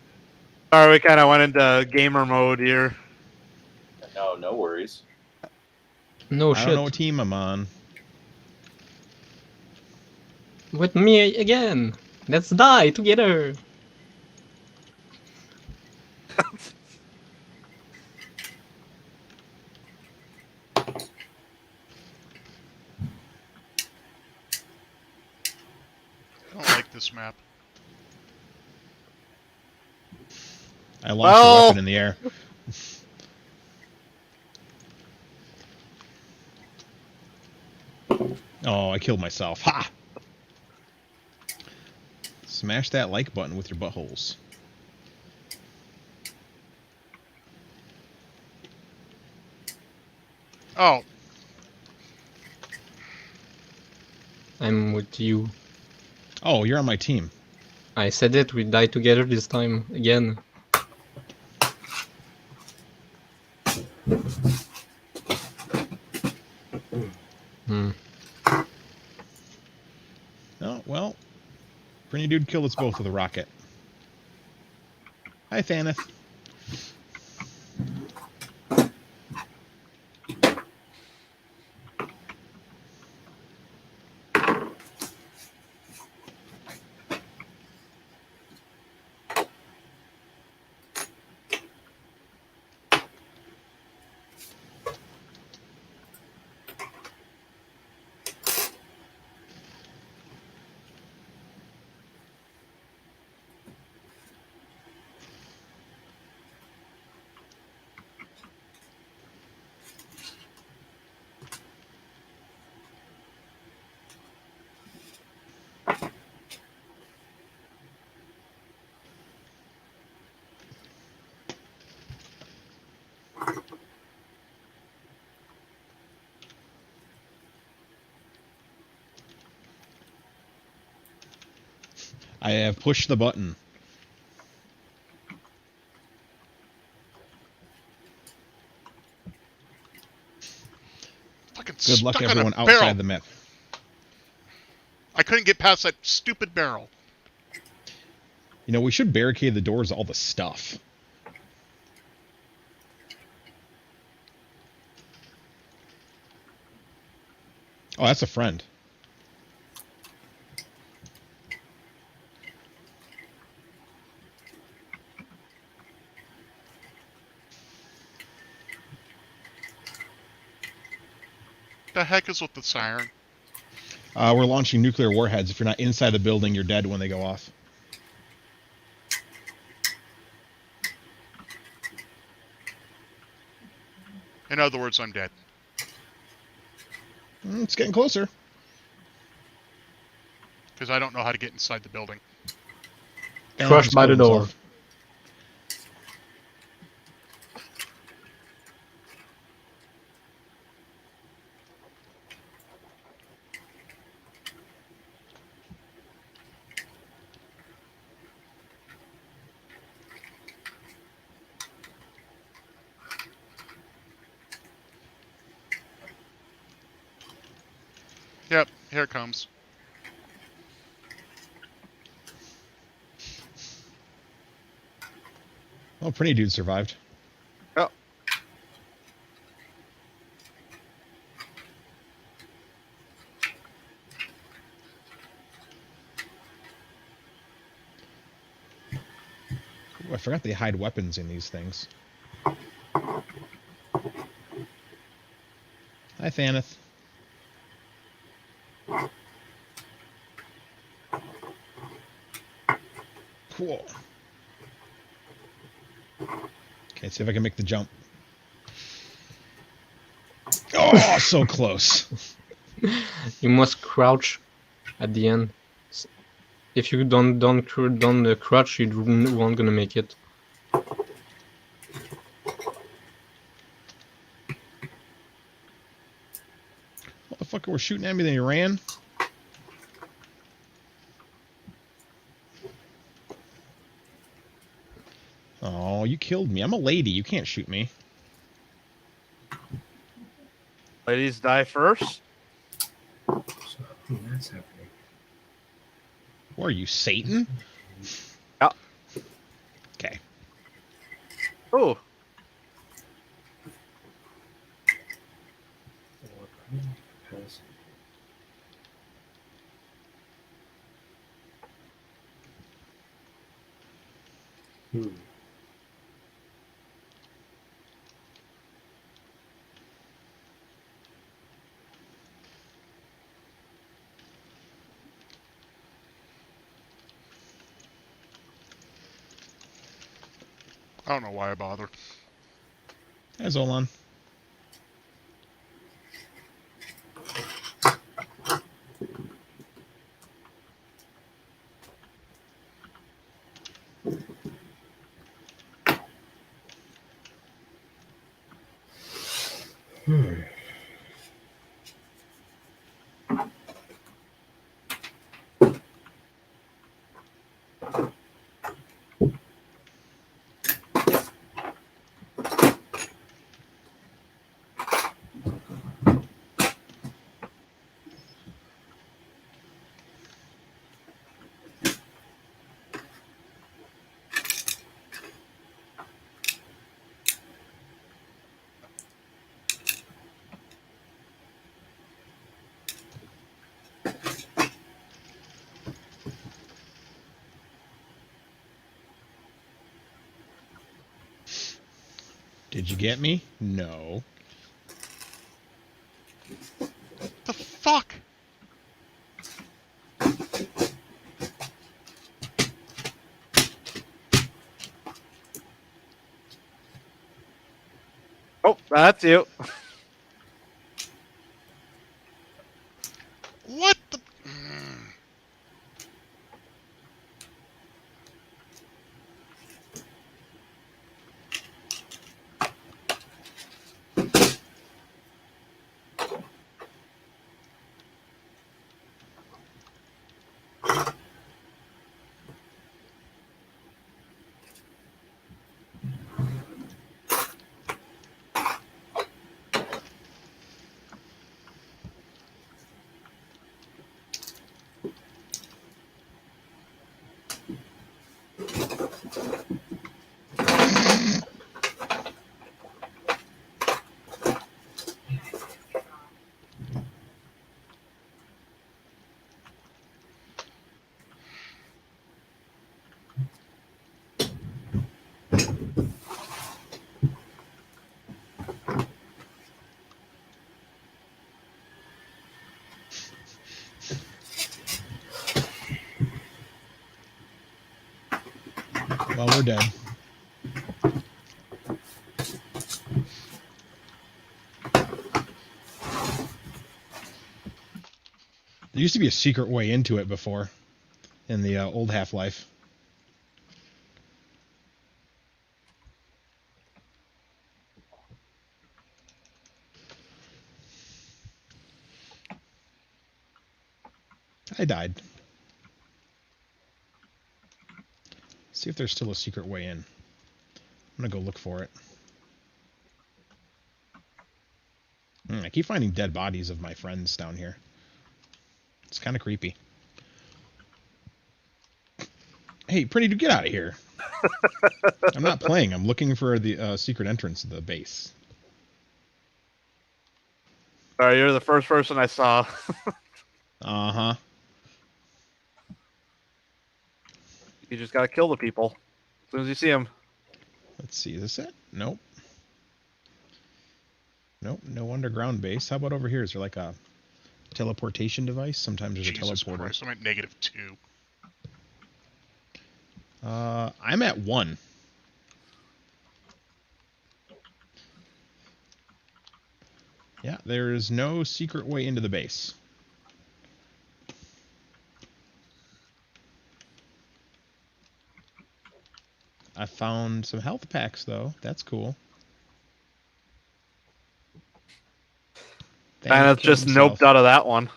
Sorry, we kind of went into gamer mode here. No, no worries. No I don't know shit. what team I'm on. With me again. Let's die together. I don't like this map. I launched Well- a weapon in the air. Oh, I killed myself. Ha! Smash that like button with your buttholes. Oh, I'm with you. Oh, you're on my team. I said it, we die together this time again. Oh, well. Pretty dude killed us both with a rocket. Hi, Thaneth. I have pushed the button. fucking Good luck, stuck on everyone a outside barrel. the map. I couldn't get past that stupid barrel. You know, we should barricade the doors to all the stuff. Oh, that's a friend. The heck is with the siren? We're launching nuclear warheads. If you're not inside the building, you're dead when they go off. In other words, I'm dead. It's getting closer. Because I don't know how to get inside the building. Crushed by the door. Yep, here it comes. Oh, pretty dude survived. Oh. Ooh, I forgot they hide weapons in these things. Hi, Thaneth. Cool. Okay, see if I can make the jump. Oh, so close. You must crouch at the end. If you don't crouch, you won't gonna make it. Motherfucker were shooting at me, then he ran. Oh, you killed me. I'm a lady. You can't shoot me. Ladies die first. That's happening. What are you, Satan? Yeah. Okay. Oh, Hmm. I don't know why I bothered. Hi, Zolan. Did you get me? No. The fuck? oh, that's you. What the? Well, we're dead. There used to be a secret way into it before, in the old Half-Life. I died. See if there's still a secret way in. I'm gonna go look for it. I keep finding dead bodies of my friends down here. It's kind of creepy. Hey, Pretty Dude, get out of here. I'm not playing. I'm looking for the secret entrance to the base. Sorry, you're the first person I saw. Uh-huh. You just gotta kill the people as soon as you see them. Let's see. Is this it? Nope. Nope. No underground base. How about over here? Is there like a teleportation device? Sometimes there's Jesus a teleporter. Christ, I'm at -2. I'm at 1. Yeah, there is no secret way into the base. I found some health packs, though. That's cool. And it's just noped out of that one.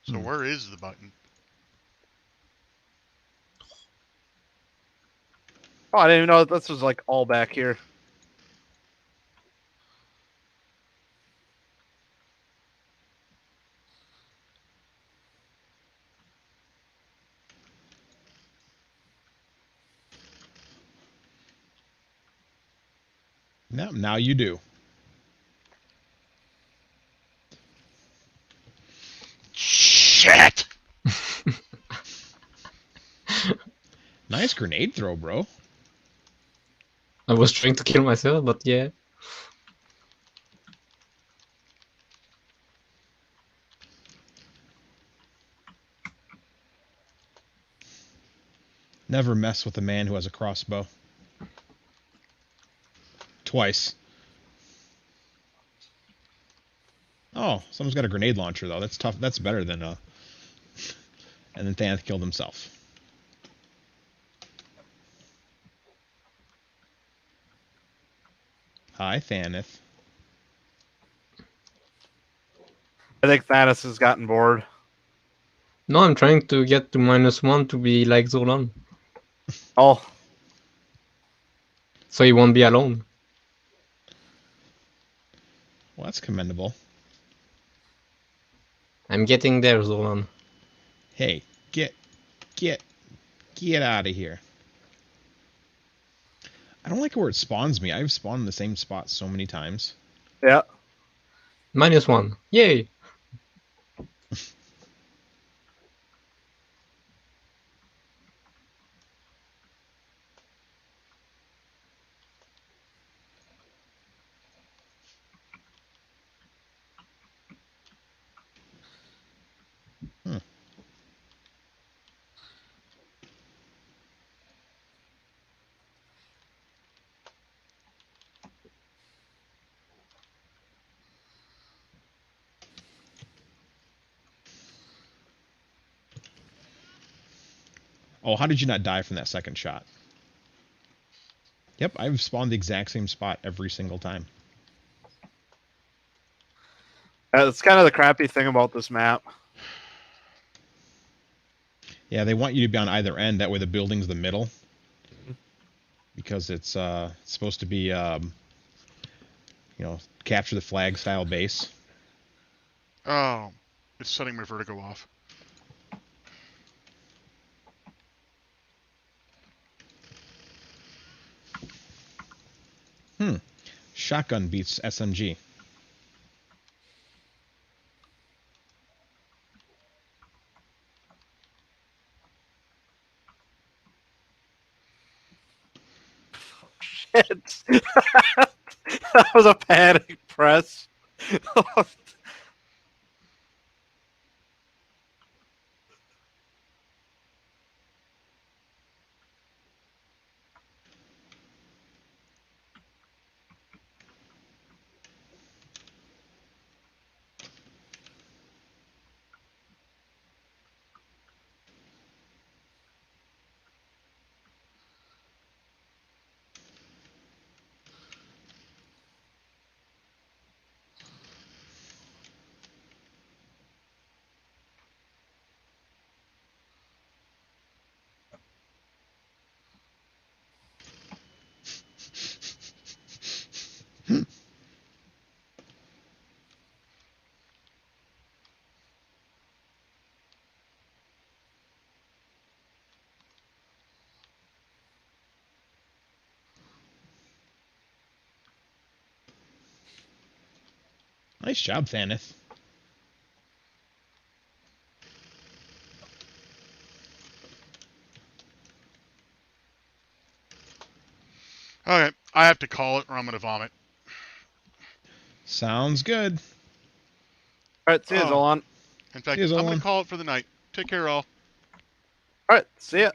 So where is the button? Oh, I didn't even know this was like all back here. No, now you do. Shit! Nice grenade throw, bro. I was trying to kill myself, but yeah. Never mess with a man who has a crossbow. Twice. Oh, someone's got a grenade launcher, though. That's tough. That's better than And then Thanath killed himself. Hi, Thanath. I think Thanos has gotten bored. No, I'm trying to get to -1 to be like Zolan. Oh, So he won't be alone. Well, that's commendable. I'm getting there, Zolan. Hey, get out of here. I don't like where it spawns me. I've spawned in the same spot so many times. yeah. -1. Yay! Oh, how did you not die from that second shot? Yep, I've spawned the exact same spot every single time. That's kind of the crappy thing about this map. Yeah, they want you to be on either end. That way the building's the middle. Because it's supposed to be, capture the flag style base. Oh, it's setting my vertigo off. Shotgun beats SMG. Shit. That was a panic press. Nice job, Thaneth. Okay, I have to call it or I'm gonna vomit. Sounds good. All right, see you, Oh. Zolan. In fact, See you, I'm gonna Zolan. call it for the night. Take care, all. All right, see ya.